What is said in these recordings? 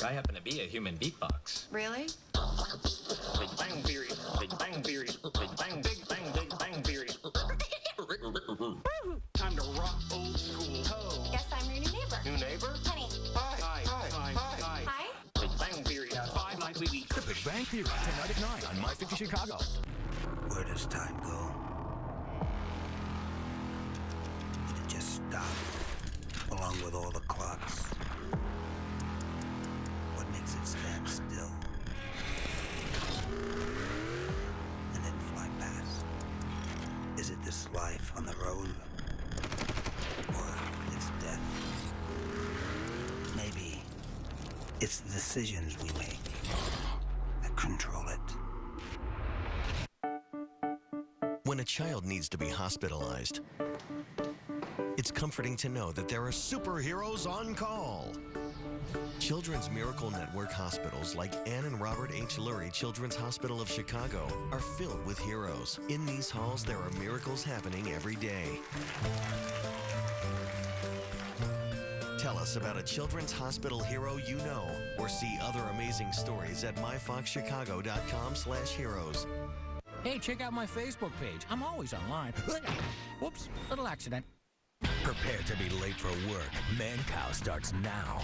I happen to be a human beatbox. Really? Big Bang Theory. Big Bang Theory. Big Bang, Big Bang, Big Bang Theory. Time to rock old school. Oh. Guess I'm your new neighbor. New neighbor? Honey. Hi. Hi. Hi. Hi. Hi? Big Bang Theory. 5 nights a week. The Big Bang Theory, tonight at 9 on My 50 Chicago. Where does time go? Did it just stop, along with all the clocks? What makes it stand still? And then fly past? Is it this life on the road? Or it's death? Maybe it's the decisions we make that control it. When a child needs to be hospitalized, it's comforting to know that there are superheroes on call. Children's Miracle Network hospitals like Ann and Robert H. Lurie Children's Hospital of Chicago are filled with heroes. In these halls, there are miracles happening every day. Tell us about a children's hospital hero you know, or see other amazing stories at myfoxchicago.com/heroes. Hey, check out my Facebook page. I'm always online. Whoops, little accident. Prepare to be late for work. Mancow starts now.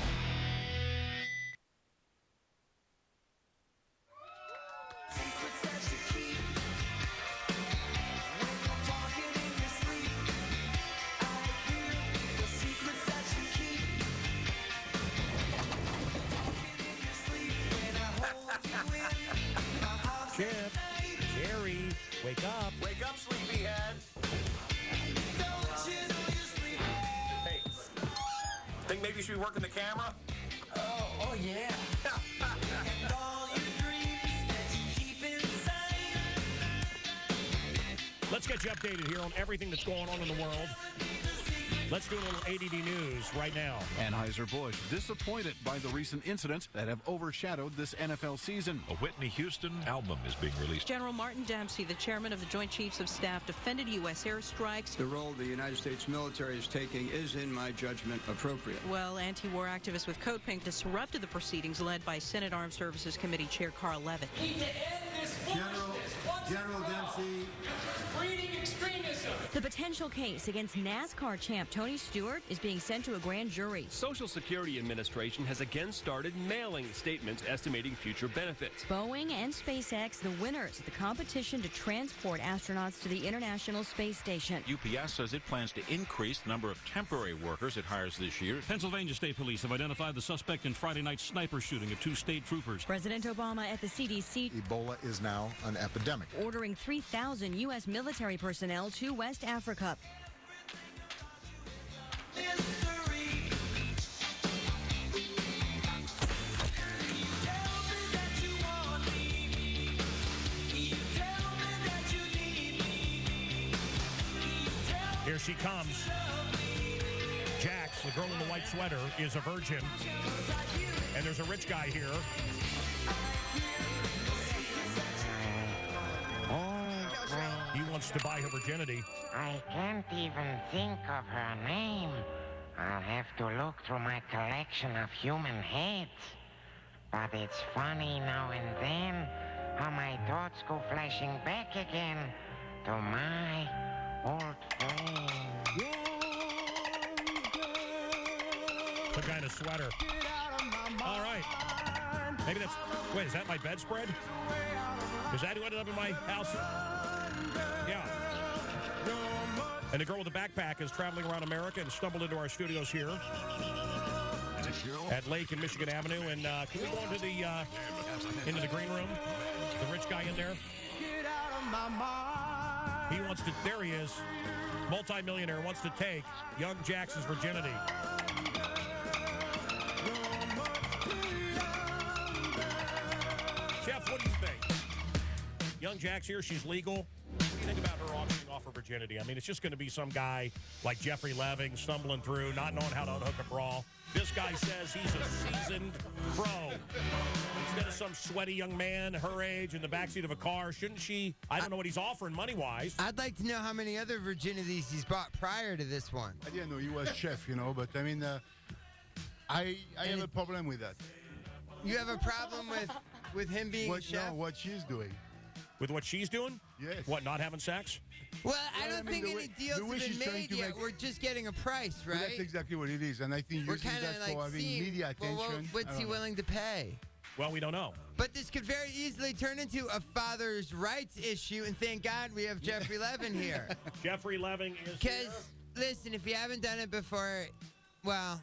Chip, Jerry, wake up. Wake up, sleepyhead. Hey, think maybe you should be working the camera? Oh yeah. Let's get you updated here on everything that's going on in the world. Let's do a little ADD news right now. Anheuser-Busch disappointed by the recent incidents that have overshadowed this NFL season. A Whitney Houston album is being released. General Martin Dempsey, the chairman of the Joint Chiefs of Staff, defended U.S. airstrikes. The role the United States military is taking is, in my judgment, appropriate. Well, anti-war activists with Coat Pink disrupted the proceedings led by Senate Armed Services Committee Chair Carl Levitt. General Dempsey. Breeding extremism. The potential case against NASCAR champ Tony Stewart is being sent to a grand jury. Social Security Administration has again started mailing statements estimating future benefits. Boeing and SpaceX, the winners of the competition to transport astronauts to the International Space Station. UPS says it plans to increase the number of temporary workers it hires this year. Pennsylvania State Police have identified the suspect in Friday night's sniper shooting of 2 state troopers. President Obama at the CDC. Ebola is now an epidemic. Ordering 3,000 U.S. military personnel to West Africa. Here she comes. Jax, the girl in the white sweater, is a virgin. And there's a rich guy here. He wants to buy her virginity. I can't even think of her name. I'll have to look through my collection of human heads. But it's funny now and then how my thoughts go flashing back again to my old friend. The guy in a sweater. All right. Maybe that's... Wait, is that my bedspread? Is that who ended up in my house? Yeah. And the girl with the backpack is traveling around America and stumbled into our studios here at Lake and Michigan Avenue. And can we go into the green room? The rich guy in there. He wants to. There he is. Multi-millionaire wants to take young Jackson's virginity. Jeff, what do you think? Young Jack's here. She's legal. What do you think about her auctioning off her virginity? I mean, it's just going to be some guy like Jeffrey Leving stumbling through, not knowing how to unhook a bra. This guy says he's a seasoned pro. Instead of some sweaty young man her age in the backseat of a car, shouldn't she? I don't know what he's offering money-wise. I'd like to know how many other virginities he's bought prior to this one. I didn't know he was chef, but I mean, I have a problem with that. You have a problem with him being a chef? No, what she's doing. With what she's doing? Yes. What, not having sex? Well, I don't think any deals have been made yet. We're just getting a price, right? Well, that's exactly what it is, and I think we're using kind that of like for having seeing, media attention. well, what's he willing to pay? Well, we don't know. But this could very easily turn into a father's rights issue, and thank God we have Jeffrey Levin here. Jeffrey Levin is here. Because, listen, if you haven't done it before, well,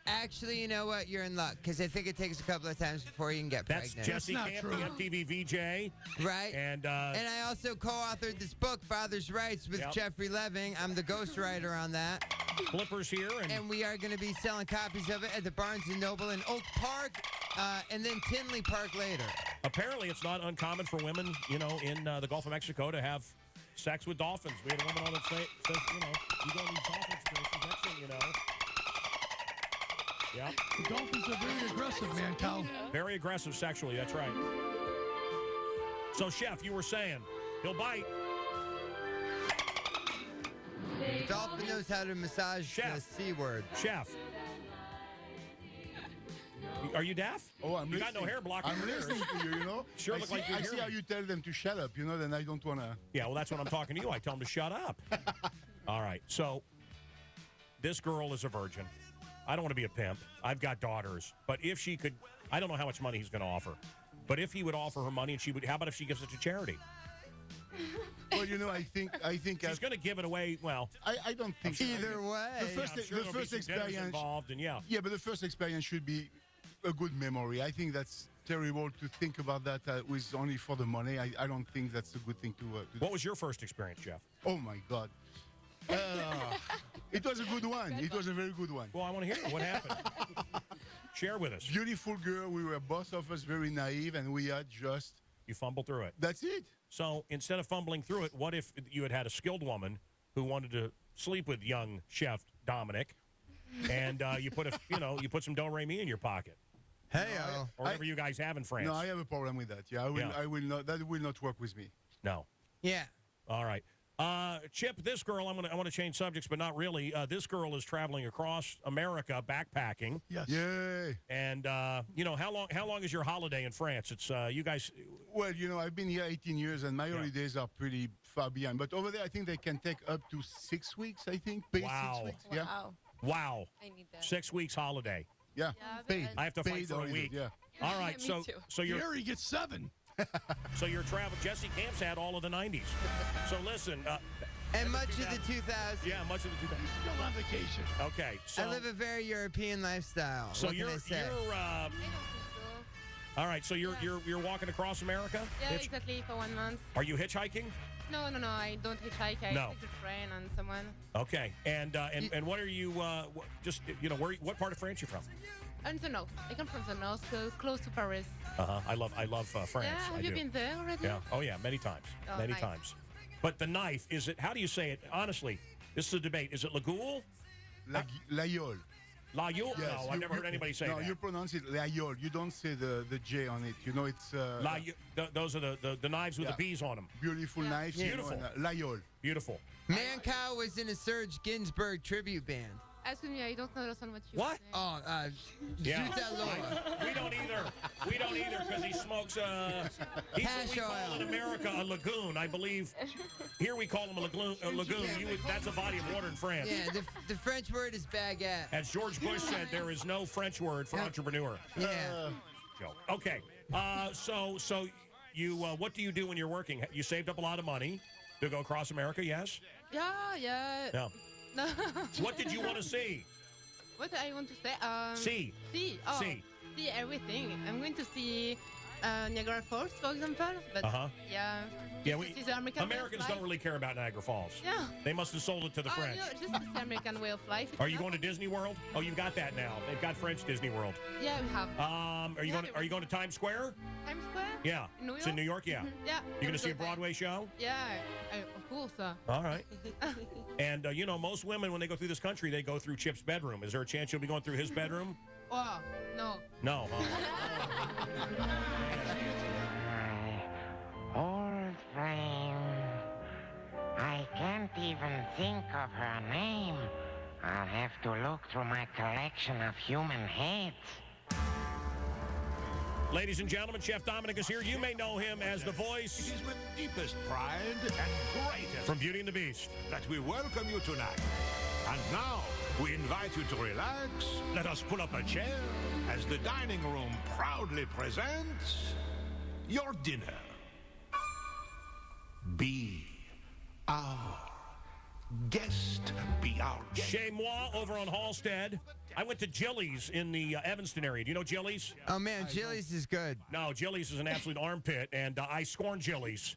actually, you know what? You're in luck, because I think it takes a couple of times before you can get That's pregnant. Jesse Camp, the MTV VJ. Right. And I also co-authored this book, Father's Rights, with Jeffrey Levin. I'm the ghostwriter on that. Clippers here. And we are going to be selling copies of it at the Barnes & Noble in Oak Park, and then Tinley Park later. Apparently, it's not uncommon for women, in the Gulf of Mexico to have sex with dolphins. We had a woman on that says, you don't need dolphin experiences. Next thing you know. Yeah. The dolphins are very aggressive, man, Cal. Very aggressive sexually, that's right. So, Chef, you were saying, he'll bite. The dolphin knows how to massage the C word. Chef. Are you deaf? Oh, I'm You listening. got no hair blocking I'm your ears. listening to you, Sure I look see, like you I hear see me. how you tell them to shut up, then I don't want to... Yeah, well, that's when I'm talking to you. I tell them to shut up. All right, so this girl is a virgin. I don't want to be a pimp. I've got daughters. But if she could, I don't know how much money he's going to offer. But if he would offer her money, and she would, how about if she gives it to charity? Well, I think she's going to give it away. Well, I don't think either way. The first, I'm sure the there'll be first some dinners experience involved, and yeah, but the first experience should be a good memory. I think that's terrible to think about that with only for the money. I don't think that's a good thing to do. What was your first experience, Jeff? Oh my God. It was a good one. It was a very good one. Well, I want to hear it. What happened? Share with us. Beautiful girl. We were both of us very naive, and we had just... You fumbled through it. That's it. So instead of fumbling through it, what if you had a skilled woman who wanted to sleep with young Chef Dominic, and you put you put some do-re-mi in your pocket? Hey, or whatever you guys have in France. No, I have a problem with that. Yeah, I will not. That will not work with me. No. Yeah. All right. Chip, this girl, I want to change subjects, but not really. This girl is traveling across America backpacking. Yes. Yay. And how long is your holiday in France? It's you guys. Well, I've been here 18 years, and my holidays are pretty far behind. But over there, I think they can take up to 6 weeks. I think. Paid Wow. 6 weeks. Yeah. Wow. I need that. 6 weeks holiday. Yeah. Paid. I have to fight Paid for a holiday, week. Yeah. All right. Me so too. so you're Gary gets 7. so you're traveling. Jesse Camp's had all of the 90s. So listen. And much of the 2000s. Yeah, much of the 2000s. Still on vacation. Okay. So I live a very European lifestyle. So what can I say? All right. So you're walking across America. Yeah, exactly, for 1 month. Are you hitchhiking? No, I don't hitchhike. I No. take a train and someone. Okay. And what are you? What part of France you from? And the north. I come from the north, close to Paris. I love France. Yeah, I have you do. been there already? Yeah. Oh yeah, many times. Oh, many nice. times. But the knife, is it? How do you say it? Honestly, this is a debate. Is it Lagoule? Layol. Layol? Yes, No, I've never heard anybody say no, that. you pronounce it Layol. You don't say the J on it. It's... Those are the knives with the bees on them. Beautiful knives. Beautiful. Layol. Beautiful. Mancow was in a Serge Ginsburg tribute band. Excuse me, I don't understand what you What? Oh, Yeah. Zut alors. We don't either. We don't either because he smokes he's what we call in America a lagoon, I believe. Here we call him a lagoon. That's a body of water in France. Yeah, the French word is baguette. As George Bush said, there is no French word for entrepreneur. Yeah. Joke. Okay. So you what do you do when you're working? You saved up a lot of money to go across America, yes? Yeah. No. No. What did you want to see? What I want to say? See. See. Oh, See. See everything. I'm going to see Niagara Falls, for example. But yeah. Yeah, just to see the American way of Americans life. don't really care about Niagara Falls. Yeah. They must have sold it to the French. Just to see American way of life. Are you going to Disney World? Oh, you've got that now. They've got French Disney World. Yeah, we have. Are you going to Times Square? Times Square? Yeah. In New York? It's in New York, yeah. Yeah. You going to see a Broadway show? Yeah, of course. All right. And, most women, when they go through this country, they go through Chip's bedroom. Is there a chance you'll be going through his bedroom? Oh, no. No. Old friend. I can't even think of her name. I'll have to look through my collection of human heads. Ladies and gentlemen, Chef Dominic is here. You may know him as the voice. It is with deepest pride and greatest from Beauty and the Beast that we welcome you tonight. And now, we invite you to relax. Let us pull up a chair as the dining room proudly presents your dinner. Be our guest. Be our guest. Chez Moi over on Halstead. I went to Jilly's in the Evanston area. Do you know Jilly's? Oh, man, Jilly's is good. No, Jilly's is an absolute armpit, and I scorn Jilly's.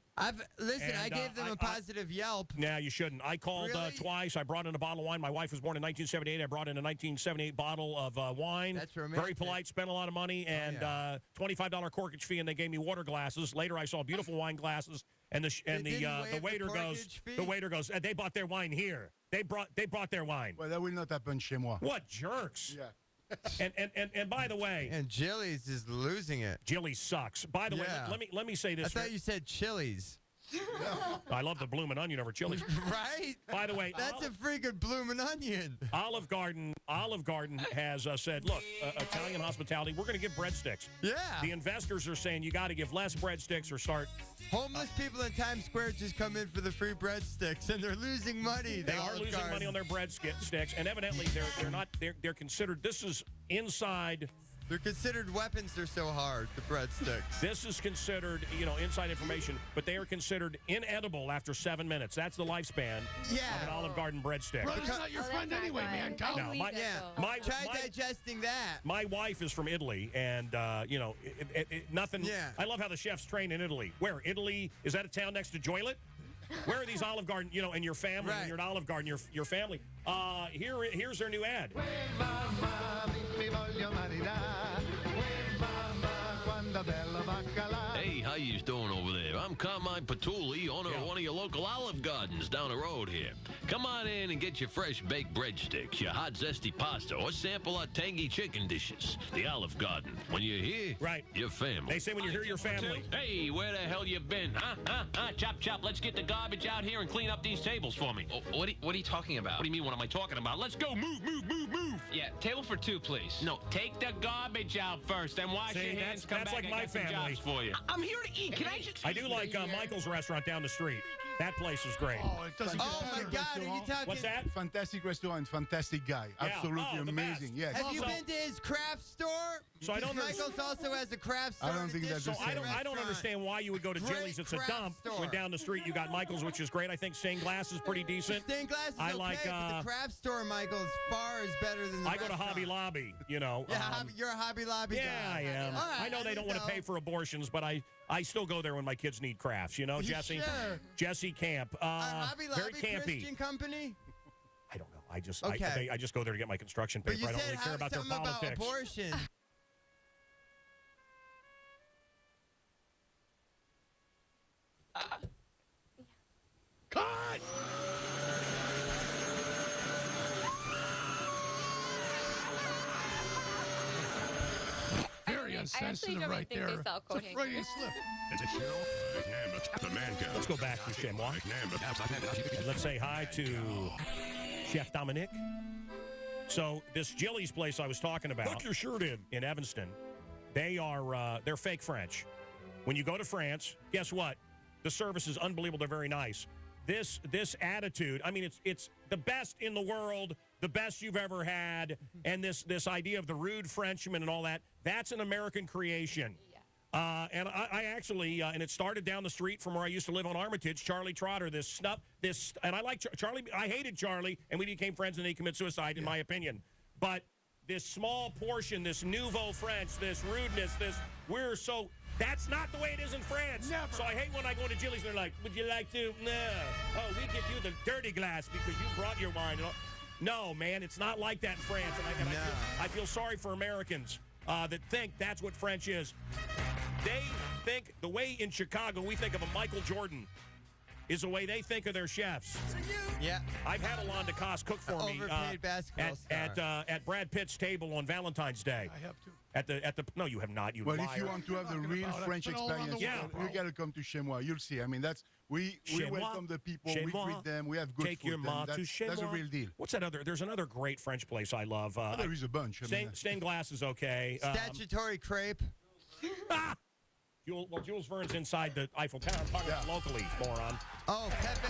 Listen, I gave them a positive Yelp. Nah, you shouldn't. I called twice. I brought in a bottle of wine. My wife was born in 1978. I brought in a 1978 bottle of wine. That's romantic. Very polite, spent a lot of money, and $25 corkage fee, and they gave me water glasses. Later, I saw beautiful wine glasses, and the waiter goes, they bought their wine here. They brought their wine. Well, that will not happen chez moi. What jerks? Yeah. And by the way, and Jilly's is losing it. Jilly's sucks. By the way, let me say this. I thought you said Chili's. I love the bloomin' onion over Chili's. Right? By the way, that's a freaking bloomin' onion. Olive Garden has said, look, Italian hospitality, we're going to give breadsticks. Yeah. The investors are saying you got to give less breadsticks or start. Homeless people in Times Square just come in for the free breadsticks, and they're losing money. They are losing money on their breadsticks, and evidently they're considered. This is inside. They're considered weapons. They're so hard, the breadsticks. This is considered, inside information, but they are considered inedible after 7 minutes. That's the lifespan of an Olive Garden breadstick. Brother's not your friend anyway, man. No, try digesting that. My wife is from Italy, and, nothing. Yeah. I love how the chefs train in Italy. Where? Italy? Is that a town next to Joylet? Where are these Olive Garden, and your family, and you're at Olive Garden, your family. Here's their new ad. Hey, how you doing over there? I'm Carmine Patulli, owner of one of your local Olive Gardens down the road here. Come on in and get your fresh baked breadsticks, your hot zesty pasta, or sample our tangy chicken dishes. The Olive Garden. When you're here, your family. They say when you're here, your family. Hey, where the hell you been? Chop, chop. Let's get the garbage out here and clean up these tables for me. Oh, what are you talking about? What do you mean, what am I talking about? Let's go. Move. Yeah, table for two, please. No, take the garbage out first, then wash your hands. Come that's back like and my get some family. jobs for you. I'm here to eat. Can I just... I do like Michael's restaurant down the street. That place is great. Oh, it doesn't. Oh my God! Are you talking? What's that? Fantastic restaurant, fantastic guy. Yeah. Absolutely amazing. Yes. Have you been to his craft store? So I don't. Michael's also has a craft store. I don't think that's so. I don't understand why you would go to Jilly's. It's a dump. When down the street you got Michael's, which is great. I think stained glass is pretty decent. Stained glass is okay, but the craft store, Michael, is far better than the I go to Hobby Lobby. Yeah, you're a Hobby Lobby guy. I am. Right, I know they don't want to pay for abortions, but I still go there when my kids need crafts. Jesse. Sure. Jesse Camp. Hobby Lobby very campy. Christian company. I don't know. I just I just go there to get my construction But paper. you I don't said really care about their something politics. About abortion. Cut! Very insensitive right there. It's a Freudian slip. Let's go back to Chez Moi. Let's say hi to Chef Dominic. So this Jilly's place I was talking about. Tuck your shirt in Evanston. They're fake French. When you go to France, guess what? The service is unbelievable. They're very nice. This attitude, I mean, it's the best in the world, the best you've ever had, and this idea of the rude Frenchman and all that, that's an American creation. And I actually, and it started down the street from where I used to live on Armitage, Charlie Trotter, and I like Charlie, I hated Charlie, and we became friends, and he committed suicide, in my opinion. But this small portion, this nouveau French, this rudeness, that's not the way it is in France. Never. So I hate when I go to Jilly's and they're like, would you like to? No. Oh, we give you the dirty glass because you brought your wine. No, man, it's not like that in France. And I feel sorry for Americans that think that's what French is. They think the way in Chicago we think of a Michael Jordan is the way they think of their chefs. Yeah. I've had Alain Ducasse cook for me overpaid basketball star. at Brad Pitt's table on Valentine's Day. I have to. No, you have not. You Well, liar. if you want to have the real French experience, you got to come to Chez Moi. You'll see. I mean, we welcome the people. We treat them. We have good Take food. your ma to Chez That's a Moi. real deal. What's that other? There's another great French place I love. There is a bunch. Stained glass is okay. Statutory crepe. Jules Verne's inside the Eiffel Tower. I'm talking about locally, moron. Oh, Pepe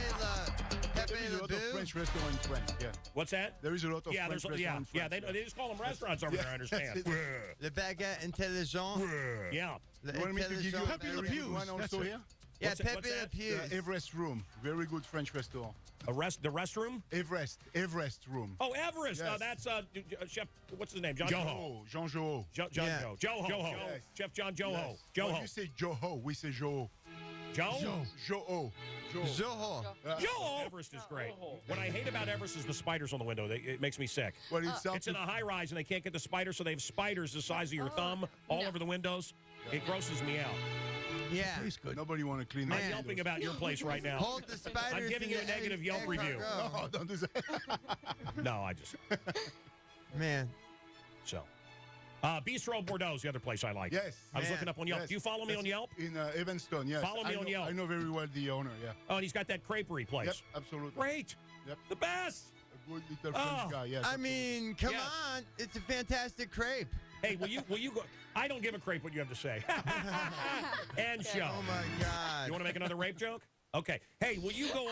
There's a lot of French restaurants in France. Yeah. What's that? There is a lot of French restaurants in France. They just call them restaurants over there, I understand. Le baguette intelligent. Yeah. You want me to give you Pepe Le Pew. one also here? Yeah, What's Pepe that? Le Pew. Everest Room. Very good French restaurant. The restroom? Everest Room. Oh, Everest. Yes. That's Chef, what's his name? Jean Joho. Joho. Yes. Chef John Joho. Yes. Joho. Well, you say Joho, we say Joho. Joe? Joho. Joho. Joho. Everest is great. What I hate about Everest is the spiders on the window. It makes me sick. Well, It's in a high rise and they can't get the spiders, so they have spiders the size of your thumb all over the windows. It grosses me out. Yeah. Nobody want to clean I'm that. yelping about your place right now. Hold the spiders. I'm giving you a negative Yelp review. No, don't do that. No, I just. Man. So. Bistro Bordeaux is the other place I like. Yes. I was looking up on Yelp. Yes. Do you follow me on Yelp? In Evanston, yes. Follow me on Yelp. I know very well the owner, yeah. Oh, and he's got that creperie place. Yep, absolutely. Great. Yep. The best. A good little French guy, yes. I mean, come on. It's a fantastic crepe. Hey, will you go? I don't give a crepe what you have to say. And show. Oh, my God. You want to make another rape joke? Okay. Hey, will you go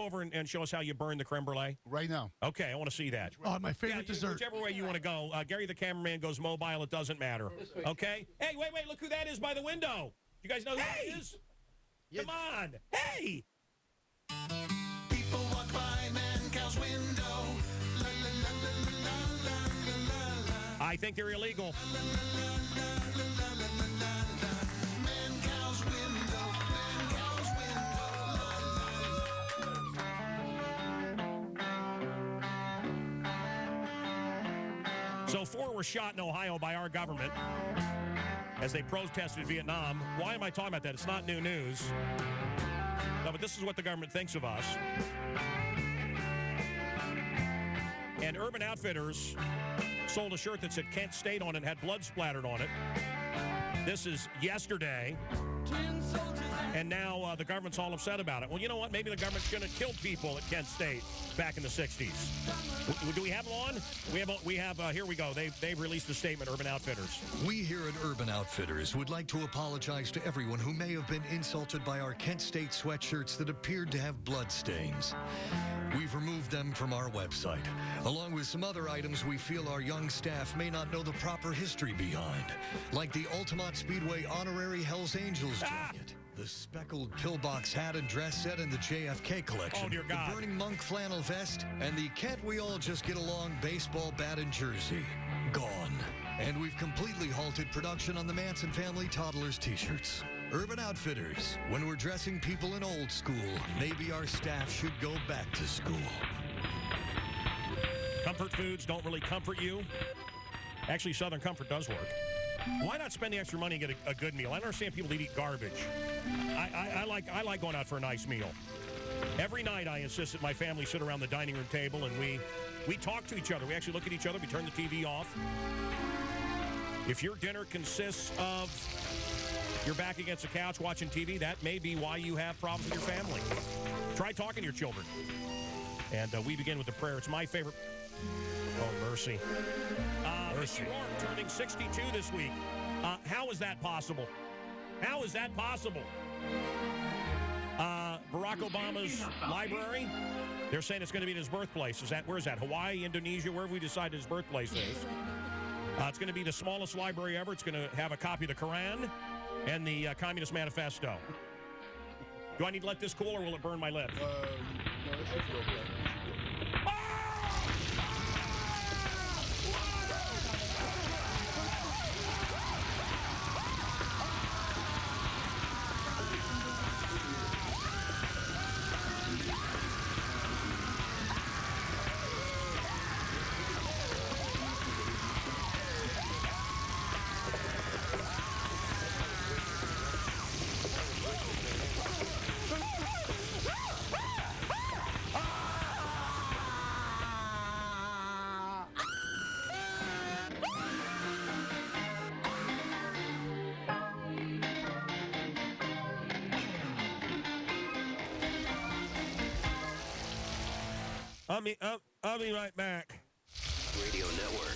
over and show us how you burn the creme brulee? Right now. Okay, I want to see that. Oh, my favorite dessert. Whichever way you want to go. Gary the cameraman goes mobile. It doesn't matter. Okay? Hey, wait. Look who that is by the window. You guys know who that is? Come on. Hey! People walk by Mancow's window. La, la, la, la, la, la, la, la. I think they're illegal. Mancow's window. Mancow's window. So 4 were shot in Ohio by our government as they protested Vietnam. Why am I talking about that? It's not new news. No, but this is what the government thinks of us. And Urban Outfitters sold a shirt that said Kent State on it and had blood splattered on it. This is yesterday. And now the government's all upset about it. Well, you know what? Maybe the government shouldn't have killed people at Kent State back in the 60s. Do we have them on? We have here we go. They've released a statement, Urban Outfitters. We here at Urban Outfitters would like to apologize to everyone who may have been insulted by our Kent State sweatshirts that appeared to have blood stains. We've removed them from our website, along with some other items we feel our young staff may not know the proper history behind, like the Altamont Speedway Honorary Hells Angels jacket, the speckled pillbox hat and dress set in the JFK collection, Oh, dear God. the Burning Monk flannel vest, and the Can't We All Just Get Along baseball bat and jersey. Gone. And we've completely halted production on the Manson family toddlers t-shirts. Urban Outfitters, when we're dressing people in old school, maybe our staff should go back to school. Comfort foods don't really comfort you. Actually, Southern Comfort does work. Why not spend the extra money and get a good meal? I don't understand people that eat garbage. I like going out for a nice meal. Every night I insist that my family sit around the dining room table and we talk to each other. We actually look at each other. We turn the TV off. If your dinner consists of your back against the couch watching TV, that may be why you have problems with your family. Try talking to your children. And we begin with the prayer. It's my favorite. Oh, mercy. Mickey Rourke turning 62 this week. How is that possible? How is that possible? Barack Obama's library, they're saying it's going to be in his birthplace. Where is that? Hawaii, Indonesia, wherever we decide his birthplace is. It's going to be the smallest library ever. It's going to have a copy of the Quran and the Communist Manifesto. Do I need to let this cool or will it burn my lip? No, it should be okay. I'll be right back. Radio Network.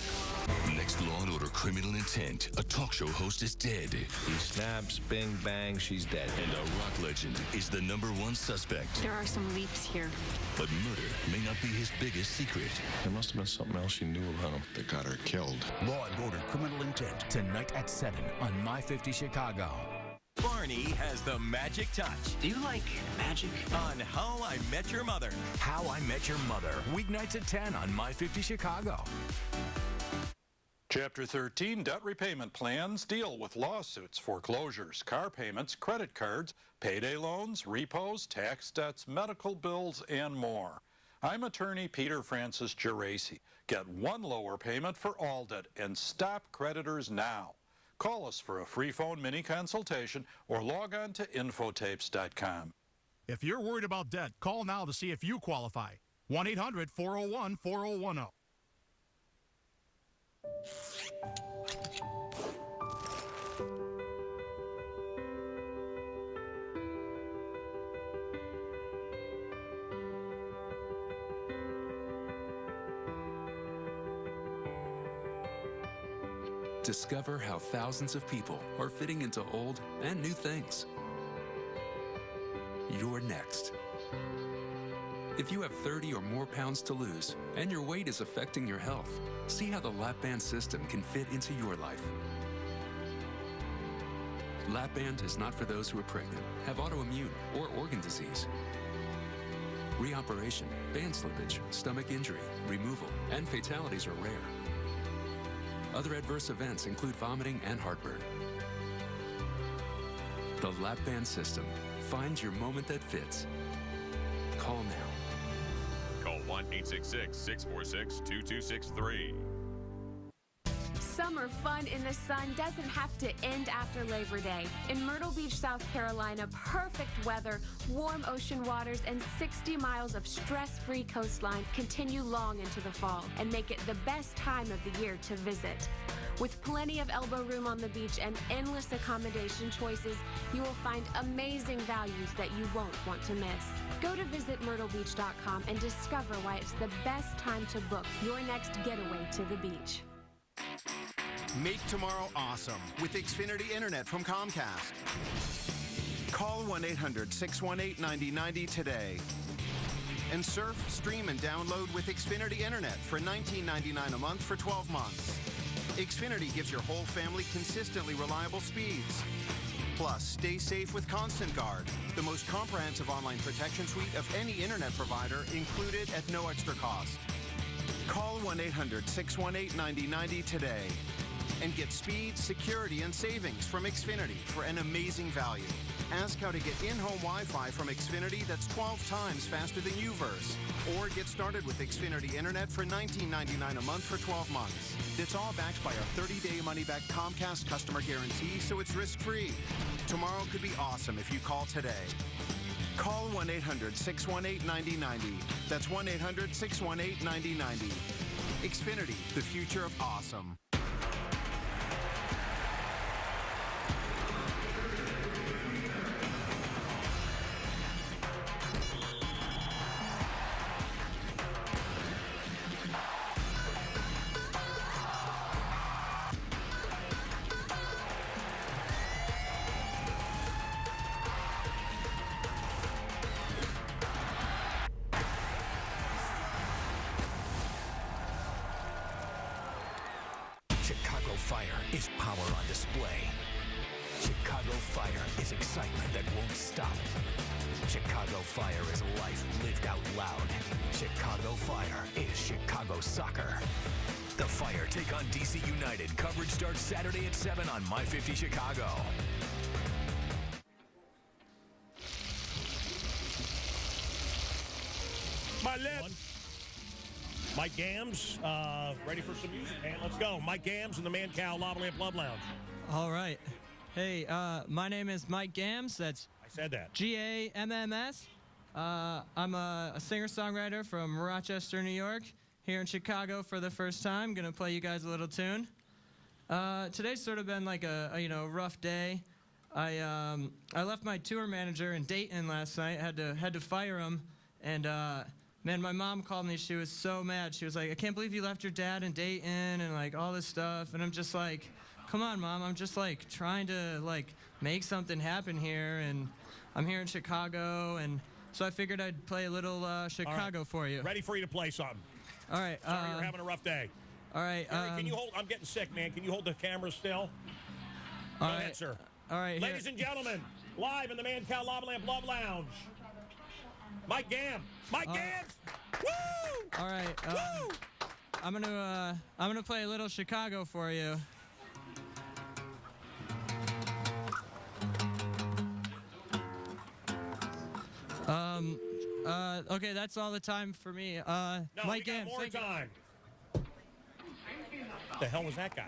Next Law & Order Criminal Intent. A talk show host is dead. He snaps, bing, bang, she's dead. And a rock legend is the #1 suspect. There are some leaks here. But murder may not be his biggest secret. There must have been something else she knew about him that got her killed. Law & Order Criminal Intent. Tonight at 7 on My 50 Chicago. Barney has the magic touch. Do you like magic? On How I Met Your Mother. How I Met Your Mother. Weeknights at 10 on My 50 Chicago. Chapter 13 debt repayment plans deal with lawsuits, foreclosures, car payments, credit cards, payday loans, repos, tax debts, medical bills, and more. I'm attorney Peter Francis Geraci. Get one lower payment for all debt and stop creditors now. Call us for a free phone mini consultation or log on to infotapes.com. If you're worried about debt, call now to see if you qualify. 1-800-401-4010. Discover how thousands of people are fitting into old and new things. You're next. If you have 30 or more pounds to lose and your weight is affecting your health, see how the Lap-Band system can fit into your life. Lap-Band is not for those who are pregnant, have autoimmune or organ disease. Reoperation, band slippage, stomach injury, removal, and fatalities are rare. Other adverse events include vomiting and heartburn. The Lap-Band system. Find your moment that fits. Call now. Call 1-866-646-2263. Summer fun in the sun doesn't have to end after Labor Day. In Myrtle Beach, South Carolina, perfect weather, warm ocean waters, and 60 miles of stress-free coastline continue long into the fall and make it the best time of the year to visit. With plenty of elbow room on the beach and endless accommodation choices, you will find amazing values that you won't want to miss. Go to visitmyrtlebeach.com and discover why it's the best time to book your next getaway to the beach. Make tomorrow awesome with Xfinity Internet from Comcast. Call 1-800-618-9090 today. And surf, stream, and download with Xfinity Internet for $19.99 a month for 12 months. Xfinity gives your whole family consistently reliable speeds. Plus, stay safe with Constant Guard, the most comprehensive online protection suite of any internet provider, included at no extra cost. Call 1-800-618-9090 today and get speed, security, and savings from Xfinity for an amazing value. Ask how to get in-home Wi-Fi from Xfinity that's 12 times faster than UVerse. Or get started with Xfinity Internet for $19.99 a month for 12 months. It's all backed by our 30-day money-back Comcast customer guarantee, so it's risk-free. Tomorrow could be awesome if you call today. Call 1-800-618-9090. That's 1-800-618-9090. Xfinity, the future of awesome. Chicago Fire is power on display. Chicago Fire is excitement that won't stop. Chicago Fire is life lived out loud. Chicago Fire is Chicago soccer. The Fire take on DC United. Coverage starts Saturday at 7 on My 50 Chicago. My left. Mike Gams, ready for some music, man. Let's go. Mike Gams and the Man Cow Lava Lamp Love Lounge. All right. Hey, my name is Mike Gams. That's I said that. G-A-M-M-S. I'm a singer-songwriter from Rochester, New York, here in Chicago for the first time. Gonna play you guys a little tune. Today's sort of been like a rough day. I left my tour manager in Dayton last night. Had to fire him, and man, my mom called me. She was so mad. She was like, I can't believe you left your dad in Dayton and, like, all this stuff. And I'm just like, come on, Mom. I'm just, like, trying to, like, make something happen here. And I'm here in Chicago. And so I figured I'd play a little Chicago for you. Ready for you to play something. All right. Sorry, you're having a rough day. All right. Harry, can you hold? I'm getting sick, man. Can you hold the camera still? Go ahead, sir. All right. Ladies and gentlemen, live in the Man Cow Lava Lamp Love Lounge, Mike Gam. Mike Gams. Woo! All right. Woo! I'm gonna play a little Chicago for you. Okay, that's all the time for me. No, Mike we got Gams, more thank you. time. The hell was that guy?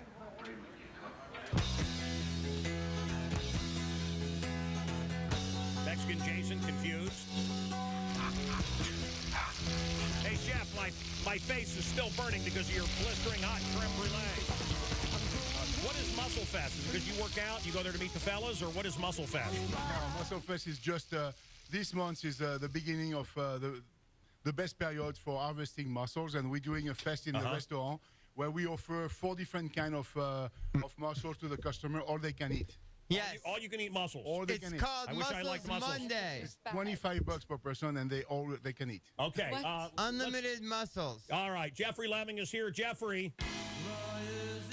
Mexican Jason confused. Hey, Chef, my face is still burning because of your blistering hot creme brulee. What is Muscle Fest? Is it because you work out, you go there to meet the fellas, or what is Muscle Fest? No, Muscle Fest is just this month is the beginning of the best period for harvesting muscles, and we're doing a fest in the restaurant where we offer 4 different kind of mussels to the customer, all they can eat. Yes. All you can eat mussels. All they It's can called eat. I wish I liked mussels. Monday. It's $25 per person, and they can eat. Okay. Unlimited muscles. All right. Jeffrey Leving is here. Jeffrey,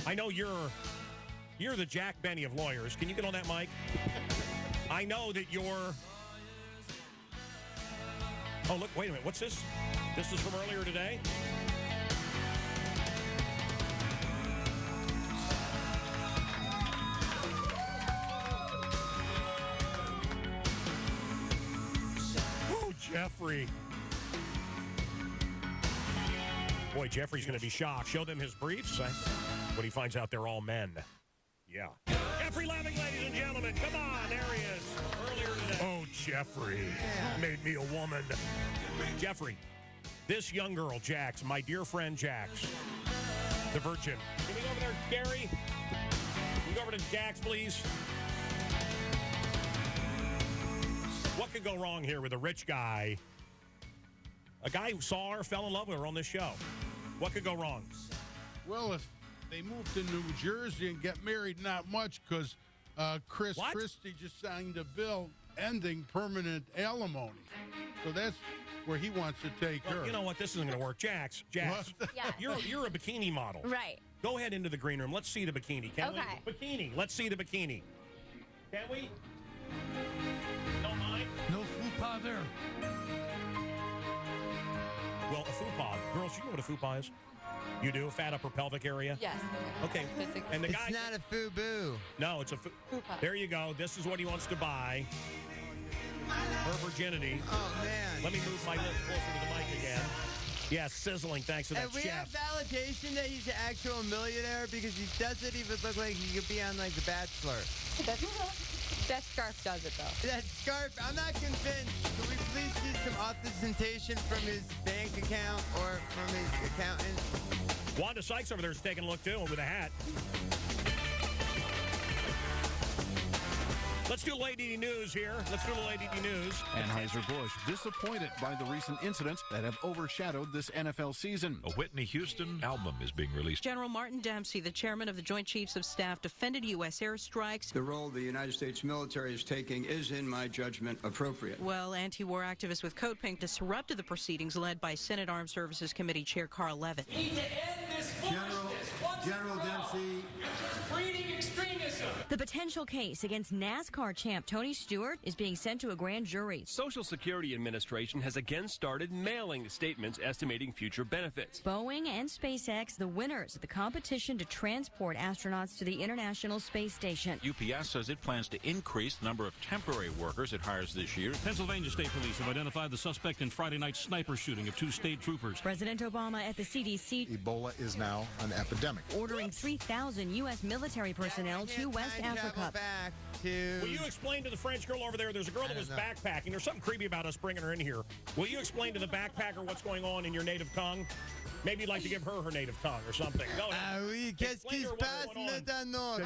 I know you're the Jack Benny of lawyers. Can you get on that mic? I know that you're... Oh, look, wait a minute. What's this? This is from earlier today? Oh, Jeffrey. Boy, Jeffrey's going to be shocked. Show them his briefs when he finds out they're all men. Yeah. Jeffrey Leving, ladies and gentlemen. Come on, there he is. Earlier today. Oh, Jeffrey. Made me a woman. Jeffrey, this young girl, Jax, my dear friend Jax, the virgin. Can we go over there, Gary? Can we go over to Jax, please? What could go wrong here with a rich guy? A guy who saw her, fell in love with her on this show. What could go wrong? Well, if they move to New Jersey and get married, not much, because Chris Christie just signed a bill ending permanent alimony. So that's where he wants to take her. You know what? This isn't going to work. Jax, Yes. you're a bikini model. Right. Go ahead into the green room. Let's see the bikini. Can we? Bikini. Let's see the bikini. Can we? Don't mind? No fupa there. Well, a fupa. Girls, you know what a fupa is? You do? Fat upper pelvic area? Yes. Okay. And the It's guy... not a FUBU. No, it's a... Fupa. There you go. This is what he wants to buy. Her virginity. Oh, man. Let me move my lips closer to the mic again. Yes, sizzling. Thanks to that And we chef. have validation that he's an actual millionaire because he doesn't even look like he could be on, like, The Bachelor. That scarf does it, though. That scarf, I'm not convinced. Can we please see some authentication from his bank account or from his accountant? Wanda Sykes over there is taking a look, too, with a hat. Let's do Lady News here. Let's do the Lady News. Anheuser-Busch disappointed by the recent incidents that have overshadowed this NFL season. A Whitney Houston album is being released. General Martin Dempsey, the chairman of the Joint Chiefs of Staff, defended U.S. airstrikes. The role the United States military is taking is, in my judgment, appropriate. Well, anti-war activists with Code Pink disrupted the proceedings led by Senate Armed Services Committee Chair Carl Levin. General Dempsey. Breeding extremism. The potential case against NASCAR champ Tony Stewart is being sent to a grand jury. Social Security Administration has again started mailing statements estimating future benefits. Boeing and SpaceX, the winners of the competition to transport astronauts to the International Space Station. UPS says it plans to increase the number of temporary workers it hires this year. Pennsylvania State Police have identified the suspect in Friday night's sniper shooting of 2 state troopers. President Obama at the CDC. Ebola is now an epidemic. Ordering 3,000 U.S. military personnel to West Africa. Back to... Will you explain to the French girl over there, there's a girl that was backpacking. There's something creepy about us bringing her in here. Will you explain to the backpacker what's going on in your native tongue? Maybe you'd like to give her native tongue or something. Go ahead. Ah oui, qu'est-ce qui se passe maintenant?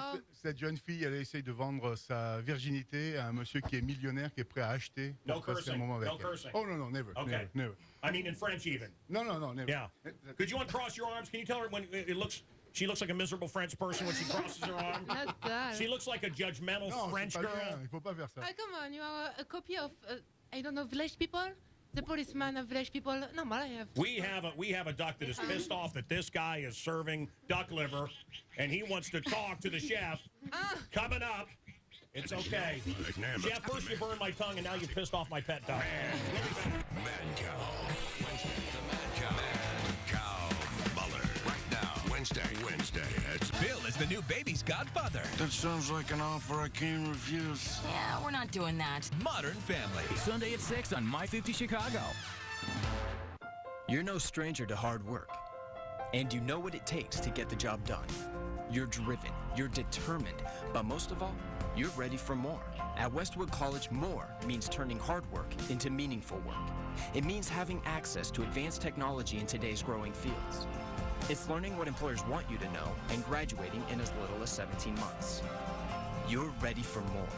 Cette jeune fille, elle essaie de vendre sa virginité à un monsieur qui est millionnaire, qui est prêt à acheter. No pour passer un cursing. moment avec No elle. cursing. Oh, no, never. Okay. Never. I mean, in French even. No, never. Yeah. Could you uncross your arms? Can you tell her when it looks... She looks like a miserable French person when she crosses her arm. Not that. She looks like a judgmental French girl. Il faut pas faire ça. Come on, you are a copy of, I don't know, village people? The policeman of village people? No, but I have. We have a duck that is pissed off that this guy is serving duck liver, and he wants to talk to the chef. Coming up. It's okay. Chef, first you burned my tongue, and now you pissed off my pet duck. Mad Cow. Wednesday. Bill is the new baby's godfather. That sounds like an offer I can't refuse. Yeah, we're not doing that. Modern Family. Sunday at 6 on My 50 Chicago. You're no stranger to hard work, and you know what it takes to get the job done. You're driven, you're determined, but most of all, you're ready for more. At Westwood College, more means turning hard work into meaningful work. It means having access to advanced technology in today's growing fields. It's learning what employers want you to know and graduating in as little as 17 months. You're ready for more.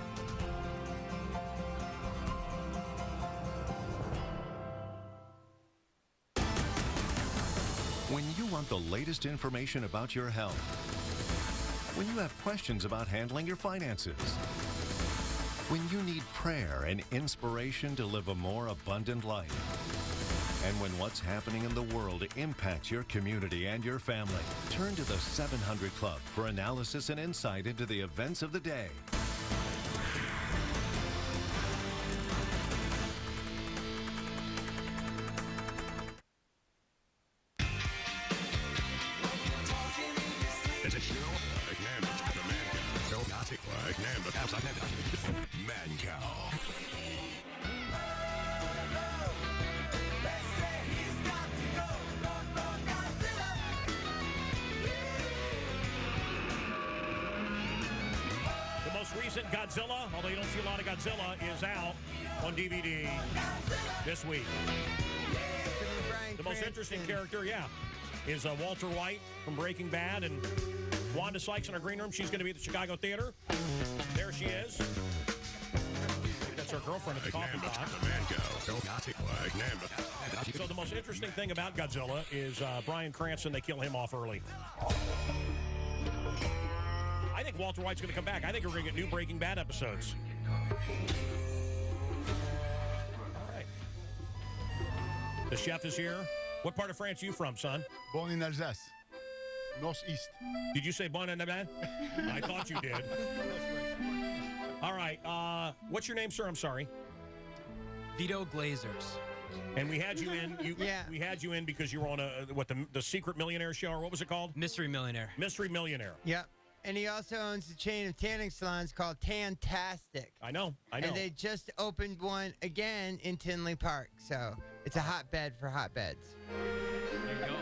When you want the latest information about your health, when you have questions about handling your finances, when you need prayer and inspiration to live a more abundant life, and when what's happening in the world impacts your community and your family, turn to the 700 Club for analysis and insight into the events of the day. Mad Cow. Recent Godzilla, although you don't see a lot of Godzilla, is out on DVD this week. The most interesting character, is Walter White from Breaking Bad, and Wanda Sykes in our green room. She's going to be at the Chicago Theater. There she is. That's our girlfriend at the coffee box. So the most interesting thing about Godzilla is Bryan Cranston, they kill him off early. I think Walter White's going to come back. I think we're going to get new Breaking Bad episodes. All right. The chef is here. What part of France are you from, son? Born in Alsace. Northeast. Did you say born in Alsace? I thought you did. All right. What's your name, sir? I'm sorry. Vito Glazers. And we had you in. We had you in because you were on the Secret Millionaire show, or what was it called? Mystery Millionaire. Mystery Millionaire. Yep. And he also owns a chain of tanning salons called Tantastic. I know. And they just opened one again in Tinley Park. So it's a hotbed for hotbeds. There you go.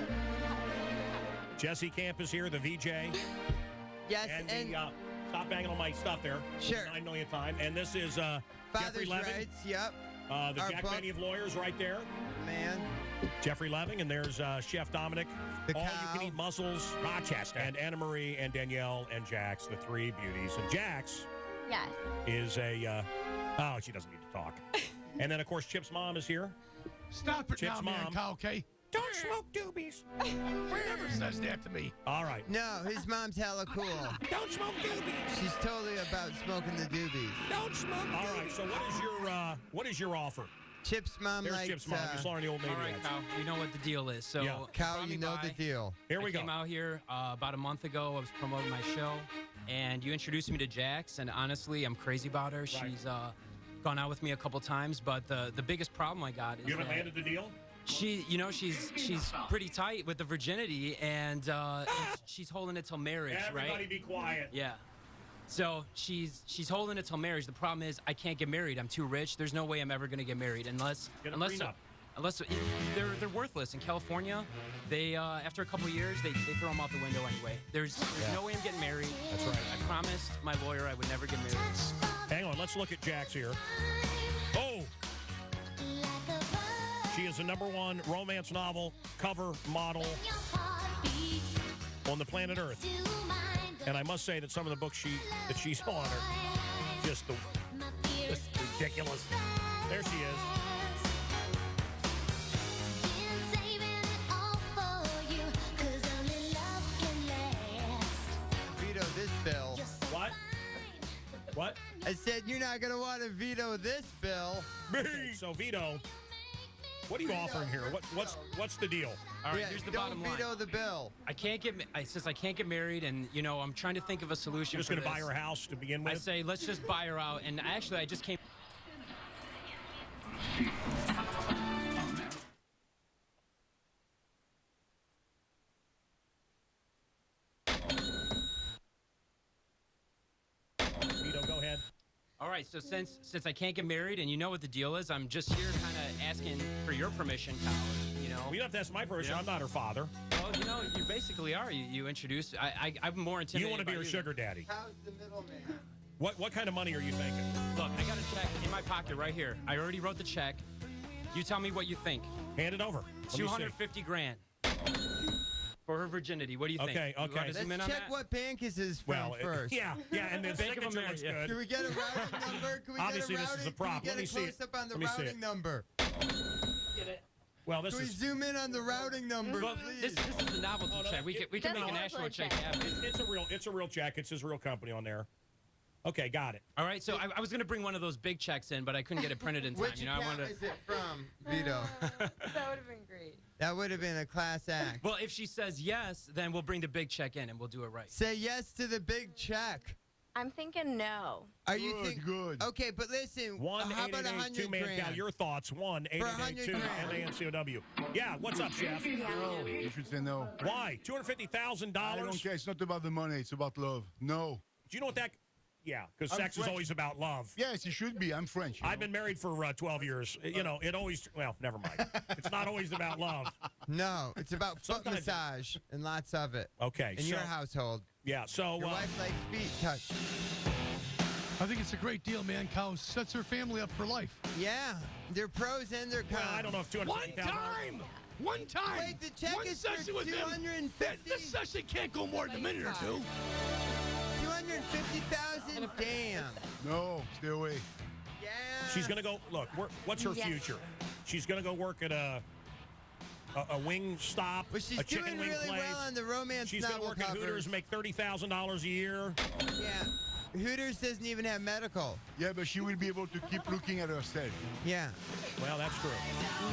Jesse Camp is here, the VJ. Yes, and stop banging on my stuff there. Sure. 9 millionth time. And this is Jeffrey Leving. Rights, yep. The Jack Benny of Lawyers right there. Man. Jeffrey Leving, and there's Chef Dominic. All you can eat mussels, Rochester, and Anna Marie and Danielle and Jax, the three beauties. And Jax is a she doesn't need to talk. And then of course Chip's mom is here. Stop it Chip's now, mom. man, okay? Don't smoke doobies. Whoever says that to me. All right. No, his mom's hella cool. Don't smoke doobies. She's totally about smoking the doobies. Don't smoke doobies. All right, so what is your offer? Chip's mom There's likes... Chip's mom. You saw her in the old Navy. All right, Kyle, you know what the deal is. So, Kyle, you know the deal. Here we I came out here about a month ago. I was promoting my show, and you introduced me to Jax, and honestly, I'm crazy about her. Right. She's gone out with me a couple times, but the biggest problem I got is You haven't landed the deal? She's pretty tight with the virginity, and she's holding it till marriage, right? Everybody be quiet. Yeah. So she's holding it till marriage. The problem is I can't get married. I'm too rich. There's no way I'm ever gonna get married unless they're worthless in California. They after a couple years they throw them out the window anyway. There's no way I'm getting married. That's right. I promised my lawyer I would never get married. Hang on, let's look at Jax here. Oh, she She is the #1 romance novel cover model on the planet Earth. And I must say that some of the books that she's on are just ridiculous. There she is. Veto this bill. What? I said you're not going to want to veto this bill. So, Vito, what are you offering here? What's the deal? All right, Yeah, here's the don't bottom line. veto the bill. I can't get. Since I can't get married, and I'm trying to think of a solution. You're just going to buy her a house to begin with? I say let's just buy her out. And actually, I just came. Vito, go ahead. All right, so since I can't get married, and you know what the deal is, I'm just here kind of asking for your permission, Kyle. Well, you don't have to ask my permission. I'm not her father. Well, you basically are. You introduced. I'm more intimidated. You want to be her sugar daddy. How's the middleman? What kind of money are you thinking? Look, I got a check in my pocket right here. I already wrote the check. You tell me what you think. Hand it over. $250,000 for her virginity. What do you think? Okay. Let's check what bank is his from first. Yeah, and the Bank of signature America. looks good. Can we get a routing number? Can we Obviously, get a this is a routing? prop. Can Let we me get a see it. close-up on the Let me see routing it. number? Well, this Can we is. zoom in on the routing number, Well, please? this is the novelty check. We can make a national check happen. It's a real check. It's his real company on there. Okay, got it. All right, so I was going to bring one of those big checks in, but I couldn't get it printed in time. Which I account wanted is it from, Vito? That would have been great. That would have been a class act. Well, if she says yes, then we'll bring the big check in and we'll do it right. Say yes to the big check. I'm thinking no. Are you think good? Okay, but listen. One how about 888 2-man $100,000? Cal. Your thoughts? 1-888-2-MANCOW. Yeah, what's up, Chef? No, you should say no. Why? $250,000? I don't care. It's not about the money. It's about love. No. Do you know what that? Yeah, because I'm sex is French. always about love. Yes, it should be. I'm French. I've been married for 12 years. It always. Well, never mind. It's not always about love. No, it's about foot Sometimes- massage and lots of it. Okay. In your household. Yeah. So. Your wife likes feet touched. I think it's a great deal, man. Cow sets her family up for life. Yeah, their pros and their cons. Well, I don't know if One 250,000. time! One time! Wait, the check One is for session with him. 250. This session can't go more than a minute or two. 250,000. Damn. No, stay away. Yeah. She's gonna go. Look, what's her Yes. future? She's gonna go work at a wing stop, Well, she's a chicken doing wing really place. well on the romance She's gonna novel work at covers. Hooters, make $30,000 a year. Yeah. Hooters doesn't even have medical. Yeah, but she will be able to keep looking at herself. Yeah. Well, that's true.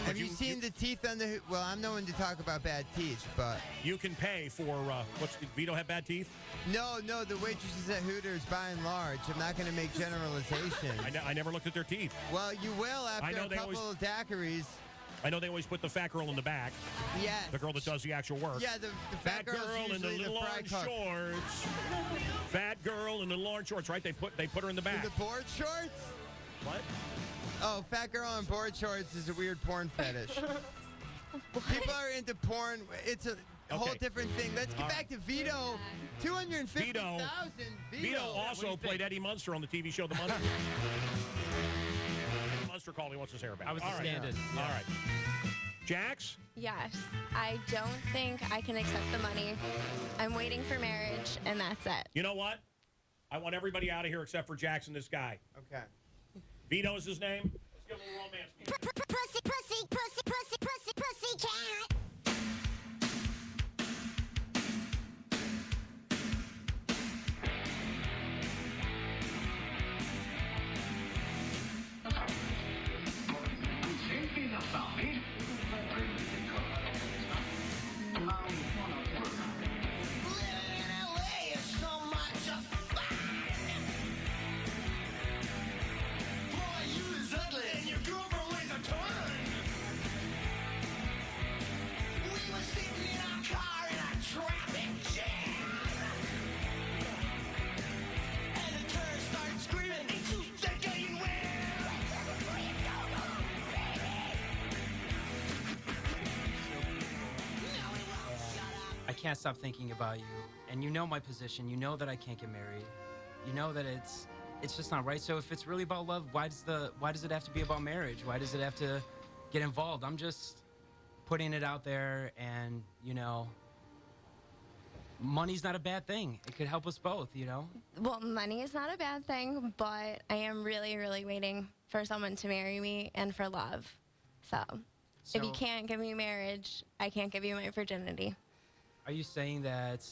Have you seen the teeth on the? Well, I'm no one to talk about bad teeth, but You can pay for what's Vito have bad teeth? no, the waitresses at Hooters, by and large, I'm not going to make generalizations. I never looked at their teeth. Well, you will I after know a they couple always- of daiquiris. I know they always put the fat girl in the back. Yes. The girl that does the actual work. Yeah, the fat girl's girl in the usually little fry orange cook. shorts. Fat girl in the little orange shorts, right? They put her in the back. In the board shorts? What? Oh, fat girl in board shorts is a weird porn fetish. People are into porn. It's a whole Okay. different thing. Let's get All back to Vito. 250,000. Vito also played Eddie Munster on the TV show The Munster. Munster called. He wants his hair back. I was All the right. stand-in. All right. Jax? Yes. I don't think I can accept the money. I'm waiting for marriage, and that's it. You know what? I want everybody out of here except for Jackson, this guy. Okay. Vito is his name. Let's give him a romance music. Pussy, pussy, pussy, pussy, pussy, pussy cat. Thinking about me? Living in LA is so much fun. Boy, you is ugly, and your girlfriend weighs a ton. We were sitting in our car in a traffic jam. And the turd started screaming, they're getting wet. I can't stop thinking about you. And you know my position. You know that I can't get married. You know that it's just not right. So if it's really about love, why does it have to be about marriage? Why does it have to get involved. I'm just putting it out there, and, you know, money's not a bad thing. It could help us both, you know? Well, money is not a bad thing, but I am really, really waiting for someone to marry me and for love. So if you So- can't give me marriage, I can't give you my virginity. Are you saying that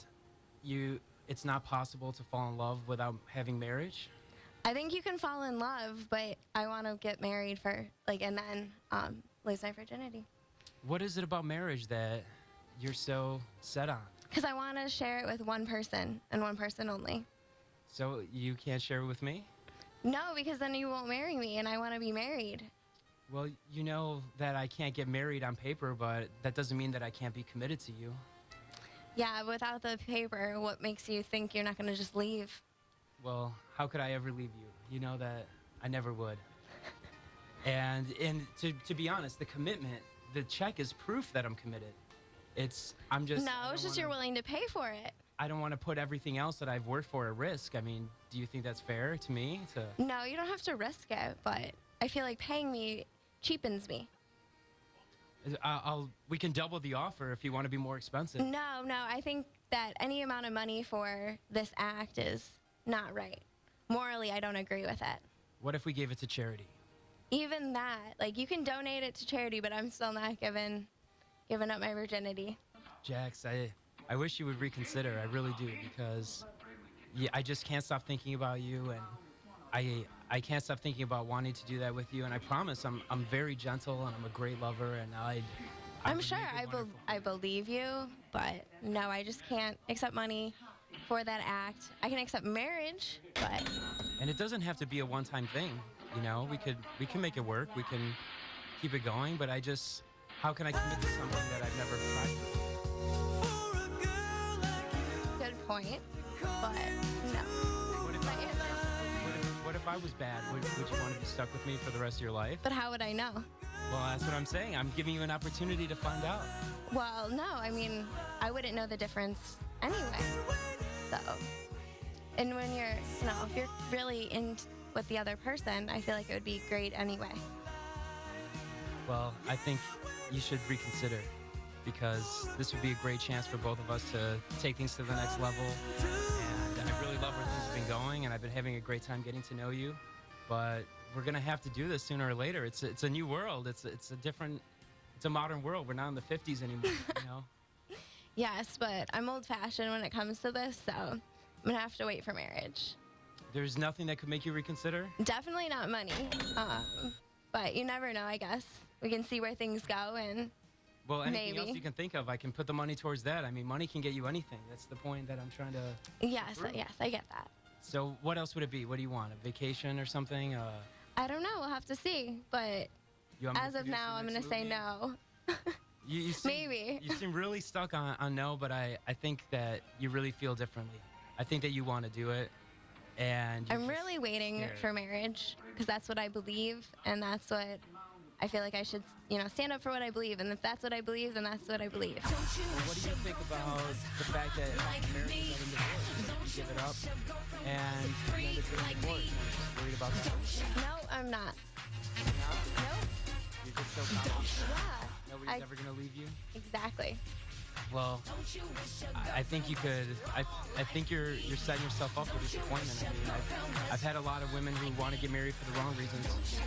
it's not possible to fall in love without having marriage? I think you can fall in love, but I want to get married and then lose my virginity. What is it about marriage that you're so set on? Because I want to share it with one person and one person only. So you can't share it with me? No, because then you won't marry me, and I want to be married. Well, you know that I can't get married on paper, but that doesn't mean that I can't be committed to you. Yeah, without the paper, what makes you think you're not going to just leave? Well, how could I ever leave you? You know that I never would. And to be honest, the commitment, the check is proof that I'm committed. No, it's just you're willing to pay for it. I don't want to put everything else that I've worked for at risk. I mean, do you think that's fair to me? No, you don't have to risk it, but I feel like paying me cheapens me. We can double the offer if you want to be more expensive. No, I think that any amount of money for this act is not right. Morally, I don't agree with it. What if we gave it to charity? Even that, like, you can donate it to charity, but I'm still not giving up my virginity. Jax, I wish you would reconsider. I really do, because I just can't stop thinking about you, and I can't stop thinking about wanting to do that with you. And I promise I'm very gentle, and I'm a great lover, and I'm sure I believe you, but no, I just can't accept money for that act. I can accept marriage, but... And it doesn't have to be a one-time thing, you know? We can make it work. We can keep it going, but how can I commit to something that I've never tried? Good point, but no. What if I was bad? Would you want to be stuck with me for the rest of your life? But how would I know? Well, that's what I'm saying. I'm giving you an opportunity to find out. Well, no, I mean, I wouldn't know the difference anyway. So, and when if you're really in with the other person, I feel like it would be great anyway. Well, I think you should reconsider, because this would be a great chance for both of us to take things to the next level. And I really love where things have been going, and I've been having a great time getting to know you. But we're gonna have to do this sooner or later. It's a new world. It's a modern world. We're not in the 50s anymore, you know? Yes, but I'm old-fashioned when it comes to this, so I'm gonna have to wait for marriage. There's nothing that could make you reconsider? Definitely not money, but you never know, I guess. We can see where things go, and well, anything maybe. else you can think of, I can put the money towards that. I mean, money can get you anything. That's the point that I'm trying to... Yes, I get that. So what else would it be? What do you want? A vacation or something? I don't know. We'll have to see, but as of now, I'm gonna say no. You seem, Maybe. You seem really stuck on no, but I think that you really feel differently. I think that you want to do it, and I'm really waiting scared. for marriage, because that's what I believe, and that's what I feel like I should, stand up for what I believe. And if that's what I believe, then that's what I believe. What do you think about the fact that marriage is divorce? You give it up, and you end up getting divorced? Worried about that? No, I'm not. Nope. You're just so confident. Yeah. Nobody's ever gonna leave you. Exactly. Well, I think you could. I think you're setting yourself up for disappointment. I mean, I've had a lot of women who want to get married for the wrong reasons,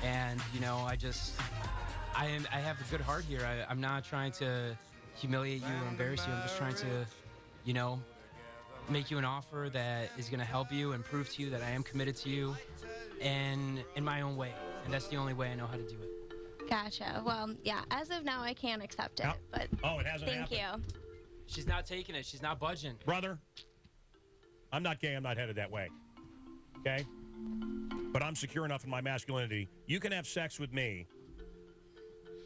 and I have a good heart here. I'm not trying to humiliate you or embarrass you. I'm just trying to, make you an offer that is going to help you and prove to you that I am committed to you, and in my own way. And that's the only way I know how to do it. Gotcha. Well, yeah, as of now, I can't accept it, but it hasn't thank happened. you. She's not taking it. She's not budging. Brother, I'm not gay. I'm not headed that way. Okay? But I'm secure enough in my masculinity. You can have sex with me.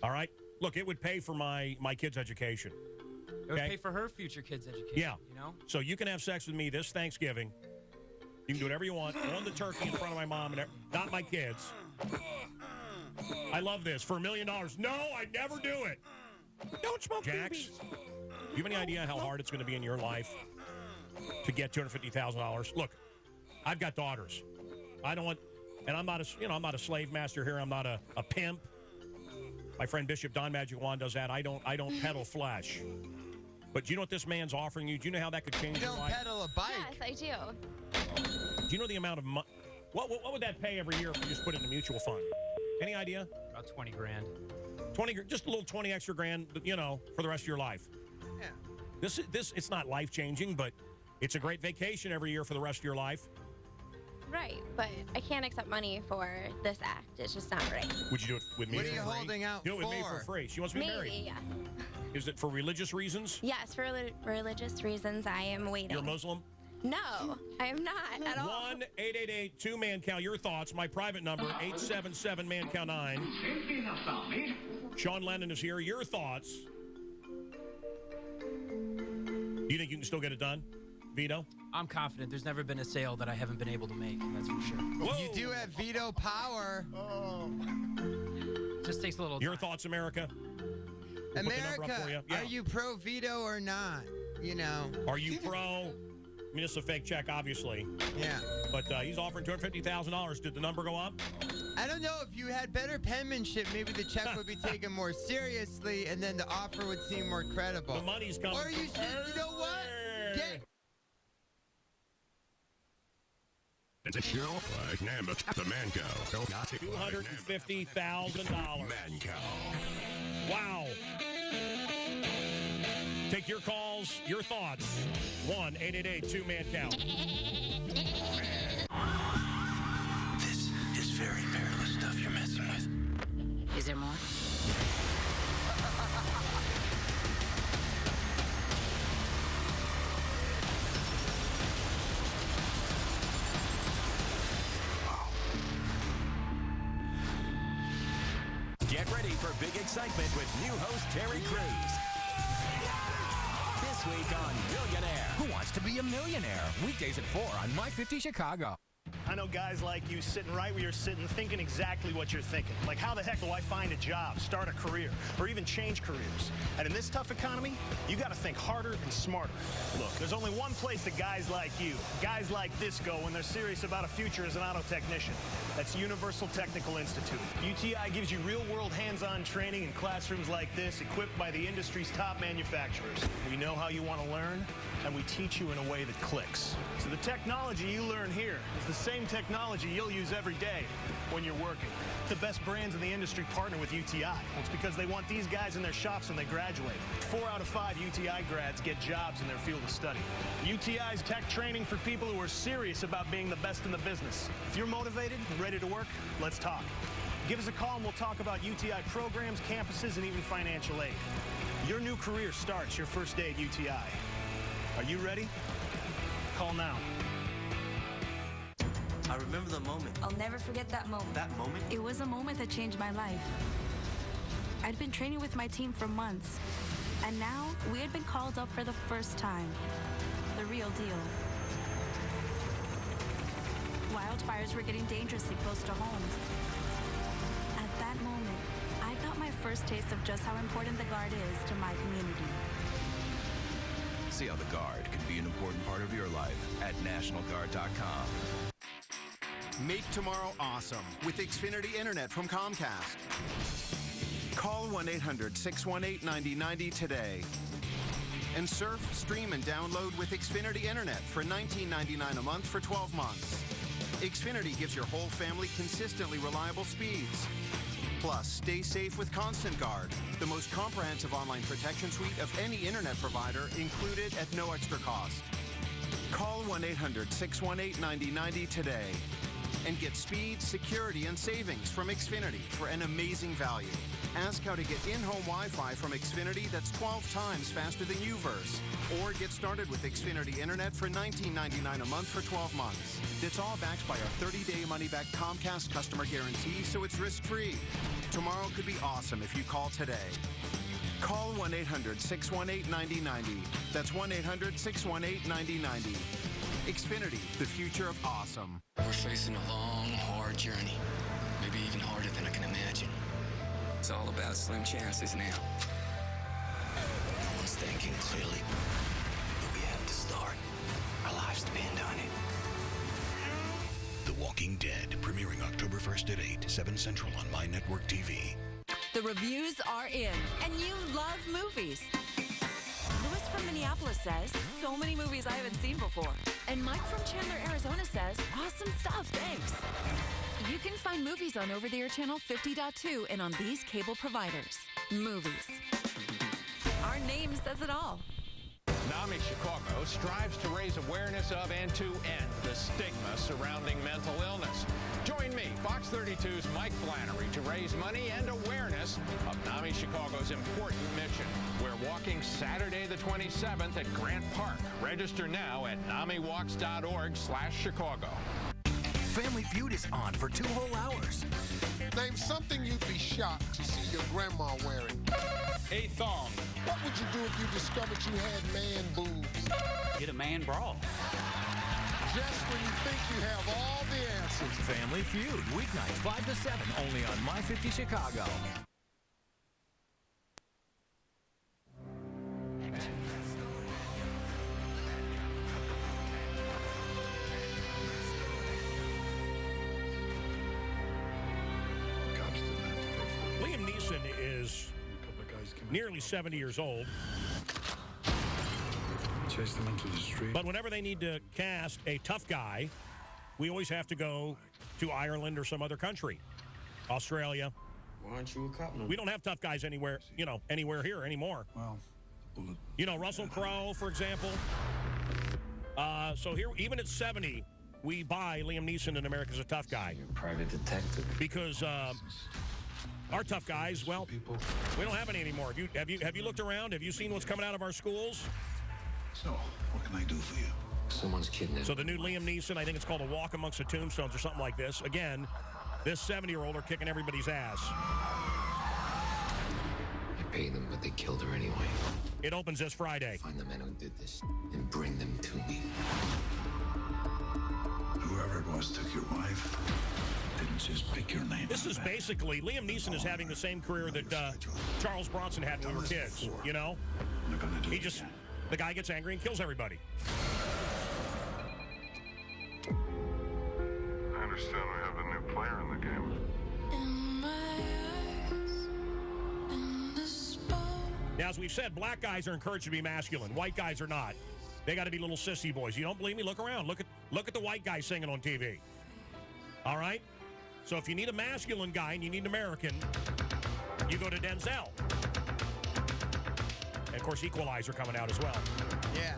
All right? Look, it would pay for my kids' education. It would pay for her future kids' education. Yeah. You know? So you can have sex with me this Thanksgiving. You can do whatever you want. On the turkey in front of my mom and not my kids. I love this. For $1 million. No, I'd never do it. Don't smoke Jax, do you have any idea how hard it's going to be in your life to get $250,000? Look, I've got daughters. I don't want, and I'm not a slave master here. I'm not a pimp. My friend Bishop Don Magic Juan does that. I don't peddle flesh. But do you know what this man's offering you? Do you know how that could change your life? You don't pedal a bike. Yes, I do. Do you know the amount of money? What would that pay every year if you just put it in a mutual fund? Any idea? About 20 grand. 20, just a little 20 extra grand, you know, for the rest of your life. Yeah. This it's not life changing, but it's a great vacation every year for the rest of your life. Right, but I can't accept money for this act. It's just not right. Would you do it with me? What are you for free? holding out Do it with me for? for free. She wants to be married. Maybe, yeah. Is it for religious reasons? Yes, for religious reasons, I am waiting. You're a Muslim? No, I am not at all. 1-888-2-MAN-COW. Your thoughts. My private number, 877-MAN-COW-9. Sean Lennon is here. Your thoughts. Do you think you can still get it done, Vito? I'm confident. There's never been a sale that I haven't been able to make. That's for sure. Whoa. You do have veto power. Just takes a little time. Your thoughts, America? We'll put the number up for you. America, Yeah. are you pro veto or not? You know. Are you pro? I mean, it's a fake check, obviously. Yeah. But he's offering $250,000. Did the number go up? I don't know, if you had better penmanship, maybe the check would be taken more seriously, and then the offer would seem more credible. The money's coming. Or you should, you know what? It's a show like number the Man Cow. $250,000. Man Cow. Wow. Take your calls, your thoughts. 1-888-2-MAN-COW. This is very perilous stuff you're messing with. Is there more? Get ready for big excitement with new host Terry Crews. This week on Millionaire. Who wants to be a millionaire? Weekdays at 4 on My 50 Chicago. I know guys like you sitting right where you're sitting thinking exactly what you're thinking. Like, how the heck do I find a job, start a career, or even change careers? And in this tough economy, you got to think harder and smarter. Look, there's only one place that guys like you, guys like this go when they're serious about a future as an auto technician. That's Universal Technical Institute. UTI gives you real-world hands-on training in classrooms like this, equipped by the industry's top manufacturers. We know how you want to learn, and we teach you in a way that clicks. So the technology you learn here is the same technology you'll use every day when you're working. The best brands in the industry partner with UTI. Well, it's because they want these guys in their shops when they graduate. 4 out of 5 UTI grads get jobs in their field of study. UTI's tech training for people who are serious about being the best in the business. If you're motivated and ready to work, let's talk. Give us a call and we'll talk about UTI programs, campuses, and even financial aid. Your new career starts your first day at UTI. Are you ready? Call now. I remember the moment. I'll never forget that moment. That moment? It was a moment that changed my life. I'd been training with my team for months, and now we had been called up for the first time. The real deal. Wildfires were getting dangerously close to homes. At that moment, I got my first taste of just how important the Guard is to my community. See how the Guard can be an important part of your life at NationalGuard.com. Make tomorrow awesome with Xfinity Internet from Comcast. Call 1-800-618-9090 today. And surf, stream, and download with Xfinity Internet for $19.99 a month for 12 months. Xfinity gives your whole family consistently reliable speeds. Plus, stay safe with Constant Guard, the most comprehensive online protection suite of any internet provider, included at no extra cost. Call 1-800-618-9090 today and get speed, security, and savings from Xfinity for an amazing value. Ask how to get in-home Wi-Fi from Xfinity that's 12 times faster than UVerse. Or get started with Xfinity Internet for $19.99 a month for 12 months. It's all backed by our 30-day money-back Comcast customer guarantee, so it's risk-free. Tomorrow could be awesome if you call today. Call 1-800-618-9090. That's 1-800-618-9090. Xfinity, the future of awesome. We're facing a long, hard journey. Maybe even harder than I can imagine. It's all about slim chances now. No one's thinking clearly. But we have to start. Our lives depend on it. The Walking Dead, premiering October 1st at 8, 7 Central on My Network TV. The reviews are in, and you love movies. Louis from Minneapolis says, so many movies I haven't seen before. And Mike from Chandler, Arizona says, awesome stuff, thanks. You can find movies on over-the-air channel 50.2 and on these cable providers. Movies. Our name says it all. NAMI Chicago strives to raise awareness of and to end the stigma surrounding mental illness. Join me, Fox 32's Mike Flannery, to raise money and awareness of NAMI Chicago's important mission. We're walking Saturday the 27th at Grant Park. Register now at NAMIWalks.org/Chicago. Family Feud is on for 2 whole hours. Name something you'd be shocked to see your grandma wearing. A thong. What would you do if you discovered you had man boobs? Get a man bra. Just when you think you have all the answers. Family Feud, weeknights 5 to 7, only on My 50 Chicago. Liam Neeson is nearly 70 years old. Chase them into the street. But whenever they need to cast a tough guy, we always have to go to Ireland or some other country. Australia. Why aren't you a cop? We don't have tough guys anywhere, anywhere here anymore. Well, Russell Crowe, for example. So here, even at 70, we buy Liam Neeson in America's a tough guy. You're a private detective. Because our tough guys, well, we don't have any anymore. Have you looked around? Have you seen what's coming out of our schools? So, what can I do for you? Someone's kidnapped. So the new Liam Neeson, I think it's called A Walk Amongst the Tombstones or something like this. Again, this 70-year-old are kicking everybody's ass. I paid them, but they killed her anyway. It opens this Friday. Find the men who did this and bring them to me. Whoever it was took your wife. Didn't just pick your name. This is basically, Liam Neeson is having the same career that Charles Bronson had when we were kids, He just, the guy gets angry and kills everybody. I understand we have a new player in the game. Now, as we've said, black guys are encouraged to be masculine. White guys are not. They got to be little sissy boys. You don't believe me? Look around. Look at the white guy singing on TV. All right? So if you need a masculine guy and you need an American, you go to Denzel. And, of course, Equalizer coming out as well. Yeah.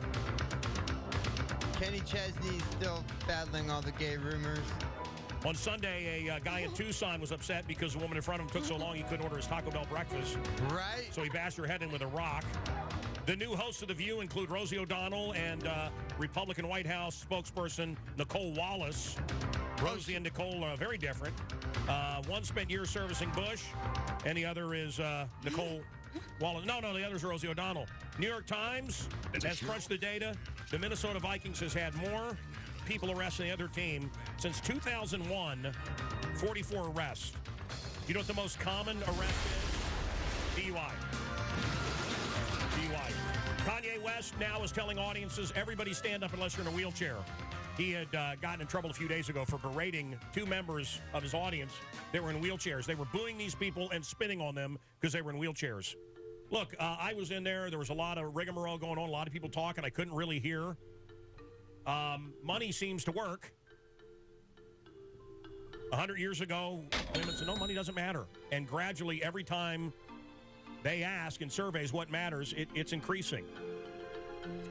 Kenny Chesney's still battling all the gay rumors. On Sunday, a guy in Tucson was upset because the woman in front of him took so long he couldn't order his Taco Bell breakfast. Right. So he bashed her head in with a rock. The new hosts of The View include Rosie O'Donnell and Republican White House spokesperson Nicole Wallace. Rosie and Nicole are very different. One spent years servicing Bush, and the other is Nicole Wallace. No, the other is Rosie O'Donnell. New York Times has crunched the data. The Minnesota Vikings has had more people arrested than the other team since 2001, 44 arrests. You know what the most common arrest is? DUI. Kanye West now is telling audiences, everybody stand up unless you're in a wheelchair. He had gotten in trouble a few days ago for berating 2 members of his audience that were in wheelchairs. They were booing these people and spitting on them because they were in wheelchairs. Look, I was in there. There was a lot of rigmarole going on, a lot of people talking. I couldn't really hear. Money seems to work. 100 years ago, women said, no, money doesn't matter. And gradually, every time they ask in surveys what matters, it's increasing.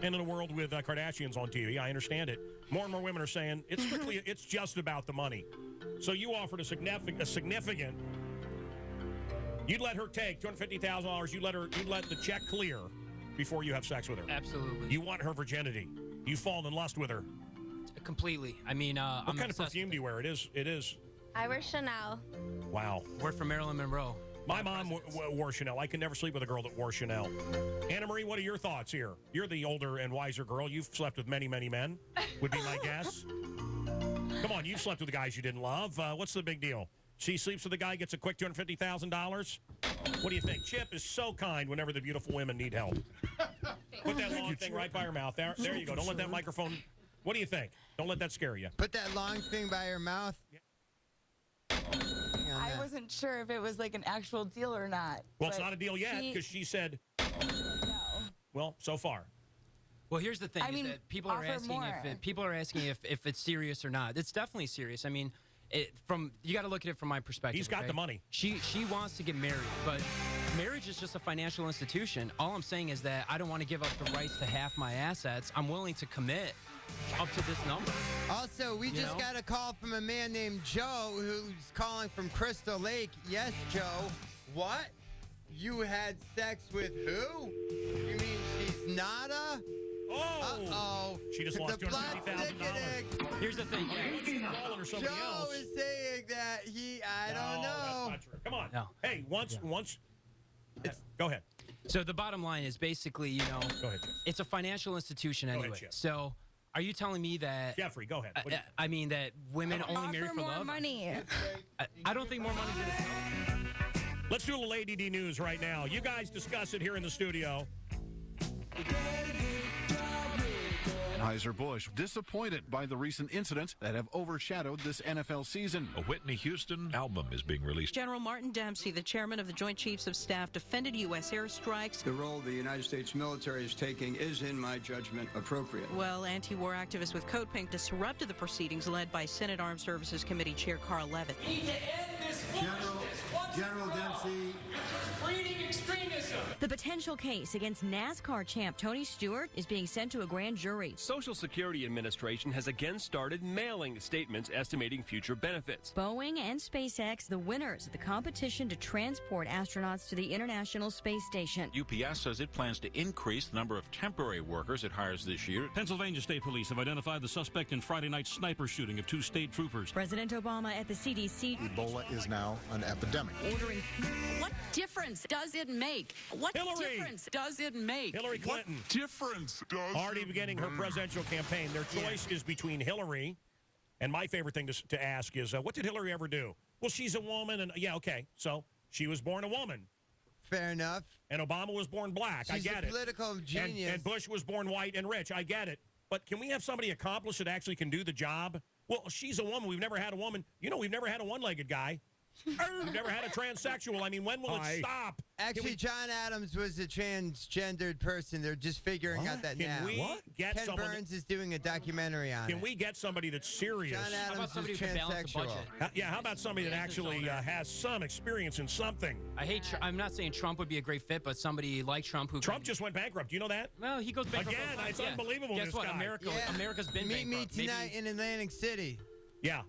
And in a world with Kardashians on TV, I understand it. More and more women are saying, it's just about the money. So you offered a significant, you'd let her take $250,000, you'd let the check clear before you have sex with her. Absolutely. You want her virginity. You fall in lust with her. Completely. I mean, what kind of perfume do you wear? It is. I wear Chanel. Wow. We're from Marilyn Monroe. My mom wore Chanel. I could never sleep with a girl that wore Chanel. Anna Marie, what are your thoughts here? You're the older and wiser girl. You've slept with many, many men, would be my guess. Come on, you've slept with the guys you didn't love. What's the big deal? She sleeps with a guy, gets a quick $250,000? What do you think? Chip is so kind whenever the beautiful women need help. Put that long thing right by her mouth. There you go. Don't let that microphone... What do you think? Don't let that scare you. Put that long thing by her mouth. I wasn't sure if it was like an actual deal or not. Well, it's but not a deal yet because she said, no. well, so far. Well, here's the thing: I mean, that people are offer asking more. if it's serious or not. It's definitely serious. I mean, you got to look at it from my perspective. He's got okay? the money. She wants to get married, but marriage is just a financial institution. All I'm saying is that I don't want to give up the rights to half my assets. I'm willing to commit up to this number. Also, we just got a call from a man named Joe who's calling from Crystal Lake. Yes, Joe. What? You had sex with who? You mean she's Nada? Oh! Uh-oh. She just lost $250,000. Here's the thing. Joe is saying that I don't know. That's not true. Come on. No. Hey, once. Go ahead. So the bottom line is basically, Go ahead, Jeff. it's a financial institution Go anyway. ahead, Jeff. So are you telling me that... Jeffrey, go ahead. What do you- I mean that women only marry for more love? money. I don't think more money is... Let's do a little ADD news right now. You guys discuss it here in the studio. Anheuser-Busch disappointed by the recent incidents that have overshadowed this NFL season. A Whitney Houston album is being released. General Martin Dempsey, the chairman of the Joint Chiefs of Staff, defended U.S. airstrikes. The role the United States military is taking is, in my judgment, appropriate. Well, anti-war activists with Code Pink disrupted the proceedings led by Senate Armed Services Committee Chair Carl Levitt. We need to end this General Dempsey. breeding extremism. The potential case against NASCAR champ Tony Stewart is being sent to a grand jury. Social Security Administration has again started mailing statements estimating future benefits. Boeing and SpaceX, the winners of the competition to transport astronauts to the International Space Station. UPS says it plans to increase the number of temporary workers it hires this year. Pennsylvania State Police have identified the suspect in Friday night's sniper shooting of 2 state troopers. President Obama at the CDC. Ebola is now an epidemic. Ordering. What difference does it make? What difference does it make? Hillary Clinton. What difference does Already beginning her presidential campaign. Their choice is between Hillary, and my favorite thing to ask is, what did Hillary ever do? Well, she's a woman, and yeah, okay. So she was born a woman. Fair enough. And Obama was born black. She's I get a it. political genius. And Bush was born white and rich. I get it. But can we have somebody accomplished that actually can do the job? Well, she's a woman. We've never had a woman. We've never had a one-legged guy. We've never had a transsexual. I mean, when will it stop? Actually, John Adams was a transgendered person. They're just figuring out that now. Can we get Ken someone Burns is doing a documentary on it. Can we get somebody that's serious? John Adams How about somebody is who can balance the transsexual. budget? Yeah, how about somebody that actually has some experience in something? I'm not saying Trump would be a great fit, but somebody like Trump who... Trump just went bankrupt. Do you know that? Well, he goes bankrupt. Again, all the it's time. unbelievable, Guess this what? guy. America's been Meet me bankrupt. tonight in Atlantic City. Yeah.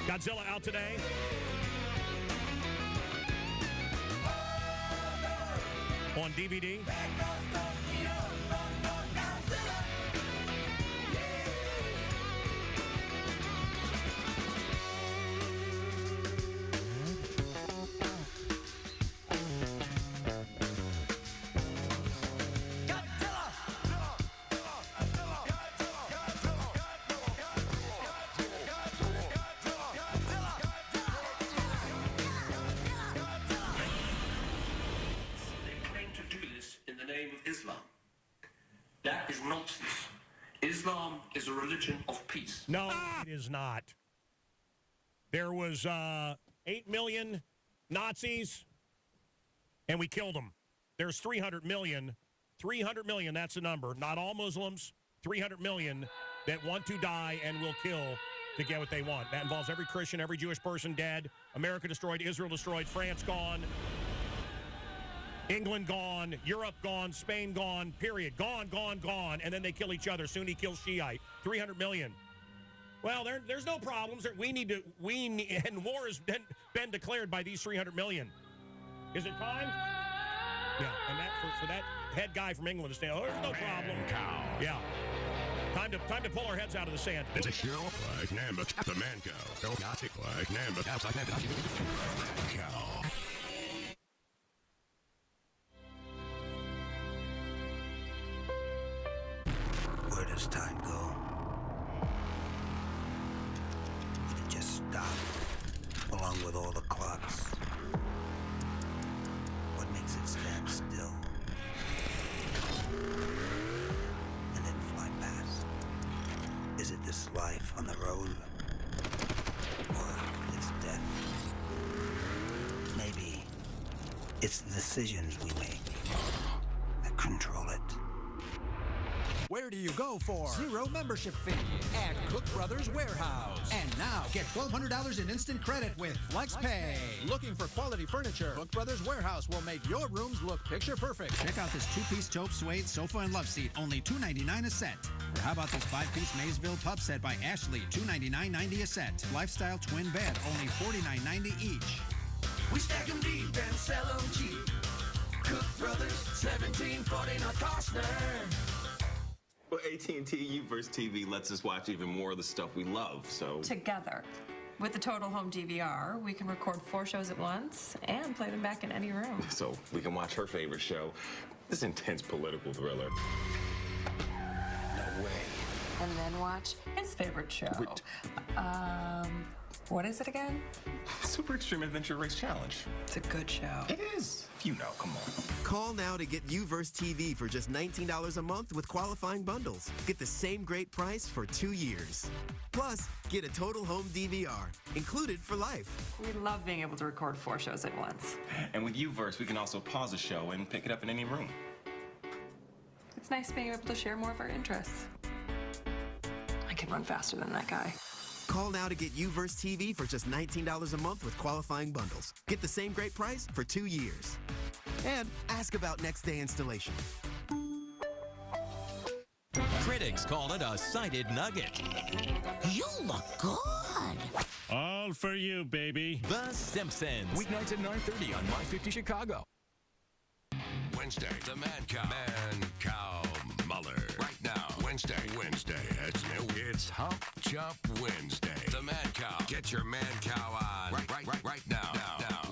Godzilla out today. On DVD. Islam. That is nonsense. Islam is a religion of peace. No, it is not. There was 8 million Nazis, and we killed them. There's 300 million. 300 million, that's the number. Not all Muslims. 300 million that want to die and will kill to get what they want. That involves every Christian, every Jewish person dead. America destroyed, Israel destroyed, France gone. England gone, Europe gone, Spain gone, period. Gone, gone, gone. And then they kill each other. Sunni kills Shiite. 300 million. Well, there's no problems. And war has been declared by these 300 million. Is it time? Yeah, and that for that head guy from England to say, oh, there's no problem. Yeah. Time to pull our heads out of the sand. It's a show like Namba the Man Cow. Don't not it like Namba outside Namba. Cow. Where does time go? Did it just stop, along with all the clocks? What makes it it stand still and then fly past? Is it this life on the road? Or it's death? Maybe it's the decisions we make that control it. Where do you go for zero membership fee at Cook Brothers Warehouse? And now get $1,200 in instant credit with FlexPay. Looking for quality furniture? Cook Brothers Warehouse will make your rooms look picture perfect. Check out this two-piece taupe suede sofa and love seat, only $299 a set. Or how about this five-piece Maysville pub set by Ashley, $299.90 a set. Lifestyle twin bed, only $49.90 each. We stack them deep and sell them cheap. Cook Brothers, 1740 North Costner. Well, AT&T UVerse TV lets us watch even more of the stuff we love, so... Together. With the Total Home DVR, we can record 4 shows at once and play them back in any room. So we can watch her favorite show, this intense political thriller. No way. And then watch his favorite show. What is it again? Super Extreme Adventure Race Challenge. It's a good show. It is. You know, come on. Call now to get UVerse TV for just $19 a month with qualifying bundles. Get the same great price for 2 years. Plus, get a Total Home DVR, included for life. We love being able to record 4 shows at once. And with UVerse, we can also pause a show and pick it up in any room. It's nice being able to share more of our interests. I can run faster than that guy. Call now to get UVerse TV for just $19 a month with qualifying bundles. Get the same great price for 2 years. And ask about next day installation. Critics call it a sighted nugget. You look good. All for you, baby. The Simpsons. Weeknights at 9:30 on My 50 Chicago. Wednesday, the Man Cow Muller. Right now, Wednesday, it's new. It's Hump Jump Wednesday. The Man Cow. Get your Man Cow on. Right now.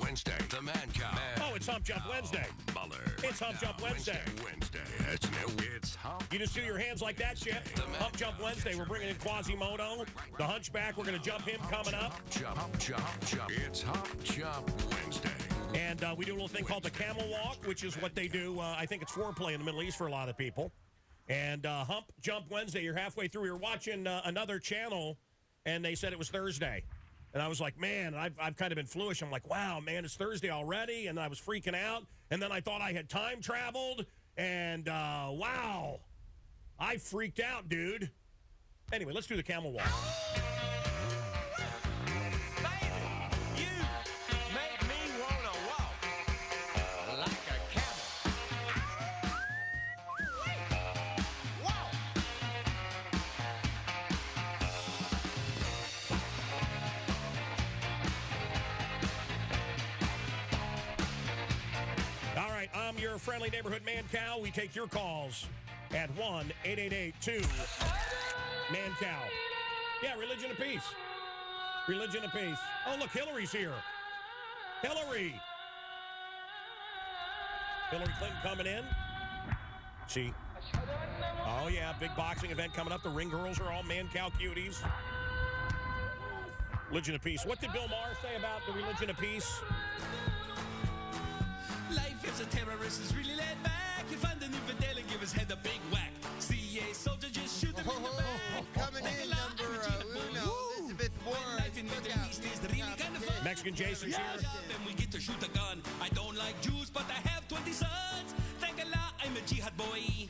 Wednesday, the Man Cow. Oh, it's Hump Jump Wednesday. Muller. It's Hump Jump Wednesday. Wednesday, it's new. It's Hump. You just do your hands like that shit. Hump Jump Wednesday. We're bringing in Quasimodo, the Hunchback. We're going to jump him coming up. Hump Jump. It's Hump Jump Wednesday. And we do a little thing called the Camel Walk, which is what they do. I think it's foreplay in the Middle East for a lot of people. And Hump Jump Wednesday, you're halfway through. You're watching another channel, and they said it was Thursday. And I was like, man, I've kind of been fluish. I'm like, wow, man, it's Thursday already. And I was freaking out. And then I thought I had time traveled. And wow, I freaked out, dude. Anyway, let's do the Camel Walk. I'm your friendly neighborhood man cow. We take your calls at 1-888-2-MAN-COW. Yeah, religion of peace. Religion of peace. Oh, look, Hillary's here. Hillary Clinton coming in. See? Oh, yeah, big boxing event coming up. The ring girls are all man cow cuties. Religion of peace. What did Bill Maher say about the religion of peace? Life as a terrorist is really laid back. You find an infidel and give his head a big whack. CA soldier just shoot him in the back. Coming in, number uno, Elizabeth Warren. Life in the Middle East is really kind of fun. Mexican Jason's here. Then we get to shoot a gun. I don't like Jews, but I have 20 sons. Thank Allah, I'm a jihad boy.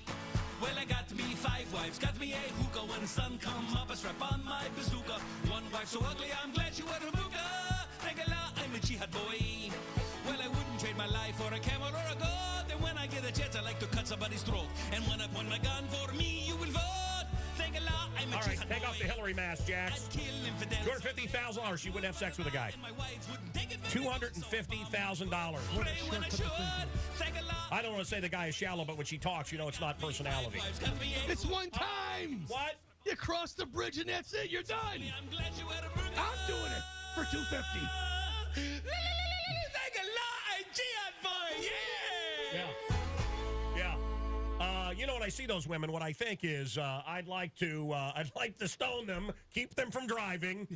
Well, I got me 5 wives, got me a hookah. When sun come up, I strap on my bazooka. One wife so ugly, I'm glad she wear a hookah. Thank Allah, I'm a jihad boy. Well, I wouldn't trade my life for a camel or a goat. And when I get a chance, I like to cut somebody's throat. And when I point my gun for me, you will vote. Thank Allah, I'm a all right, jihad take boy. off the Hillary mask, Jax. $250,000. She wouldn't have sex with a guy. $250,000. I don't want to say the guy is shallow, but when she talks, you know it's not personality. It's one time. What? You cross the bridge and that's it. You're done. I'm doing it for $250. You know, when I see those women, what I think is I'd like to stone them, keep them from driving,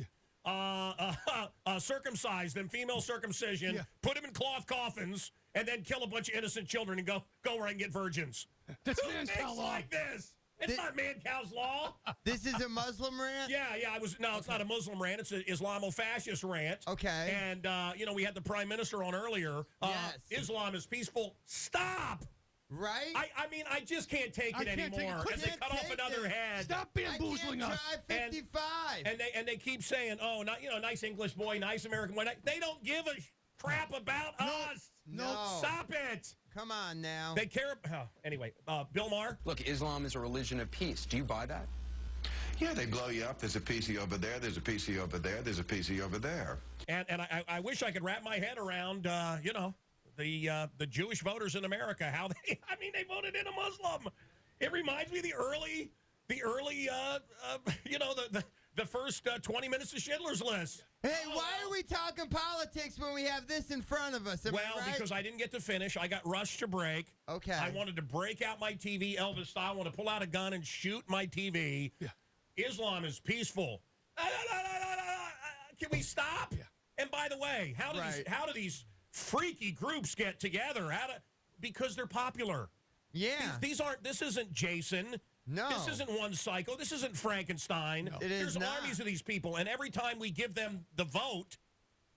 circumcise them, female circumcision, put them in cloth coffins, and then kill a bunch of innocent children and go where I can get virgins. That's Who man's thinks cow law. like this? It's not Mancow's law. This is a Muslim rant? Yeah. No, it's not a Muslim rant. It's an Islamo-fascist rant. Okay. And, we had the prime minister on earlier. Yes. Islam is peaceful. Stop. Right? I mean, I just can't take it anymore. And they cut off another head. Stop bamboozling us. Drive 55. And they keep saying, oh, not, nice English boy, nice American boy. They don't give a crap about us. No. Stop it. Come on now. They care. Anyway, Bill Maher. Look, Islam is a religion of peace. Do you buy that? Yeah, they blow you up. There's a PC over there. There's a PC over there. There's a PC over there. And I wish I could wrap my head around, the Jewish voters in America. How they voted in a Muslim. It reminds me of the early, the first 20 minutes of Schindler's List. Hey, why are we talking politics when we have this in front of us? Am I right? Because I didn't get to finish. I got rushed to break. Okay. I wanted to break out my TV Elvis style. I want to pull out a gun and shoot my TV. Yeah. Islam is peaceful. Can we stop? Yeah. And by the way, how do these freaky groups get together? Because they're popular. Yeah. This isn't Jason. No. This isn't one psycho. This isn't Frankenstein. No. There's armies of these people, and every time we give them the vote,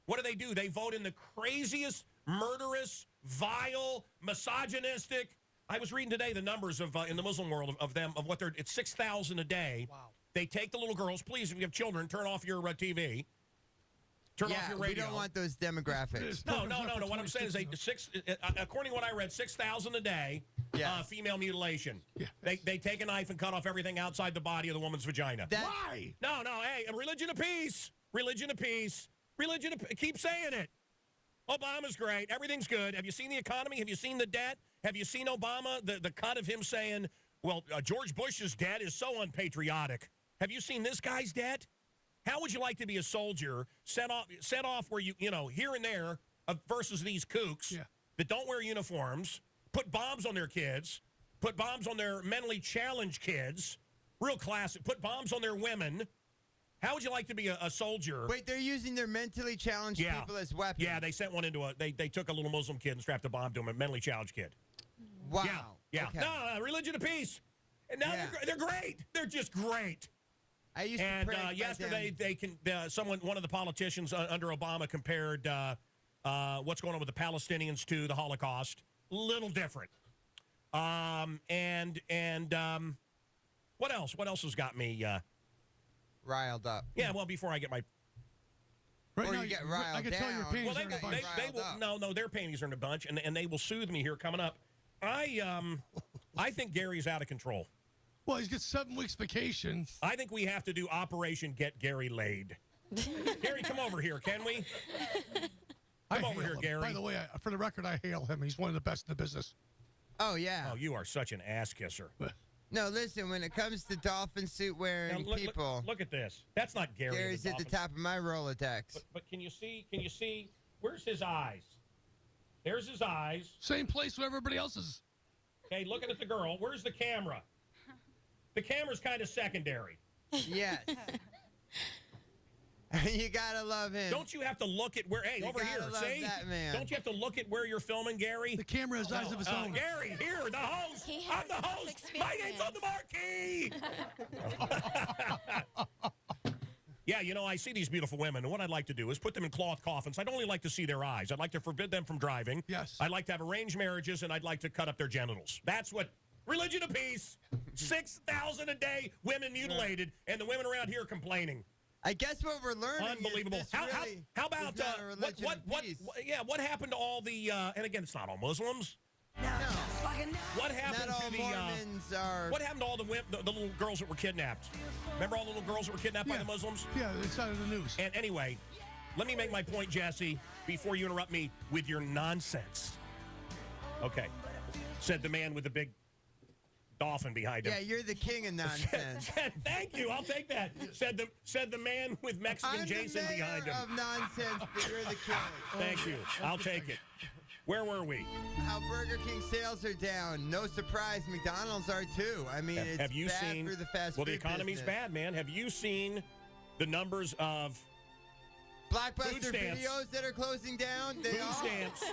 what do? They vote in the craziest, murderous, vile, misogynistic. I was reading today the numbers of in the Muslim world of what they're. It's 6,000 a day. Wow. They take the little girls. Please, if you have children, turn off your TV. Turn off your radio. We don't want those demographics. No. What I'm saying is, according to what I read, 6,000 a day. Female mutilation. Yeah. They take a knife and cut off everything outside the body of the woman's vagina. Why? No. Hey, a religion of peace. Religion of peace. Keep saying it. Obama's great. Everything's good. Have you seen the economy? Have you seen the debt? Have you seen Obama? The cut of him saying, well, George Bush's debt is so unpatriotic. Have you seen this guy's debt? How would you like to be a soldier set off where here and there versus these kooks that don't wear uniforms, put bombs on their kids, put bombs on their mentally challenged kids, real classic, put bombs on their women. How would you like to be a soldier? Wait, they're using their mentally challenged people as weapons. Yeah, they sent one into they took a little Muslim kid and strapped a bomb to him, a mentally challenged kid. Wow. Yeah. Okay. No, religion of peace. And now they're great. They're just great. I used to pray by yesterday, one of the politicians under Obama compared what's going on with the Palestinians to the Holocaust. Little different. What else? What else has got me riled up? Yeah. Well, before I get my. Right or now, you get riled I can down. tell your panties are in a bunch. They will, no, their panties are in a bunch, and they will soothe me here coming up. I think Gary's out of control. Well, he's got 7 weeks vacation. I think we have to do Operation Get Gary Laid. Gary, come over here, can we? Come over here, Gary. By the way, for the record, I hail him. He's one of the best in the business. Oh, yeah. Oh, you are such an ass kisser. No, listen, when it comes to dolphin suit wearing people. Look at this. That's not Gary. Gary's at the top of my Rolodex. But can you see, where's his eyes? There's his eyes. Same place where everybody else is. Okay, looking at the girl. Where's the camera? The camera's kind of secondary. Yes. You gotta love him. Don't you have to look at where? Hey, you over here. See? That man. Don't you have to look at where you're filming, Gary? The camera has eyes of its own. Gary, here, the host. I'm the host. My name's on the marquee. Yeah, I see these beautiful women, and what I'd like to do is put them in cloth coffins. I'd only like to see their eyes. I'd like to forbid them from driving. Yes. I'd like to have arranged marriages, and I'd like to cut up their genitals. That's what religion of peace. 6,000 a day, women mutilated, and the women around here complaining. I guess what we're learning. Unbelievable. Is How about what happened to all the? And again, it's not all Muslims. No. What happened not all to the? Mormons are. What happened to all the little girls that were kidnapped? Remember all the little girls that were kidnapped by the Muslims? Yeah, it's out of the news. And anyway, let me make my point, Jesse, before you interrupt me with your nonsense. Okay, said the man with the big dolphin behind him. Yeah, you're the king of nonsense. Thank you. I'll take that. Said the man with Mexican Jason behind him. Of nonsense, but you're the king. Thank you. I'll take it. Where were we? How Burger King sales are down. No surprise, McDonald's are too. I mean, it's have you bad seen, for the fast well, food the economy's business. bad, man. Have you seen the numbers of Blockbuster stamps. videos that are closing down. They Food all. stamps.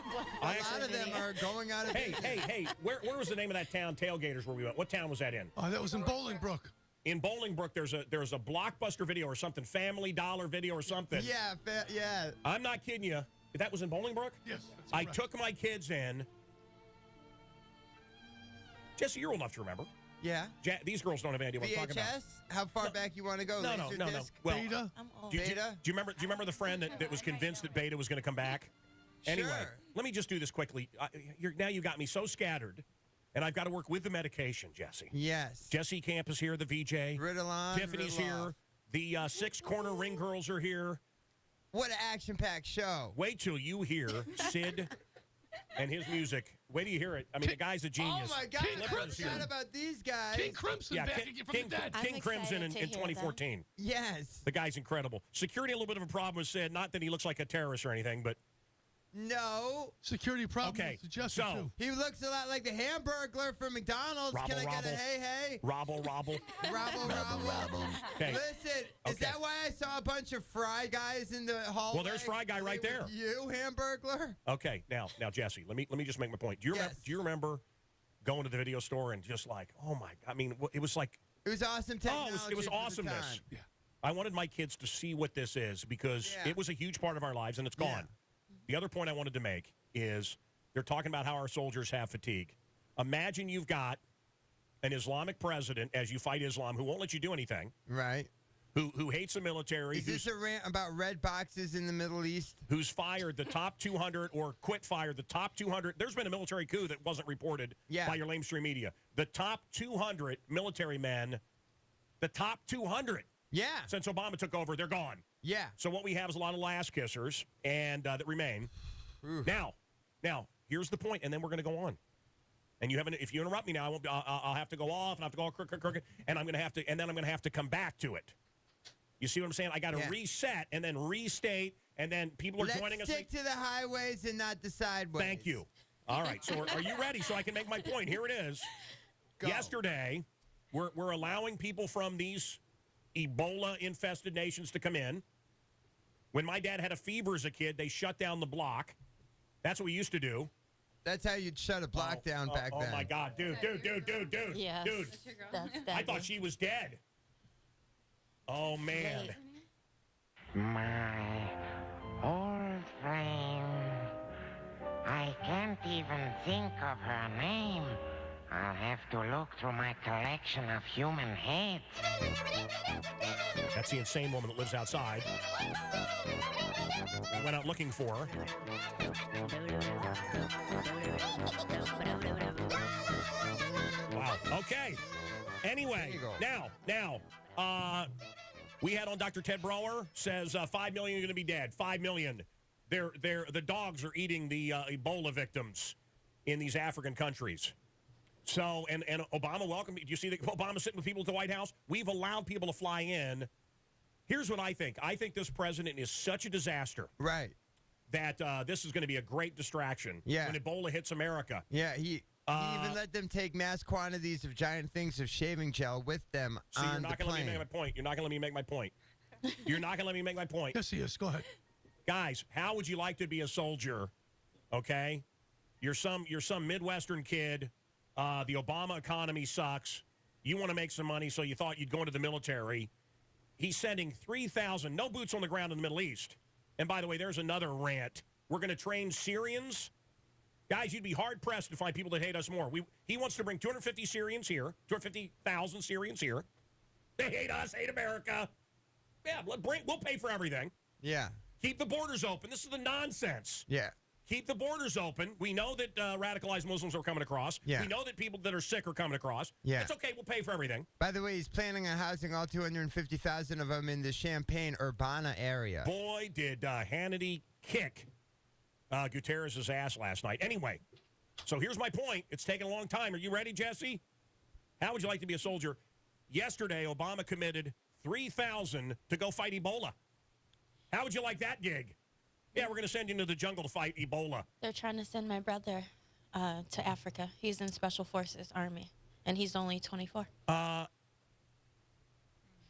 A lot of them are going out of business. Hey, where was the name of that town, Tailgaters, where we went? What town was that in? That was in Bolingbrook. In Bolingbrook, there's a Blockbuster video or something, Family Dollar video or something. Yeah, yeah. I'm not kidding you. That was in Bolingbrook? Yes. I took my kids in. Jesse, you're old enough to remember. Yeah. These girls don't have any idea what I'm talking about. VHS? How far back you want to go? No. Laserdisc? Well, Beta? Do you Beta? remember the friend that was convinced that Beta was going to come back? Anyway, Sure. let me just do this quickly. Now you got me so scattered, and I've got to work with the medication, Jesse. Yes. Jesse Camp is here, the VJ. Ritalin. Tiffany's Ritalin. here. The six-corner ring girls are here. What an action-packed show. Wait till you hear Sid and his music. Wait till you hear it. I mean, the guy's a genius. Oh, my God. King I'm Crimson. excited about these guys. King Crimson back again from the dead. King Crimson in 2014. Yes. The guy's incredible. Security, a little bit of a problem with Sid. Not that he looks like a terrorist or anything, but No. Security problem. Okay, Suggested so- too. He looks a lot like the Hamburglar from McDonald's. Can I get a hey? Robble. Robble. Okay. Listen, is Okay. that why I saw a bunch of Fry guys in the hallway? Well, there's Fry Guy right there. You, Hamburglar? Okay, now, Jesse, let me just make my point. Do you remember going to the video store and just like, oh my, I mean, it was like, It was awesome technology. it was for the awesomeness. time. I wanted my kids to see what this is because Yeah. it was a huge part of our lives and it's gone. The other point I wanted to make is they're talking about how our soldiers have fatigue. Imagine you've got an Islamic president as you fight Islam who won't let you do anything. Right. Who hates the military. Is this a rant about red boxes in the Middle East? Who's fired the top 200 or quit fired the top 200. There's been a military coup that wasn't reported by your lamestream media. The top 200 military men, the top 200. Yeah. Since Obama took over, they're gone. Yeah. So what we have is a lot of last kissers and that remain. Now, here's the point, and then we're going to go on. And if you interrupt me now, I'll have to go off, and I have to go crooked, and I'm going to have to, and then I'm going to have to come back to it. You see what I'm saying? I got to reset and then restate, and then people are joining us. Let's stick to the highways and not the sideways. Thank you. All right. So are you ready? So I can make my point. Here it is. Go. Yesterday, we're allowing people from these Ebola-infested nations to come in. When my dad had a fever as a kid, they shut down the block. That's what we used to do. That's how you'd shut a block down back then. Oh, my God. Dude. Yes. Dude. I thought she was dead. Oh, man. My old friend. I can't even think of her name. I'll have to look through my collection of human heads. That's the insane woman that lives outside. We went out looking for her. Wow. Okay. Anyway, now, we had on Dr. Ted Broer says 5 million are going to be dead. 5 million. The dogs are eating the Ebola victims in these African countries. So, and Obama welcomed. Do you see that Obama sitting with people at the White House? We've allowed people to fly in. Here's what I think. I think this president is such a disaster. Right. That this is going to be a great distraction Yeah. when Ebola hits America. Yeah, he even let them take mass quantities of giant things of shaving gel with them See, you're on not the going to let me plane. make my point. You're not going to let me make my point. You're not going to let me make my point. Yes, he is. Go ahead. Guys, how would you like to be a soldier? Okay, you're some Midwestern kid. The Obama economy sucks. You want to make some money, so you thought you'd go into the military. He's sending 3,000, no boots on the ground in the Middle East. And by the way, there's another rant. We're going to train Syrians. Guys, you'd be hard-pressed to find people that hate us more. He wants to bring 250 Syrians here, 250,000 Syrians here. They hate us, hate America. Yeah, we'll pay for everything. Yeah. Keep the borders open. This is the nonsense. Yeah. Keep the borders open. We know that radicalized Muslims are coming across. Yeah. We know that people that are sick are coming across. Yeah. It's okay. We'll pay for everything. By the way, he's planning on housing all 250,000 of them in the Champaign-Urbana area. Boy, did Hannity kick Guterres' ass last night. Anyway, so here's my point. It's taken a long time. Are you ready, Jesse? How would you like to be a soldier? Yesterday, Obama committed 3,000 to go fight Ebola. How would you like that gig? Yeah, we're going to send you into the jungle to fight Ebola. They're trying to send my brother to Africa. He's in Special Forces Army, and he's only 24.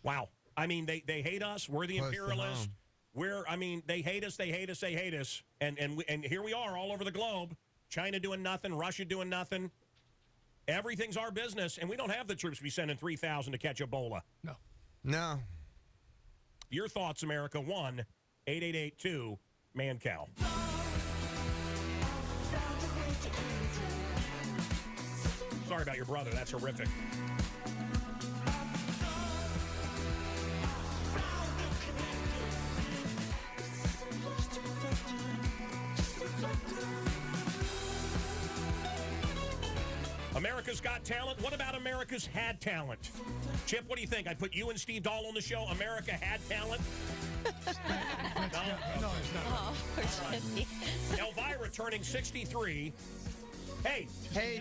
Wow. I mean, they hate us. We're the Close to imperialists. home. I mean, they hate us, they hate us, they hate us. And here we are all over the globe. China doing nothing, Russia doing nothing. Everything's our business, and we don't have the troops to be sending 3,000 to catch Ebola. No. No. Your thoughts, America. 1-888-2-MAN-COW. Sorry about your brother. That's horrific. America's Got Talent. What about America's Had Talent? Chip, what do you think? I put you and Steve Dahl on the show. America Had Talent? No, it's not. Oh, poor Chippy. Elvira turning 63. Hey,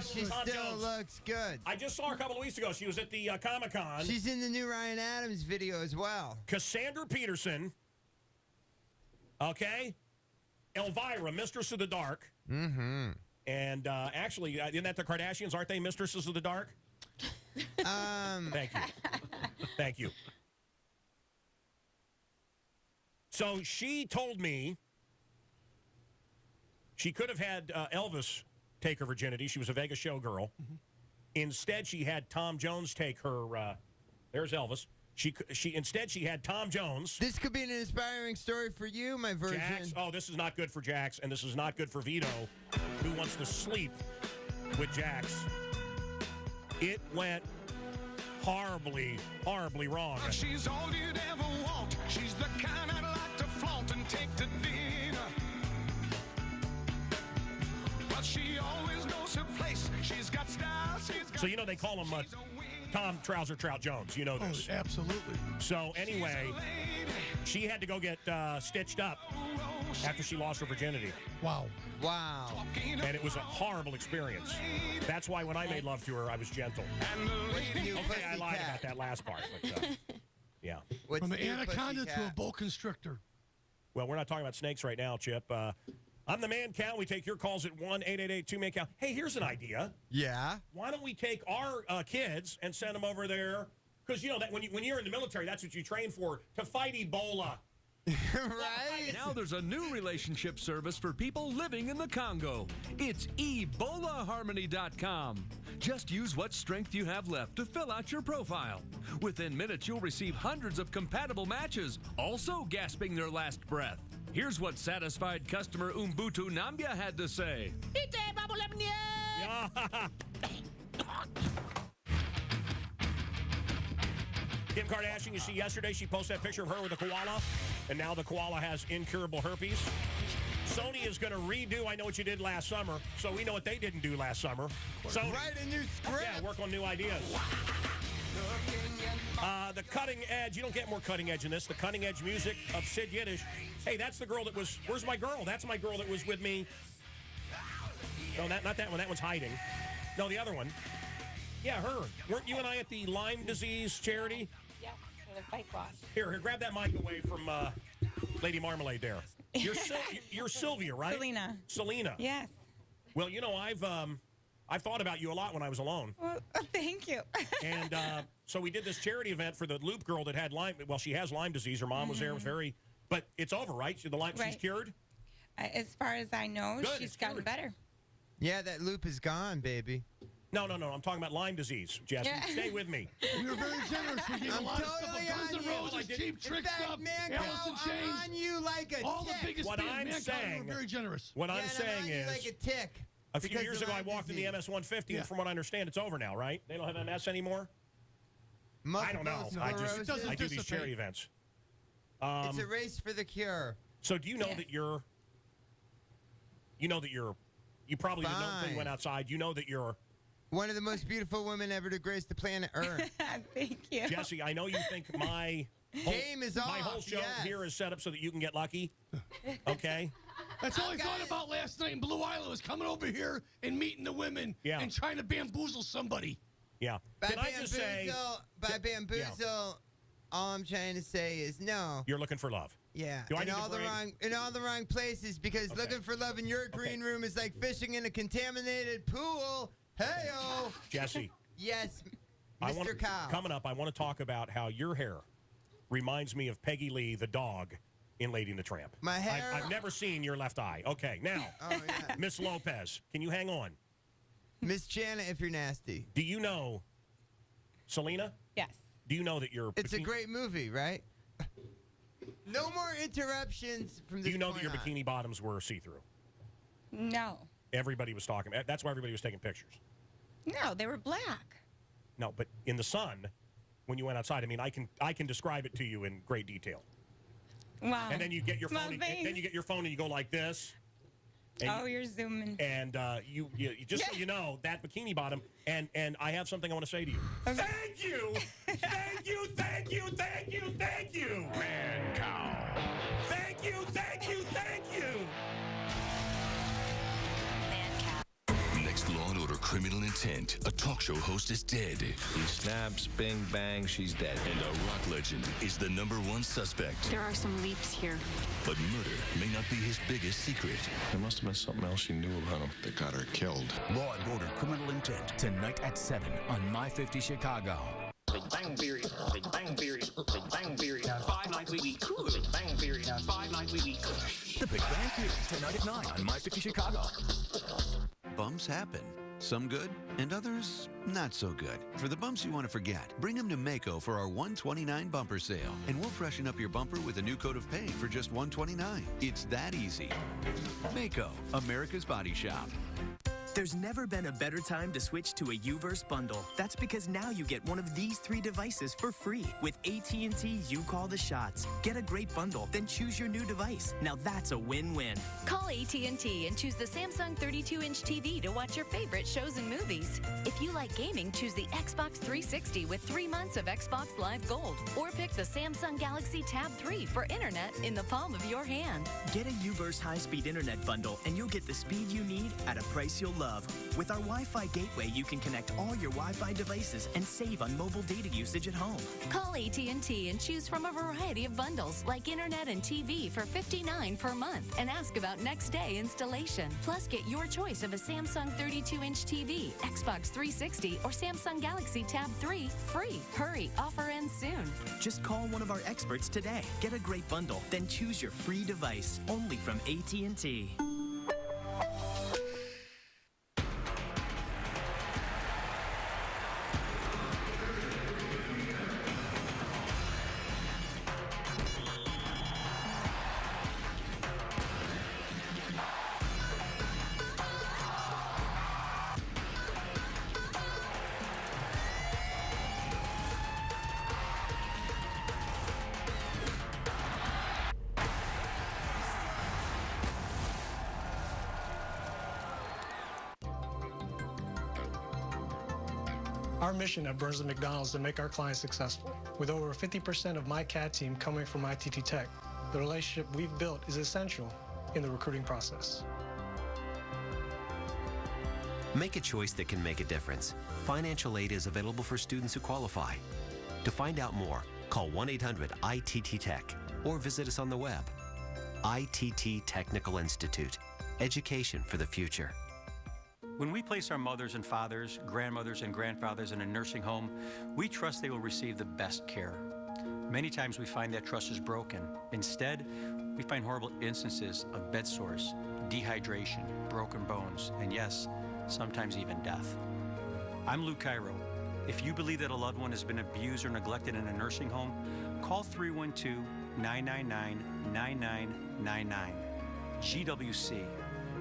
she Tom still Jones. looks good. I just saw her a couple of weeks ago. She was at the Comic-Con. She's in the new Ryan Adams video as well. Cassandra Peterson. Okay. Elvira, Mistress of the Dark. Mm-hmm. And actually, isn't that the Kardashians? Aren't they Mistresses of the Dark? Thank you. Thank you. So she told me she could have had Elvis take her virginity. She was a Vegas showgirl. Mm-hmm. Instead, she had Tom Jones take her. There's Elvis. Instead she had Tom Jones. This could be an inspiring story for you, my virgin. Jax. Oh, this is not good for Jax, and this is not good for Vito, who wants to sleep with Jax. It went horribly, horribly wrong. She's all you'd ever want. She's the kind I'd like to flaunt and take to dinner. But she always knows her place. She's got style. So you know they call him Tom Trouser Trout Jones. You know this. Oh, absolutely. So anyway, she had to go get stitched up after she lost her virginity. Wow. Wow. And it was a horrible experience. That's why when I made love to her, I was gentle. Okay, I lied about that last part. But, yeah. From an anaconda to a boa constrictor. Well, we're not talking about snakes right now, Chip. I'm the Man Cow. We take your calls at 1-888-2-MAN-COW. Hey, here's an idea. Yeah? Why don't we take our kids and send them over there? Because, you know, that when you're in the military, that's what you train for, to fight Ebola. Right? Now there's a new relationship service for people living in the Congo. It's EbolaHarmony.com. Just use what strength you have left to fill out your profile. Within minutes, you'll receive hundreds of compatible matches, also gasping their last breath. Here's what satisfied customer Umbutu Nambia had to say. Kim Kardashian, you see yesterday, she posted that picture of her with a koala, and now the koala has incurable herpes. Sony is going to redo I Know What You Did Last Summer, so we know what they didn't do last summer. Sony, write a new script. Yeah, work on new ideas. The cutting edge, you don't get more cutting edge than this. The cutting edge music of Sid Yiddish. Hey, that's the girl that was, where's my girl? That's my girl that was with me. No, not that one. That one's hiding. No, the other one. Yeah, her. Weren't you and I at the Lyme disease charity? Yeah, for the fight loss. Here, grab that mic away from Lady Marmalade there. You're Sylvia, right? Selena. Yes. Well, you know, I've thought about you a lot when I was alone. Well, thank you. And so we did this charity event for the Loop girl that had Lyme. Well, she has Lyme disease. Her mom was there. It was very, but it's over, right? She's cured? As far as I know, Good, she's gotten better. Yeah, that loop is gone, baby. No. I'm talking about Lyme disease, Jesse. Yeah. Stay with me. We were very generous. We gave a lot of stuff. Guns N' Roses, Cheap Trick stuff, Alice in Chains. On you like a all tick. the biggest What bands. I'm saying, we're very generous. What I'm saying is, like a tick. A few years ago, I walked in the MS-150, and from what I understand, it's over now, right? They don't have MS anymore? I don't know. I do these charity events. It's a race for the cure. So do you know that you're... You probably didn't know until you went outside. You know that you're... One of the most beautiful women ever to grace the planet Earth. Thank you. Jesse, I know you think my... Game is my off. My whole show here is set up so that you can get lucky. Okay? That's all I thought about last night in Blue Island was coming over here and meeting the women and trying to bamboozle somebody. Yeah. By bamboozle, all I'm trying to say is no. You're looking for love. Yeah. Do I in all the wrong places, because looking for love in your green room is like fishing in a contaminated pool. Hey-o. Jesse. Yes, Mr. Cow. Coming up, I want to talk about how your hair reminds me of Peggy Lee, the dog, in Lady and the Tramp. My hair. I've never seen your left eye. Okay, now, Miss Lopez, can you hang on? Miss Janet, if you're nasty. Do you know, Selena? Yes. Do you know that your It's a great movie, right? No more interruptions from this Do you know that point your on. bikini bottoms were see-through? No. Everybody was talking. That's why everybody was taking pictures. No, they were black. No, but in the sun, when you went outside, I mean, I can describe it to you in great detail. Wow. And then you get your Well, phone. And thanks. then you get your phone and you go like this. And Oh, you're zooming. And you just so you know that bikini bottom. And I have something I want to say to you. Okay. Thank you, thank you, thank you, thank you, thank you, Man Cow. thank you, thank you, thank you. Next Law and Order Criminal Intent, a talk show host is dead. He snaps, bing, bang, she's dead. And a rock legend is the #1 suspect. There are some leaps here. But murder may not be his biggest secret. There must have been something else she knew about him that got her killed. Law and Order Criminal Intent. Tonight at 7 on My 50 Chicago. Big Bang Theory, Big Bang Theory, Big Bang Theory. 5 nights a week. Big Bang Theory, 5 nights a week. The Big Bang Theory, tonight at 9 on My 50 Chicago. Bumps happen. Some good, and others not so good. For the bumps you want to forget, bring them to Mako for our $129 bumper sale, and we'll freshen up your bumper with a new coat of paint for just $129. It's that easy. Mako, America's Body Shop. There's never been a better time to switch to a UVerse bundle. That's because now you get one of these 3 devices for free. With AT&T, you call the shots. Get a great bundle, then choose your new device. Now that's a win-win. Call AT&T and choose the Samsung 32-inch TV to watch your favorite shows and movies. If you like gaming, choose the Xbox 360 with 3 months of Xbox Live Gold. Or pick the Samsung Galaxy Tab 3 for internet in the palm of your hand. Get a UVerse high-speed internet bundle, and you'll get the speed you need at a price you'll love. With our Wi-Fi gateway, you can connect all your Wi-Fi devices and save on mobile data usage at home. Call AT&T and choose from a variety of bundles like internet and TV for $59 per month and ask about next day installation. Plus, get your choice of a Samsung 32-inch TV, Xbox 360, or Samsung Galaxy Tab 3 free. Hurry, offer ends soon. Just call one of our experts today. Get a great bundle, then choose your free device. Only from AT&T. Our mission at Burns & McDonnell is to make our clients successful. With over 50% of my CAD team coming from ITT Tech, the relationship we've built is essential in the recruiting process. Make a choice that can make a difference. Financial aid is available for students who qualify. To find out more, call 1-800-ITT-TECH or visit us on the web. ITT Technical Institute. Education for the future. When we place our mothers and fathers, grandmothers and grandfathers in a nursing home, we trust they will receive the best care. Many times we find that trust is broken. Instead, we find horrible instances of bed sores, dehydration, broken bones, and yes, sometimes even death. I'm Lou Cairo. If you believe that a loved one has been abused or neglected in a nursing home, call 312-999-9999. GWC.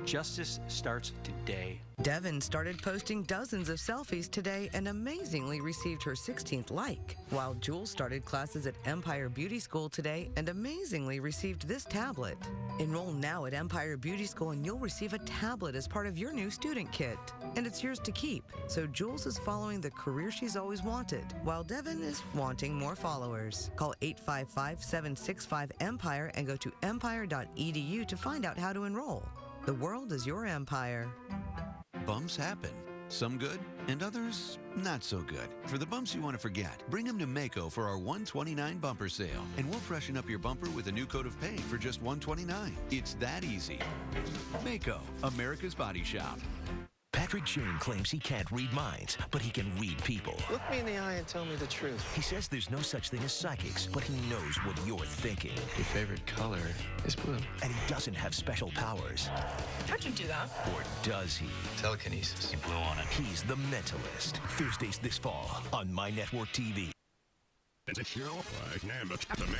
Justice starts today. Devin started posting dozens of selfies today and amazingly received her 16th like, while Jules started classes at Empire Beauty School today and amazingly received this tablet. Enroll now at Empire Beauty School and you'll receive a tablet as part of your new student kit. And it's yours to keep. So Jules is following the career she's always wanted, while Devin is wanting more followers. Call 855-765-EMPIRE and go to empire.edu to find out how to enroll. The world is your empire. Bumps happen. Some good, and others not so good. For the bumps you want to forget, bring them to Mako for our $129 bumper sale, and we'll freshen up your bumper with a new coat of paint for just $129. It's that easy. Mako, America's Body Shop. Pack Jeffrey Jane claims he can't read minds, but he can read people. Look me in the eye and tell me the truth. He says there's no such thing as psychics, but he knows what you're thinking. Your favorite color is blue. And he doesn't have special powers. How'd you do that? Or does he? Telekinesis. You blew on it. He's the Mentalist. Thursdays this fall on My Network TV. It's a show like number the man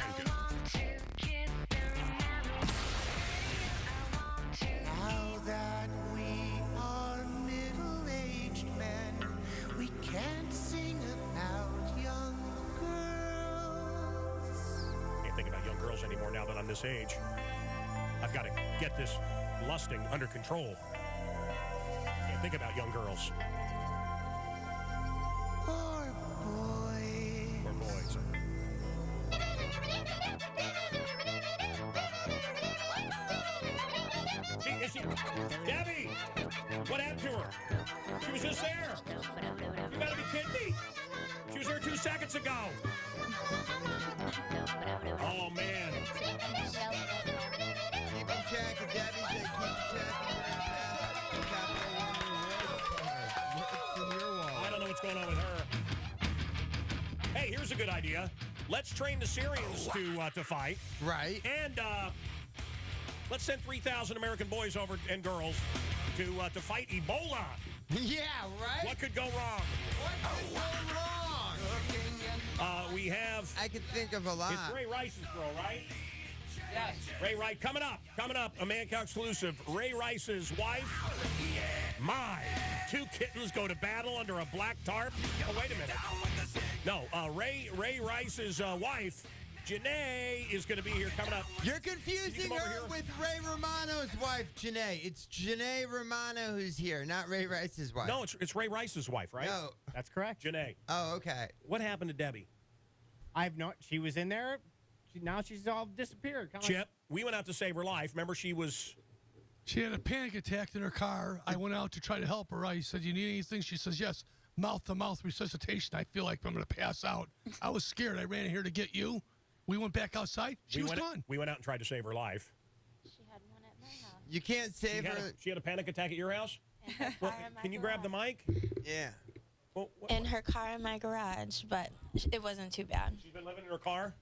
cave. Now that we are middle-aged men, we can't sing about young girls. Can't think about young girls anymore now that I'm this age. I've got to get this lusting under control. Can't think about young girls. Or boys. Or boys. Is she, Debbie, what happened to her? She was just there. You gotta be kidding me. She was here 2 seconds ago. Oh, man. Keep track of Debbie said keep track I don't know what's going on with her. Hey, here's a good idea. Let's train the Syrians to fight. Right. And let's send 3,000 American boys over and girls to fight Ebola. Yeah, right? What could go wrong? What could go wrong? We have... I could think of a lot. It's Ray Rice's girl, right? Yes. Ray Rice. Coming up, a Man Cow exclusive. Ray Rice's wife. My. 2 kittens go to battle under a black tarp. Oh, wait a minute. No, Ray Rice's wife, Janae, is going to be here coming up. You're confusing her with Ray Romano's wife, Janae. It's Janae Romano who's here, not Ray Rice's wife. No, it's Ray Rice's wife, right? No. That's correct. Janae. Oh, okay. What happened to Debbie? She was in there. Now she's all disappeared. Chip, we went out to save her life. Remember, she had a panic attack in her car. I went out to try to help her. I said, "You need anything?" She says, "Yes." Mouth-to-mouth resuscitation. I feel like I'm going to pass out. I was scared. I ran in here to get you. We went back outside. She was gone. We went out and tried to save her life. She had one at my house. You can't save her. She had a panic attack at your house? Well, can you grab the mic? Yeah. Well, in her car in my garage, but it wasn't too bad. She's been living in her car?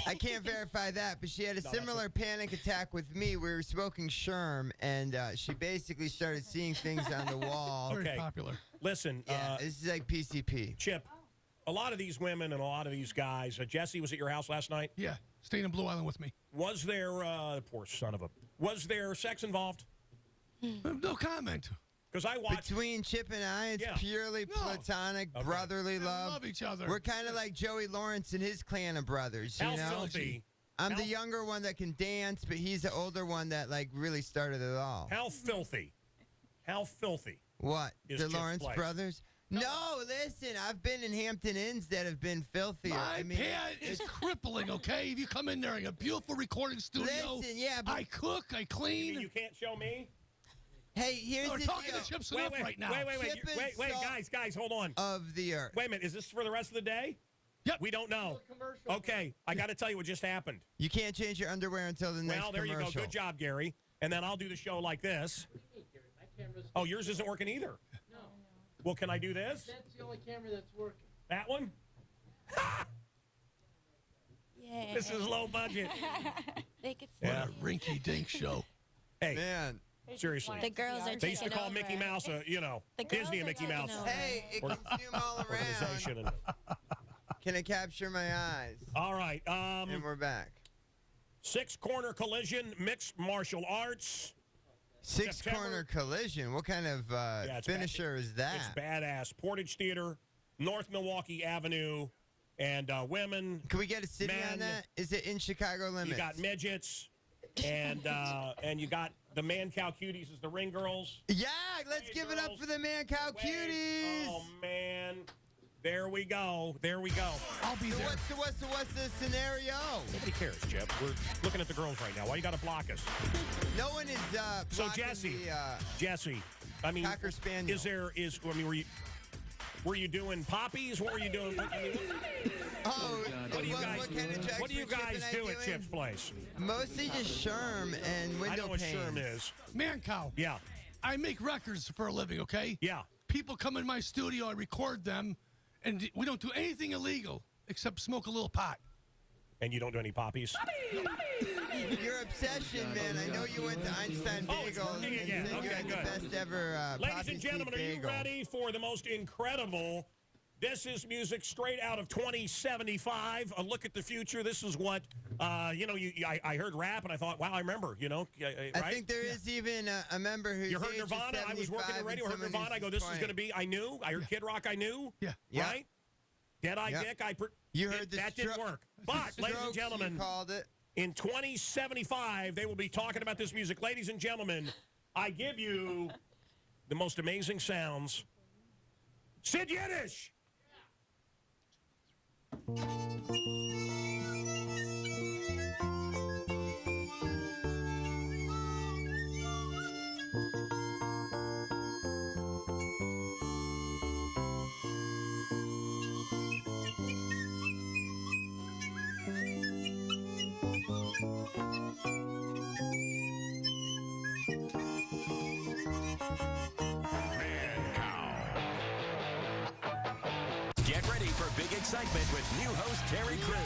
I can't verify that, but she had a similar panic attack with me. We were smoking Sherm, and she basically started seeing things on the wall. Very popular. Listen. This is like PCP. Chip, a lot of these women and a lot of these guys. Jesse was at your house last night? Yeah, staying in Blue Island with me. Was there, poor son of a, was there sex involved? No comment. Because I watched. Between Chip and I, it's purely platonic, brotherly love. Love each other. We're kind of like Joey Lawrence and his clan of brothers. How you know? filthy. I'm the younger one that can dance, but he's the older one that like really started it all. How filthy. How filthy. What? Is The Chip's Lawrence place? brothers? No, listen, I've been in Hampton Inns that have been filthier. My pad is crippling, okay? If you come in there in a beautiful recording studio, Listen, yeah, but I cook, I clean. You can't show me? Hey, here's We're the talking deal. to Chips Wait, enough right now. Wait, guys, hold on. Of the earth. Wait a minute, is this for the rest of the day? Yep. We don't know. Okay, I got to tell you what just happened. You can't change your underwear until the next Well, there commercial. you go. Good job, Gary. And then I'll do the show like this. Oh, yours isn't working either? No. Well, can I do this? That's the only camera that's working. That one? Yeah. This is low budget. They could What a rinky-dink show. Hey, man. Seriously. The girls are They used to taking call over. Mickey Mouse, The girls Disney and are Mickey taking Mouse. over. Hey, it can zoom all Organization around. and- Can it capture my eyes? All right. And we're back. 6-corner collision, mixed martial arts. Six-corner collision. What kind of it's finisher is that? It's badass. Portage Theater, North Milwaukee Avenue, and women. Can we get a city men, on that? Is it in Chicago limits? You got midgets, and you got the Man Cow Cuties as the ring girls. Yeah, let's give it up for the Man Cow Cuties. Oh man, there we go. There we go. I'll be there. What's the scenario? Nobody cares, Chip. We're looking at the girls right now. Why you got to block us? No one is. So blocking Jesse, I mean, Cocker Spaniel. Were you doing poppies? What were you doing? What do you guys do at Chip's place? Mostly just Sherm and window I know what panes. Sherm is. Man cow. Yeah. I make records for a living, okay? Yeah. People come in my studio, I record them, and we don't do anything illegal except smoke a little pot. And you don't do any poppies? Your obsession, man. I know you went to Einstein Bagel and said you had the best ever Ladies poppy and gentlemen, are seed you bagel. ready for the most incredible This Is Music straight out of 2075? A look at the future. This is what, I heard rap and I thought, wow, I remember, right? I think there is even a member who's You heard Nirvana? I was working in radio, heard Nirvana. I go, this is going to be, I knew. I heard Kid Rock, I knew. Yeah. Right? Dead-Eye Dick, You heard that didn't work. But, ladies and gentlemen, called it. in 2075, they will be talking about this music. Ladies and gentlemen, I give you the most amazing sounds. Sid Yiddish! Get ready for big excitement with new host Terry Crews.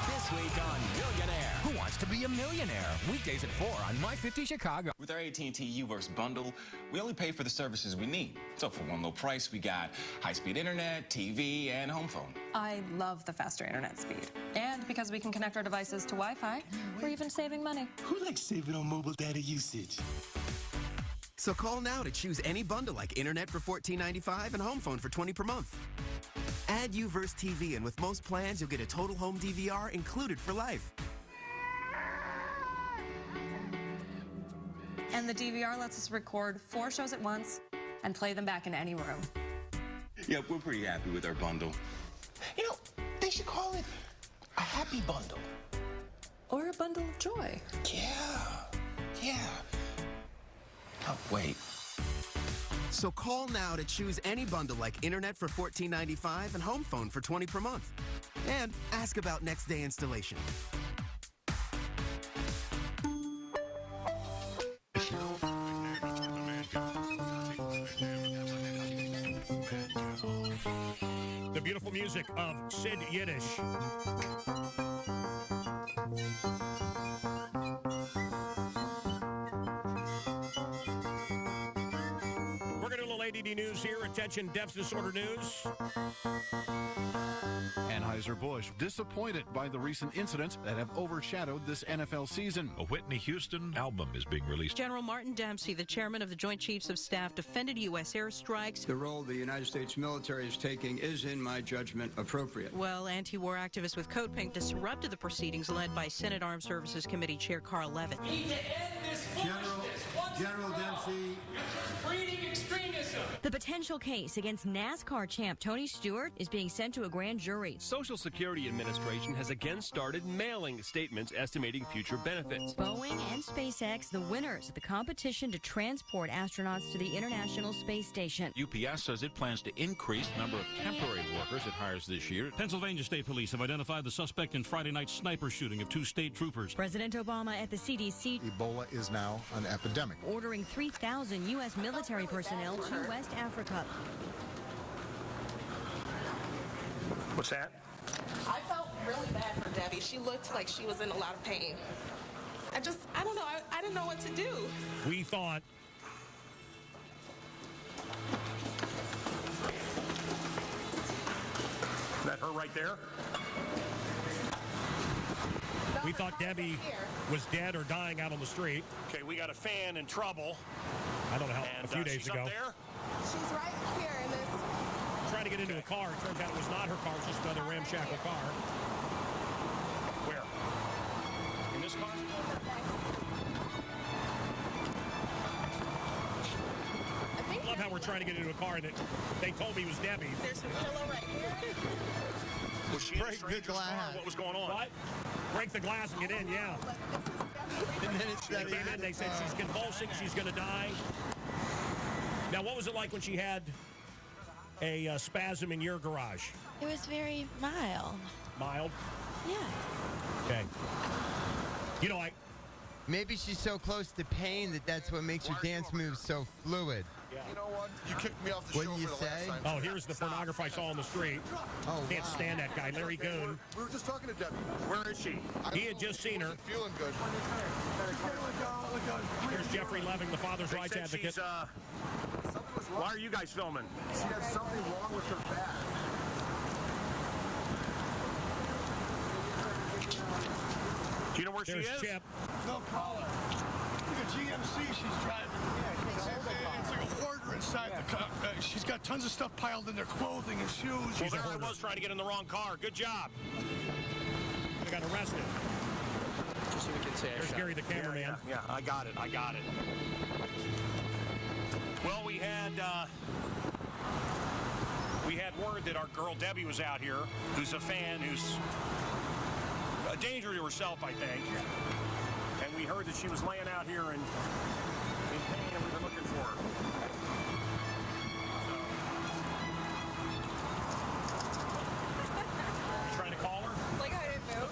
This week on Millionaire. Who wants to be a millionaire? Weekdays at 4 on My 50 Chicago. With our AT&T UVerse bundle, we only pay for the services we need. So for one low price, we got high-speed internet, TV, and home phone. I love the faster internet speed. And because we can connect our devices to Wi-Fi, we're even saving money. Who likes saving on mobile data usage? So call now to choose any bundle like internet for $14.95 and home phone for $20 per month. Add UVerse TV, and with most plans, you'll get a total home DVR included for life. And the DVR lets us record 4 shows at once and play them back in any room. Yep, we're pretty happy with our bundle. You know, they should call it a happy bundle. Or a bundle of joy. Yeah. Oh, wait. So call now to choose any bundle like internet for $14.95 and home phone for $20 per month. And ask about next day installation. The beautiful music of Sid Yiddish. We're going to do a little ADD news here. Attention, deficit disorder news. Anheuser-Busch disappointed by the recent incidents that have overshadowed this NFL season. A Whitney Houston album is being released. General Martin Dempsey, the chairman of the Joint Chiefs of Staff, defended U.S. airstrikes. The role the United States military is taking is, in my judgment, appropriate. Well, anti-war activists with Code Pink disrupted the proceedings led by Senate Armed Services Committee Chair Carl Levitt. General Dempsey. Breeding extremism. The potential case against NASCAR champ Tony Stewart is being sent to a grand jury. Social Security Administration has again started mailing statements estimating future benefits. Boeing and SpaceX, the winners of the competition to transport astronauts to the International Space Station. UPS says it plans to increase the number of temporary workers it hires this year. Pennsylvania State Police have identified the suspect in Friday night's sniper shooting of 2 state troopers. President Obama at the CDC. Ebola is now an epidemic. Ordering 3,000 U.S. military personnel to West Africa. What's that? I felt really bad for Debbie. She looked like she was in a lot of pain. I don't know. I didn't know what to do. We thought that her right there? We thought Debbie was dead or dying out on the street. Okay, we got a fan in trouble. I don't know how, a few days ago. She's right here in this. Trying to get into a car. It turns out it was not her car. It was just another ramshackle car. Where? In this car? I love how we're trying to get into a car that they told me was Debbie. There's a pillow right here. Was she in a stranger's car? What was going on? What? Break the glass and get in, yeah. And then it's They came in, they said she's convulsing, she's going to die. Now, what was it like when she had a spasm in your garage? It was very mild. Mild? Yes. Okay. You know, Maybe she's so close to pain that's what makes your dance moves so fluid. Yeah. You know what? You kicked me off the show Wouldn't you for the last say? time. Oh, here's the pornographer I saw on the street. Oh, Can't stand that guy, Larry Goon. We were just talking to Debbie. Where is she? He had just seen her. Feeling good. Here's Jeffrey Leving, the father's rights advocate. Why are you guys filming? She had something wrong with her back. Do you know where she is? Chip. No caller. Look at GMC she's driving. It's like a hoarder inside the car. She's got tons of stuff piled in their clothing and shoes. Well, there I was trying to get in the wrong car. Good job. I got arrested. Just so we can say There's Gary the cameraman. Yeah, I got it. Well, we had word that our girl Debbie was out here, who's a fan, who's a danger to herself, I think. And we heard that she was laying out here in pain, and we've been looking for her. You trying to call her? Like I didn't move.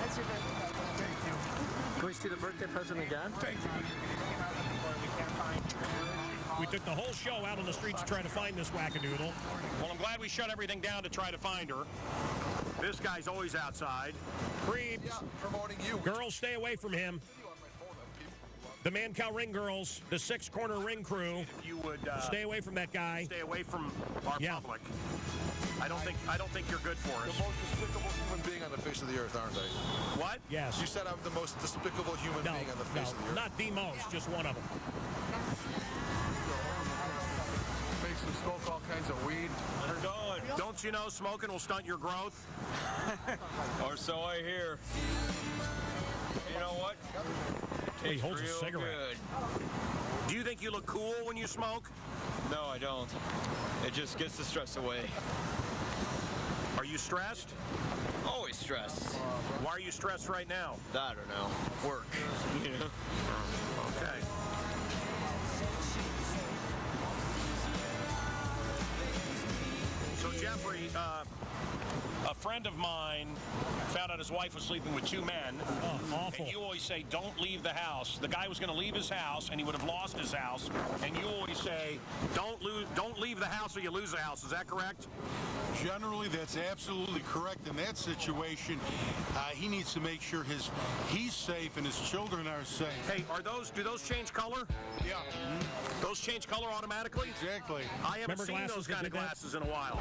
That's your birthday present. Thank you. Can we see the birthday present again? Thank you. We took the whole show out on the streets to try to find this wackadoodle. Well, I'm glad we shut everything down to try to find her. This guy's always outside. Creeps. Yeah, promoting you. Girls, stay away from him. The Mancow Ring Girls, the Six Corner Ring Crew. If you would stay away from that guy. Stay away from our public. I don't think you're good for us. The most despicable human being on the face of the earth, aren't I? What? Yes. You said I'm the most despicable human being on the face of the earth. Not the most, just one of them. Makes them smoke all kinds of weed. Don't you know smoking will stunt your growth? Or so I hear. You know what? He holds a Real cigarette. good. Do you think you look cool when you smoke? No, I don't. It just gets the stress away. Are you stressed? Always stressed. Why are you stressed right now? I don't know. Work. You know? Okay. So Jeffrey, a friend of mine found out his wife was sleeping with two men. Oh, awful. And you always say, don't leave the house. The guy was going to leave his house, and he would have lost his house. And you always say, don't leave the house or you lose the house. Is that correct? Generally, that's absolutely correct. In that situation, he needs to make sure he's safe and his children are safe. Hey, do those change color? Yeah. Those change color automatically? Exactly. I haven't seen those kind of glasses in a while.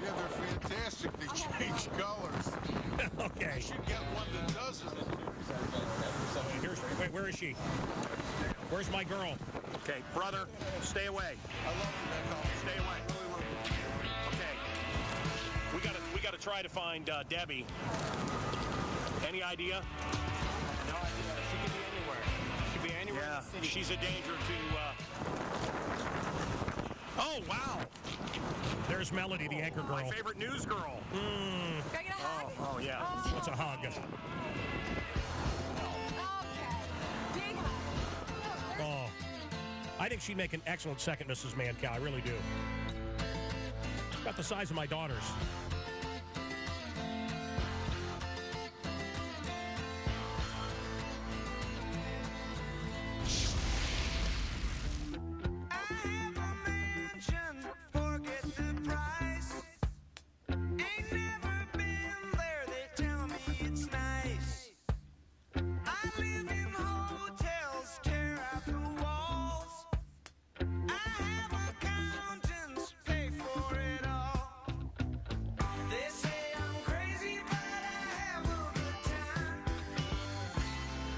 Yeah, they're fantastic. They change colors. Okay. You should get one that doesn't. Wait, where is she? Where's my girl? Okay, brother, stay away. I love you, man. Stay away. Okay. We got to try to find Debbie. Any idea? No idea. She could be anywhere. She could be anywhere in the city. She's a danger to... Oh, wow. There's Melody, the anchor girl. My favorite news girl. Can I get a hug? Oh, yeah. What's a hug? Okay. Big hug. Oh. I think she'd make an excellent second Mrs. Mancow. I really do. About the size of my daughters.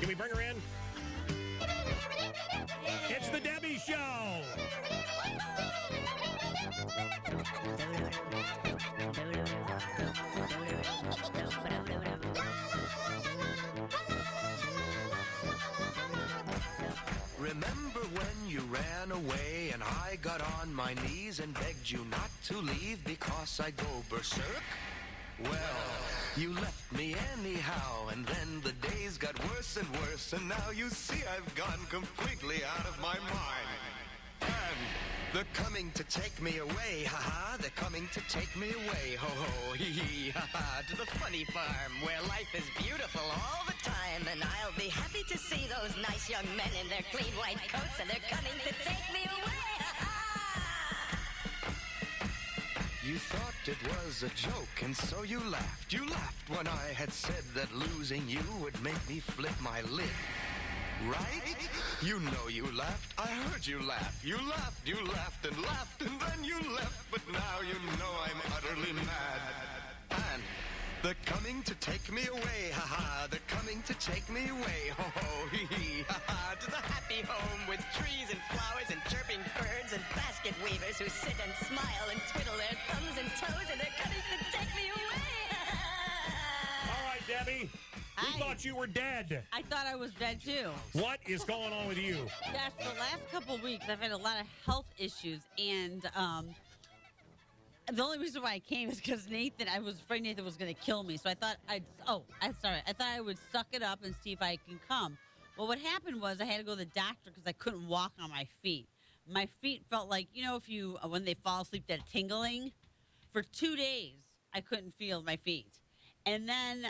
Can we bring her in? It's the Debbie Show! Remember when you ran away and I got on my knees and begged you not to leave because I go berserk? Well, you left me anyhow, and then the days got worse and worse, and now you see I've gone completely out of my mind. And they're coming to take me away, haha, they're coming to take me away, ho ho, hee hee, ha ha, to the funny farm where life is beautiful all the time. And I'll be happy to see those nice young men in their clean white coats, and they're coming to take me away, ha ha. You thought it was a joke, and so you laughed. You laughed when I had said that losing you would make me flip my lid. Right? You know you laughed. I heard you laugh. You laughed, and laughed, and then you left. But now you know I'm utterly mad. And they're coming to take me away, ha-ha. They're coming to take me away, ho-ho, hee-hee, ha-ha. To the happy home with trees and flowers and chirping birds and basket weavers who sit and smile and twiddle their thumbs and toes, and they're coming to take me away, ha-ha. All right, Debbie. We thought you were dead. I thought I was dead, too. What is going on with you? Gosh, the last couple of weeks, I've had a lot of health issues, and the only reason why I came is because I was afraid Nathan was going to kill me. So I thought I thought I would suck it up and see if I can come. Well, what happened was I had to go to the doctor because I couldn't walk on my feet. My feet felt like, if you, when they fall asleep, that tingling. For 2 days, I couldn't feel my feet. And then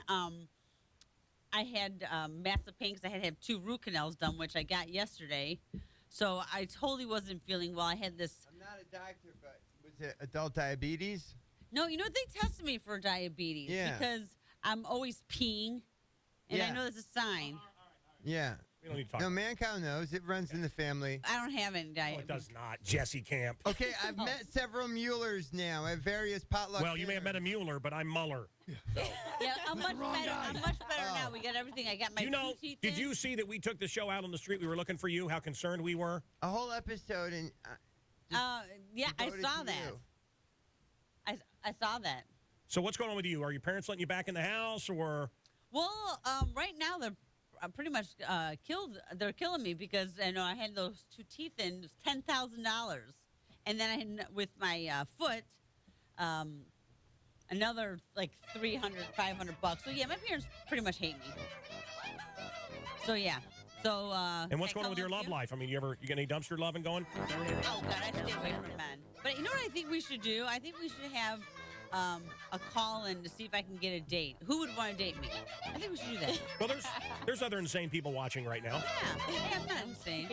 I had massive pain because I had to have 2 root canals done, which I got yesterday. So I totally wasn't feeling well. I had this. I'm not a doctor, but was it adult diabetes? No, they tested me for diabetes because I'm always peeing, and I know that's a sign. Yeah. We don't need to talk. No, Mancow knows. It runs in the family. I don't have any diabetes. No, it does not. Jesse Camp. Okay, I've met several Muellers now at various potluck Well, you may have met a Mueller, but I'm Muller. So. Yeah, I'm much better. I'm much better now. We got everything. I got my teeth did in. you see that we took the show out on the street? We were looking for you. How concerned we were. A whole episode, and yeah, I saw that. I saw that. So what's going on with you? Are your parents letting you back in the house, or? Well, right now they're pretty much killed. They're killing me because I had those 2 teeth in. It was $10,000, and then I had with my foot, another like $300, $500. So yeah, my parents pretty much hate me. So yeah. So. And what's going on with your love life? I mean, you get any dumpster loving going? Oh God, I stay away from men. But you know what I think we should do? I think we should have a call-in to see if I can get a date. Who would want to date me? I think we should do that. Well, there's other insane people watching right now. Yeah, I'm not insane.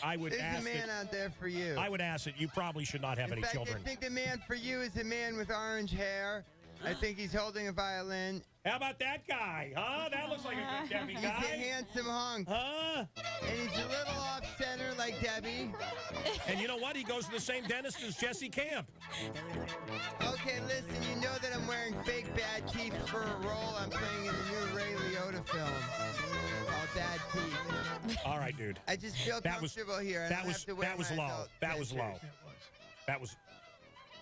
I would There's ask a man out there for you. I would ask that you probably should not have any children. I think the man for you is a man with orange hair. I think he's holding a violin. How about that guy? Huh? That looks like a good Debbie guy. He's a handsome hunk. Huh? And he's a little off-center like Debbie. And you know what? He goes to the same dentist as Jesse Camp. Okay, listen, you know that I'm wearing fake bad teeth for a role I'm playing in the new Ray Liotta film. All bad teeth. All right, dude. I just feel comfortable here. That was low. That was low. That was.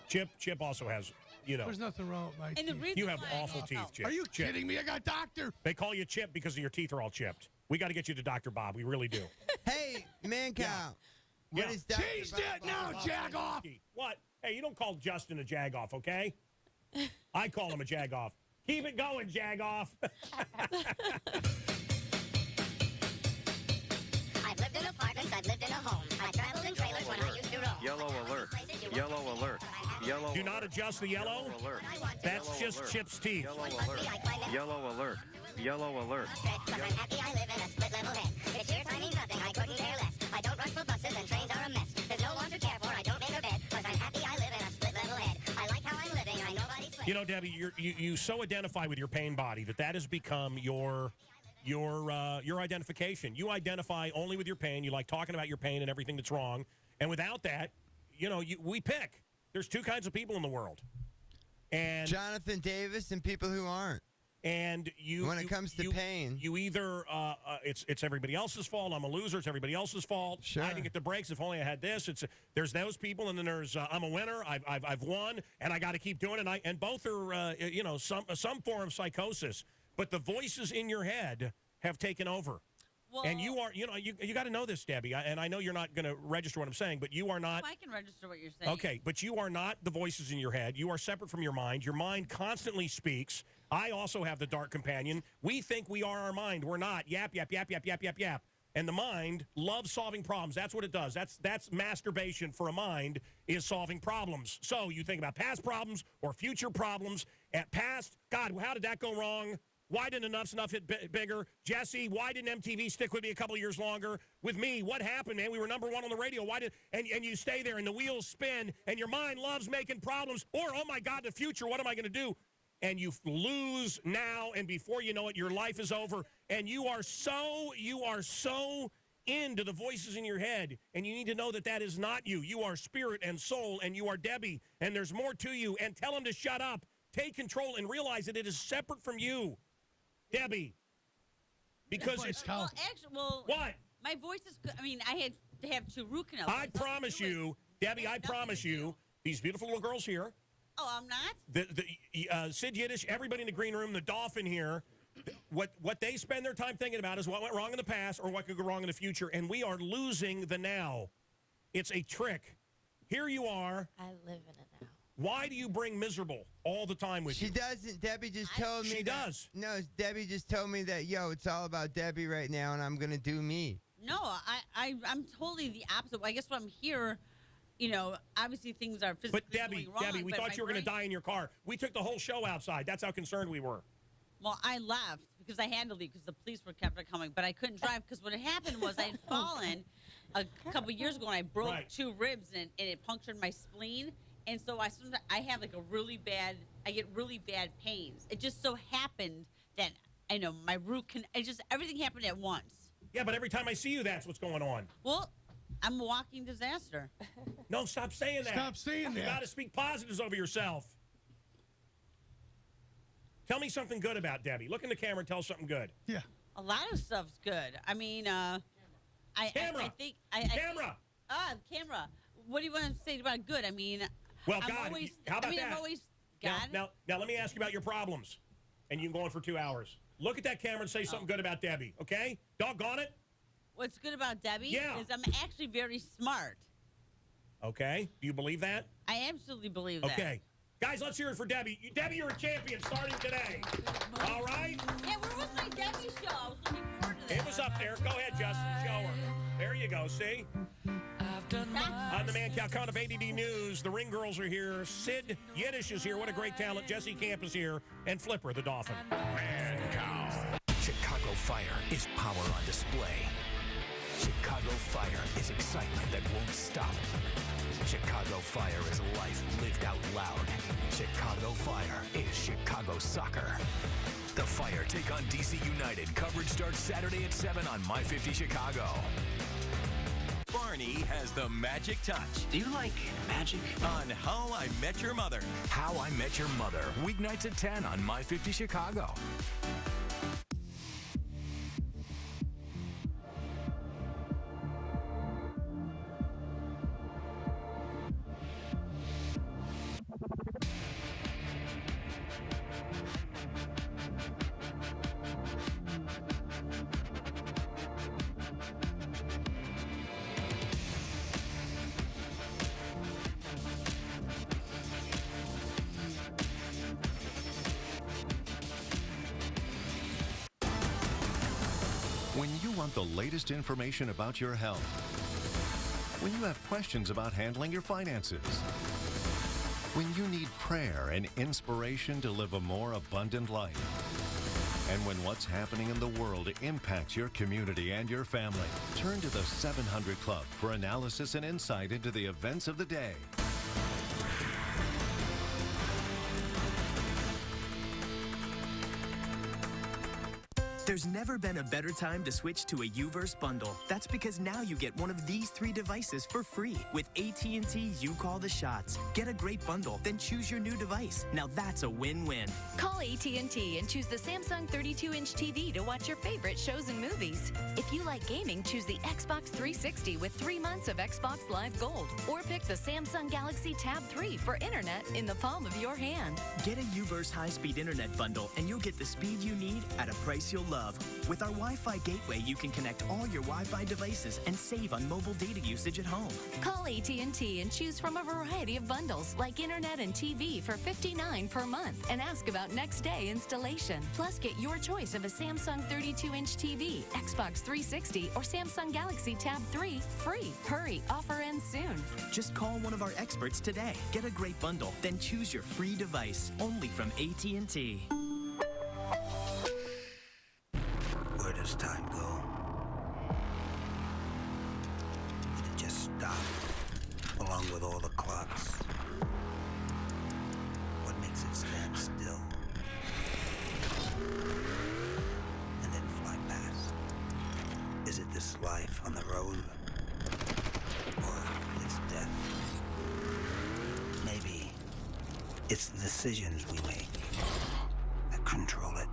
Chip also has. There's nothing wrong with my teeth. You have awful teeth, Chip. Are you Chip. kidding me? I got a doctor. They call you Chip because of your teeth are all chipped. We got to get you to Dr. Bob. We really do. Hey, Mancow. What is Dr. Change that now, Jagoff. What? Hey, you don't call Justin a Jagoff, okay? I call him a Jagoff. Keep it going, Jagoff. I've lived in apartments. I've lived in a home. I traveled in trailers when I used to roam. Yellow alert. Yellow alert. Yellow. Do not adjust the yellow. Alert. That's just Chip's teeth. Yellow alert. Yellow alert. Yellow alert. Because I'm happy I live in a split level head. This year's I mean nothing. I couldn't care less. I don't rush for buses and trains are a mess. There's no one to care for. I don't make a bed. Because I'm happy I live in a split level head. I like how I'm living. I nobody's sweat. You know, Debbie, you so identify with your pain body that has become your identification. You identify only with your pain. You like talking about your pain and everything that's wrong. And without that, we pick. There's 2 kinds of people in the world. And Jonathan Davis and people who aren't. And when it comes to pain, you either it's everybody else's fault. I'm a loser. It's everybody else's fault. Sure. I didn't get the breaks. If only I had this. There's those people, and then there's I'm a winner. I've won, and I got to keep doing it. And both are some form of psychosis. But the voices in your head have taken over. Well, and you are, you got to know this, Debbie, and I know you're not going to register what I'm saying, but you are not. I can register what you're saying. Okay, but you are not the voices in your head. You are separate from your mind. Your mind constantly speaks. I also have the dark companion. We think we are our mind. We're not. Yap, yap, yap, yap, yap, yap, yap. And the mind loves solving problems. That's what it does. That's masturbation for a mind, is solving problems. So you think about past problems or future problems. At past, God, how did that go wrong? Why didn't Enough's Enough hit bigger? Jesse, why didn't MTV stick with me a couple of years longer? With me, what happened, man? We were #1 on the radio. Why did and you stay there and the wheels spin and your mind loves making problems? Or, oh my God, the future, what am I going to do? And you lose now, and before you know it, your life is over. And you are so into the voices in your head, and you need to know that that is not you. You are spirit and soul, and you are Debbie, and there's more to you. And tell them to shut up. Take control and realize that it is separate from you, Debbie. Because it's well, actually, what? My voice is good. I mean, I had to have 2 root canals. I promise you, Debbie, I promise you, these beautiful little girls here. Oh, I'm not? The Sid Yiddish, everybody in the green room, the Dolphin here, what they spend their time thinking about is what went wrong in the past or what could go wrong in the future, and we are losing the now. It's a trick. Here you are. I live in it now. Why do you bring miserable all the time with you? She doesn't. Debbie just told me. She does. No, Debbie just told me that, yo, it's all about Debbie right now, and I'm going to do me. No, I'm totally the opposite. I guess when I'm here, you know, obviously things are physically going wrong. Debbie, we thought you were going to die in your car. We took the whole show outside. That's how concerned we were. Well, I left because I had to leave because the police kept coming, but I couldn't drive because what had happened was I had fallen a couple years ago and I broke 2 ribs and it punctured my spleen. And so I have like I get really bad pains. It just so happened that, I know, my everything happened at once. Yeah, but every time I see you, that's what's going on. Well, I'm a walking disaster. No, stop saying that. Stop saying that. You got to speak positives over yourself. Tell me something good about Debbie. Look in the camera and tell us something good. Yeah. A lot of stuff's good. I mean, Camera. Camera. What do you want to say about good? I mean, well, I'm God, always, how about that? I'm always God. Now, let me ask you about your problems, and you can go on for 2 hours. Look at that camera and say something good about Debbie, okay? Doggone it. What's good about Debbie is I'm actually very smart. Okay. Do you believe that? I absolutely believe that. Okay. Guys, let's hear it for Debbie. Debbie, you're a champion starting today. All right? Yeah, where was my Debbie show? I was looking forward to that. It was up there. Go ahead, Justin. Show her. There you go. See? On the Man Calcone of ADD News, the Ring Girls are here. Sid Yiddish is here. What a great talent. Jesse Camp is here. And Flipper, the Dolphin. Man Cow. Chicago Fire is power on display. Chicago Fire is excitement that won't stop. Chicago Fire is life lived out loud. Chicago Fire is Chicago soccer. The Fire take on DC United. Coverage starts Saturday at 7 on My 50 Chicago. Barney has the magic touch. Do you like magic? On How I Met Your Mother. How I Met Your Mother. Weeknights at 10 on My 50 Chicago. When you want the latest information about your health, when you have questions about handling your finances, when you need prayer and inspiration to live a more abundant life, and when what's happening in the world impacts your community and your family, turn to the 700 Club for analysis and insight into the events of the day. There's never been a better time to switch to a UVerse bundle. That's because now you get one of these 3 devices for free. With AT&T, you call the shots. Get a great bundle, then choose your new device. Now that's a win-win. Call AT&T and choose the Samsung 32-inch TV to watch your favorite shows and movies. If you like gaming, choose the Xbox 360 with 3 months of Xbox Live Gold. Or pick the Samsung Galaxy Tab 3 for internet in the palm of your hand. Get a UVerse high-speed internet bundle, and you'll get the speed you need at a price you'll love. love. With our Wi-Fi gateway, you can connect all your Wi-Fi devices and save on mobile data usage at home. Call AT&T and choose from a variety of bundles like internet and TV for $59 per month and ask about next day installation. Plus, get your choice of a Samsung 32-inch TV, Xbox 360, or Samsung Galaxy Tab 3 free. Hurry, offer ends soon. Just call one of our experts today. Get a great bundle, then choose your free device only from AT&T. Where does time go? Did it just stop, along with all the clocks? What makes it stand still? And then fly past? Is it this life on the road? Or it's death? Maybe it's the decisions we make that control it.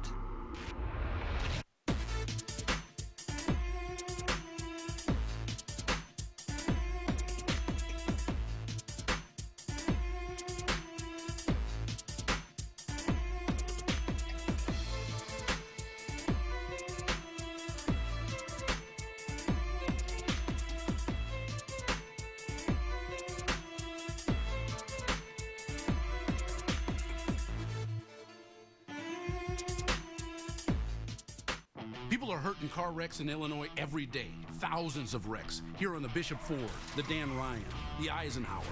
People are hurt in car wrecks in Illinois every day. Thousands of wrecks. Here on the Bishop Ford, the Dan Ryan, the Eisenhower.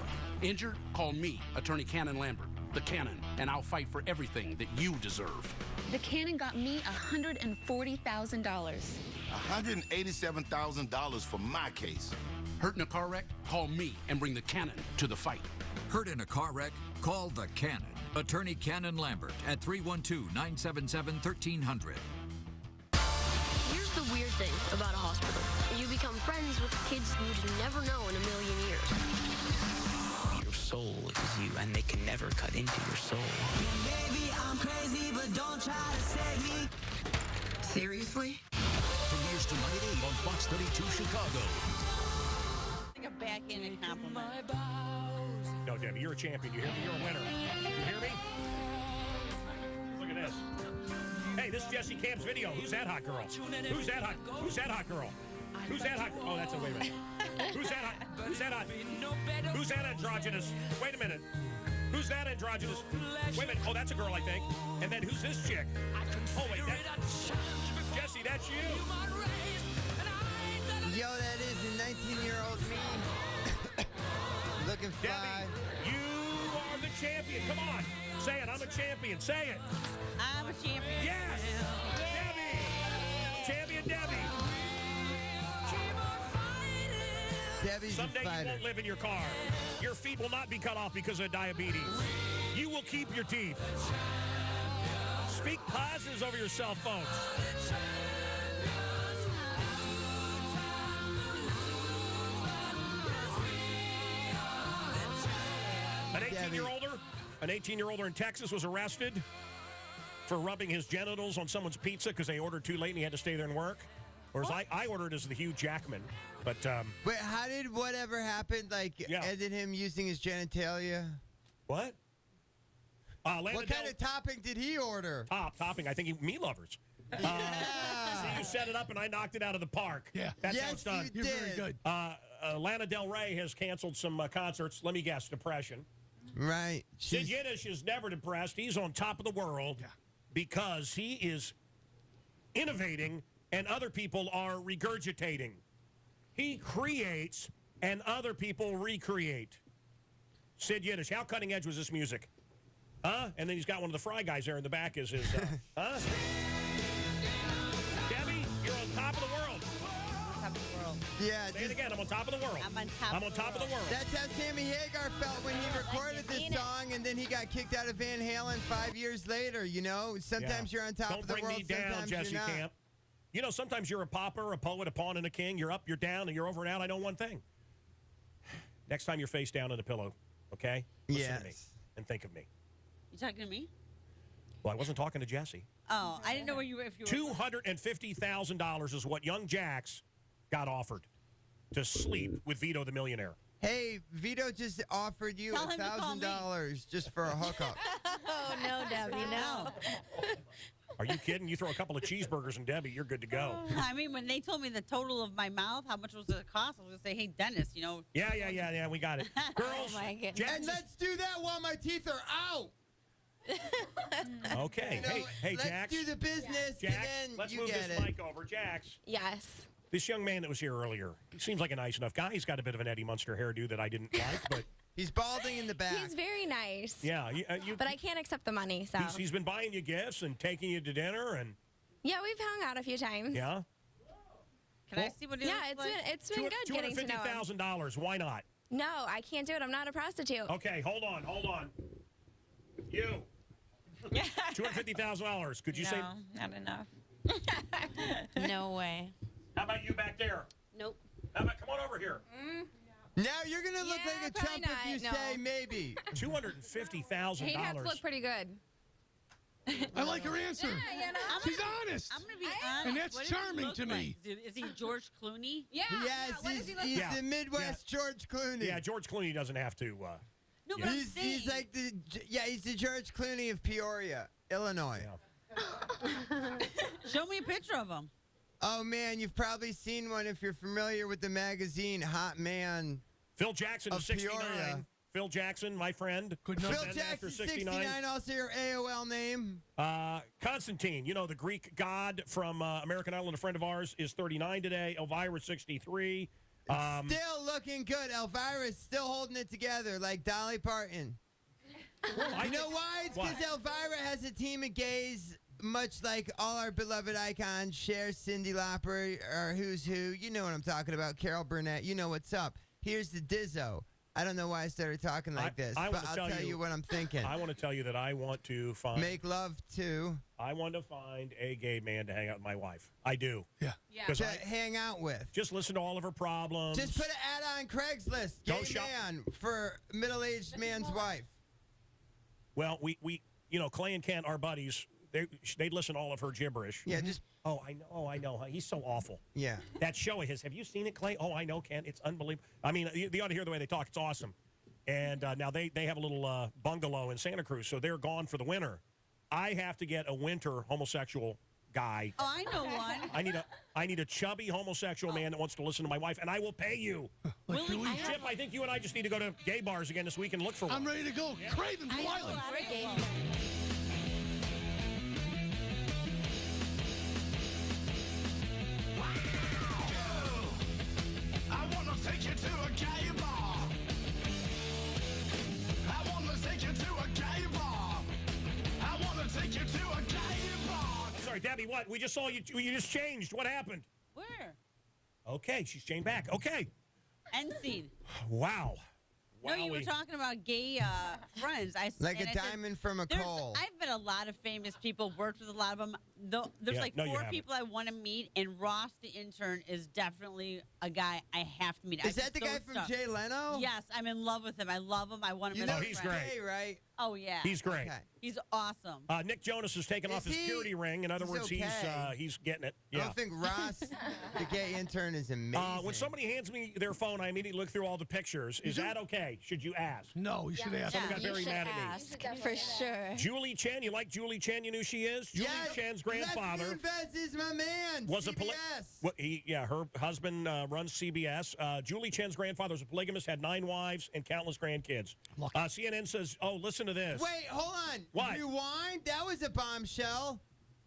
Injured? Call me, Attorney Cannon Lambert, the Cannon, and I'll fight for everything that you deserve. The Cannon got me $140,000. $187,000 for my case. Hurt in a car wreck? Call me and bring the Cannon to the fight. Hurt in a car wreck? Call the Cannon. Attorney Cannon Lambert at 312-977-1300. Here's the weird thing about a hospital. You become friends with kids you'd never know in a million years. Your soul is you, and they can never cut into your soul. Maybe I'm crazy, but don't try to save me. Seriously? Premieres tonight at 8 on Fox 32 Chicago. Like a backhanded compliment. No, Debbie, you're a champion. You hear me? You're a winner. You hear me? Look at this. Hey, this is Jesse Camp's video. Who's that hot girl? Who's that hot? Who's that hot girl? Who's that hot? Oh, that's a wait a minute. Who's that hot? Who's that hot? Who's that androgynous? Wait a minute. Who's that androgynous? Wait a minute. Oh, that's a girl, I think. And then who's this chick? Oh, wait, Jesse, that's you. Yo, that is a 19-year-old me. Looking fly. Debbie, you are the champion. Come on. Say it. I'm a champion. Say it. I'm a champion. Yes. Debbie. Champion Debbie. Debbie's Someday a fighter. you won't live in your car. Your feet will not be cut off because of diabetes. You will keep your teeth. Speak positives over yourself, folks. An 18-year-older in Texas was arrested for rubbing his genitals on someone's pizza because they ordered too late and he had to stay there and work. Whereas I ordered as the Hugh Jackman. But wait, how did whatever happened? Like, ended him using his genitalia? What? What kind of topping did he order? Topping. I think meat lovers. See, you set it up and I knocked it out of the park. Yeah. That's how it's done. You're very good. Lana Del Rey has canceled some concerts. Let me guess, depression. Right. Sid Yiddish is never depressed. He's on top of the world because he is innovating and other people are regurgitating. He creates and other people recreate. Sid Yiddish, how cutting edge was this music? Huh? And then he's got one of the Fry guys there in the back is his, huh? Debbie, you're on top of the world. Top of the world. Yeah. Say it again. I'm on top of the world. I'm on top of the world. That's how Sammy Hagar felt when he recorded this song, and then he got kicked out of Van Halen 5 years later. You know, sometimes you're on top of the world. Don't bring me down, Jesse Camp. You know, sometimes you're a pauper, a poet, a pawn, and a king. You're up, you're down, and you're over and out. I know one thing. Next time you're face down on the pillow, okay? Listen to me and think of me. You talking to me? Well, I wasn't talking to Jesse. Oh, I didn't know where you were. If you were $250,000 is what young Jax got offered to sleep with Vito the Millionaire. Hey, Vito just offered you $1,000 just for a hookup. Oh, no, Debbie, no. Are you kidding? You throw a couple of cheeseburgers in Debbie, you're good to go. I mean, when they told me the total of my mouth, how much was it cost? I was gonna say, hey, Dennis, you know. Yeah, we got it. Girls, my goodness. Jax And let's do that while my teeth are out. Okay. You know, Hey, let's Jax. do the business, Jax, and then let's you move get this it. mic over. Jax, Yes. this young man that was here earlier, he seems like a nice enough guy. He's got a bit of an Eddie Munster hairdo that I didn't like, but He's balding in the back. He's very nice. yeah, But I can't accept the money, so. he's been buying you gifts and taking you to dinner, and Yeah, we've hung out a few times. yeah. Can I see what it Yeah, looks like? it's been good getting to know him. $250,000. Why not? No, I can't do it. I'm not a prostitute. Okay, hold on. You. $250,000. Could you say? Not enough. No way. How about you back there? Nope. How about come on over here? Now you're going to look like a probably chump if you not, no. say maybe. $250,000. He'd have to look pretty good. I like her answer. She's honest. I'm gonna be honest. And that's What does he charming look to me. like? Is he George Clooney? Yes, he's Yeah. the Midwest George Clooney. Yeah, George Clooney doesn't have to. No, Yeah. but I'm He's saying. like he's the George Clooney of Peoria, Illinois. Show me a picture of him. Oh man, you've probably seen one if you're familiar with the magazine Hot Man. Phil Jackson of is 69. Peoria. Phil Jackson, my friend. Phil Jackson, 69. Also your AOL name. Constantine, you know, the Greek god from American Idol, and a friend of ours, is 39 today. Elvira, 63. Still looking good. Elvira's still holding it together like Dolly Parton. Well, you know why? It's because Elvira has a team of gays, much like all our beloved icons, Cher, Cyndi Lauper, or Who's Who. You know what I'm talking about. Carol Burnett. You know what's up. Here's the Dizzo. I don't know why I started talking like this, I but wanna I'll tell you what I'm thinking. I want to tell you that I want to find. Make love to. I want to find a gay man to hang out with my wife. I do. Yeah. To hang out with. Just listen to all of her problems. Just put an ad on Craigslist. Gay Don't shop- man for middle-aged man's wife. Well, we you know, Clay and Kent, our buddies, they listen to all of her gibberish. Yeah, just. Oh, I know. He's so awful. Yeah. That show of his. Have you seen it, Clay? Oh, I know, Kent. It's unbelievable. I mean, you ought to hear the way they talk. It's awesome. And now they have a little bungalow in Santa Cruz, so they're gone for the winter. I have to get a winter homosexual guy. Oh, I know one. I need a chubby homosexual man that wants to listen to my wife, and I will pay you. Chip, I think you and I just need to go to gay bars again this week and look for one. I'm ready to go. Craven from Island. I wanna take you to a gay bar. I wanna take you to a gay bar. I wanna take you to a gay bar. Sorry, Debbie, what? We just saw you. You just changed. What happened? Where? Okay, she's changed back. Okay. End scene. Wow. No, you were talking about gay friends. Like and a I said, diamond from a coal. I've met a lot of famous people, worked with a lot of them. There's Yeah, like no, you 4 haven't. people I want to meet, and Ross, the intern, is definitely a guy I have to meet. Is that the guy from Jay Leno? Yes, I'm in love with him. I love him. I want him You as know a he's friend. gay, right? Oh, yeah. He's great. Okay. He's awesome. Nick Jonas has taken off his security ring. In other words, okay. he's getting it. I Yeah. don't think Ross, the gay intern, is amazing. When somebody hands me their phone, I immediately look through all the pictures. Is that okay? Should you ask? No, you should ask. Someone got very mad at me. Ask, for sure. Julie Chen, you like Julie Chen? You knew who she is? Julie Chen's grandfather Leslie Vez is my man. was CBS. her husband runs CBS. Julie Chen's grandfather was a polygamist, had 9 wives and countless grandkids. CNN says, "Oh, listen to this." Wait, hold on. What? Rewind. That was a bombshell.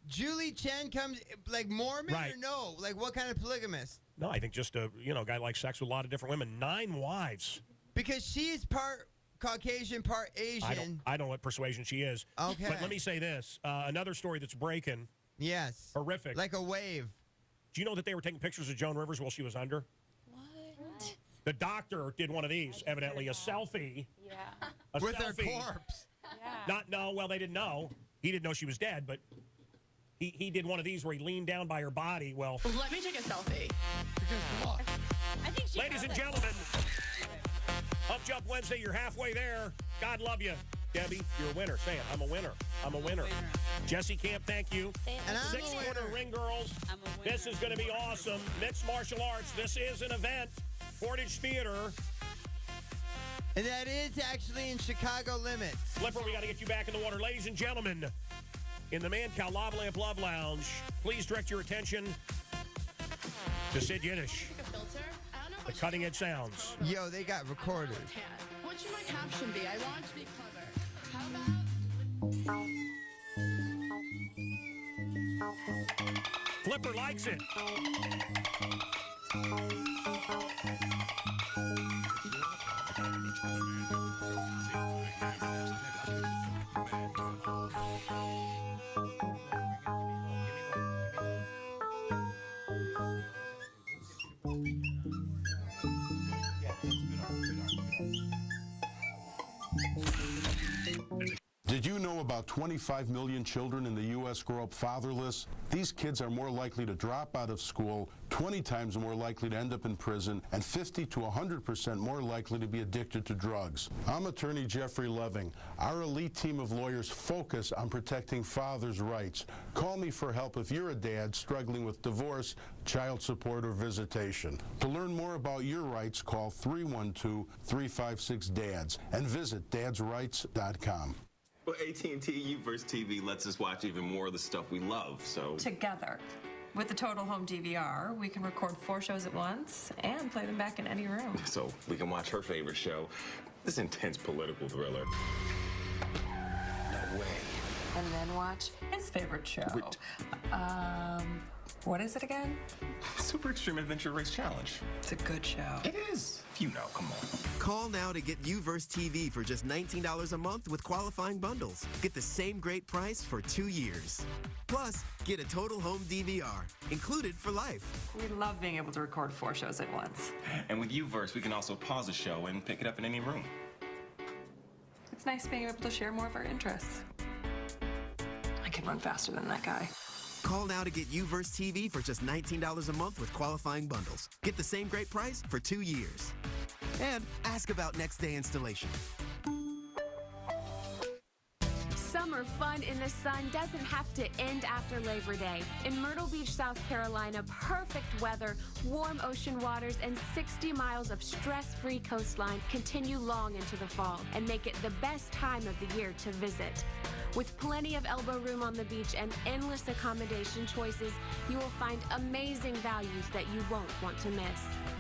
Julie Chen comes like Mormon Right. or no? Like what kind of polygamist? No, I think just a guy likes sex with a lot of different women. 9 wives. Because she's part Caucasian, part Asian. I don't know what persuasion she is. Okay. But let me say this: another story that's breaking. Yes. Horrific. Like a wave. Do you know that they were taking pictures of Joan Rivers while she was under? What? The doctor did one of these, evidently a selfie. Yeah. A With her selfie. corpse. Yeah. Well, they didn't know. He didn't know she was dead, but he did one of these where he leaned down by her body. Well, Let me take a selfie. I think she ladies and gentlemen, Up Jump Wednesday, you're halfway there. God love you. Debbie, you're a winner. Say it. I'm a winner. I'm a winner. Jesse Camp, thank you. And I'm a 6-quarter winner. ring girls. I'm a winner. This is going to be awesome. Mixed martial arts. This is an event. Portage Theater. And that is actually in Chicago limits. Flipper, we got to get you back in the water. Ladies and gentlemen, in the Mancow Lava Lamp Love Lounge. Please direct your attention to Sid Yiddish. The cutting edge sounds. Yo, they got recorders. What should my caption be? I want to be clever. How about... Flipper likes it. Did you know about 25 million children in the U.S. grow up fatherless? These kids are more likely to drop out of school, 20 times more likely to end up in prison, and 50 to 100% more likely to be addicted to drugs. I'm attorney Jeffrey Leving. Our elite team of lawyers focus on protecting fathers' rights. Call me for help if you're a dad struggling with divorce, child support, or visitation. To learn more about your rights, call 312-356-DADS and visit dadsrights.com. Well, AT&T UVerse TV lets us watch even more of the stuff we love, so... Together. With the Total Home DVR, we can record 4 shows at once and play them back in any room. So we can watch her favorite show, this intense political thriller. No way. And then watch his favorite show. What is it again? Super Extreme Adventure Race Challenge. It's a good show. It is. You know, come on. Call now to get UVerse TV for just $19 a month with qualifying bundles. Get the same great price for 2 years. Plus, get a Total Home DVR, included for life. We love being able to record 4 shows at once. And with UVerse, we can also pause a show and pick it up in any room. It's nice being able to share more of our interests. I can run faster than that guy. Call now to get UVerse TV for just $19 a month with qualifying bundles. Get the same great price for 2 years. And ask about next day installation. Summer fun in the sun doesn't have to end after Labor Day. In Myrtle Beach, South Carolina, perfect weather, warm ocean waters, and 60 miles of stress-free coastline continue long into the fall and make it the best time of the year to visit. With plenty of elbow room on the beach and endless accommodation choices, you will find amazing values that you won't want to miss.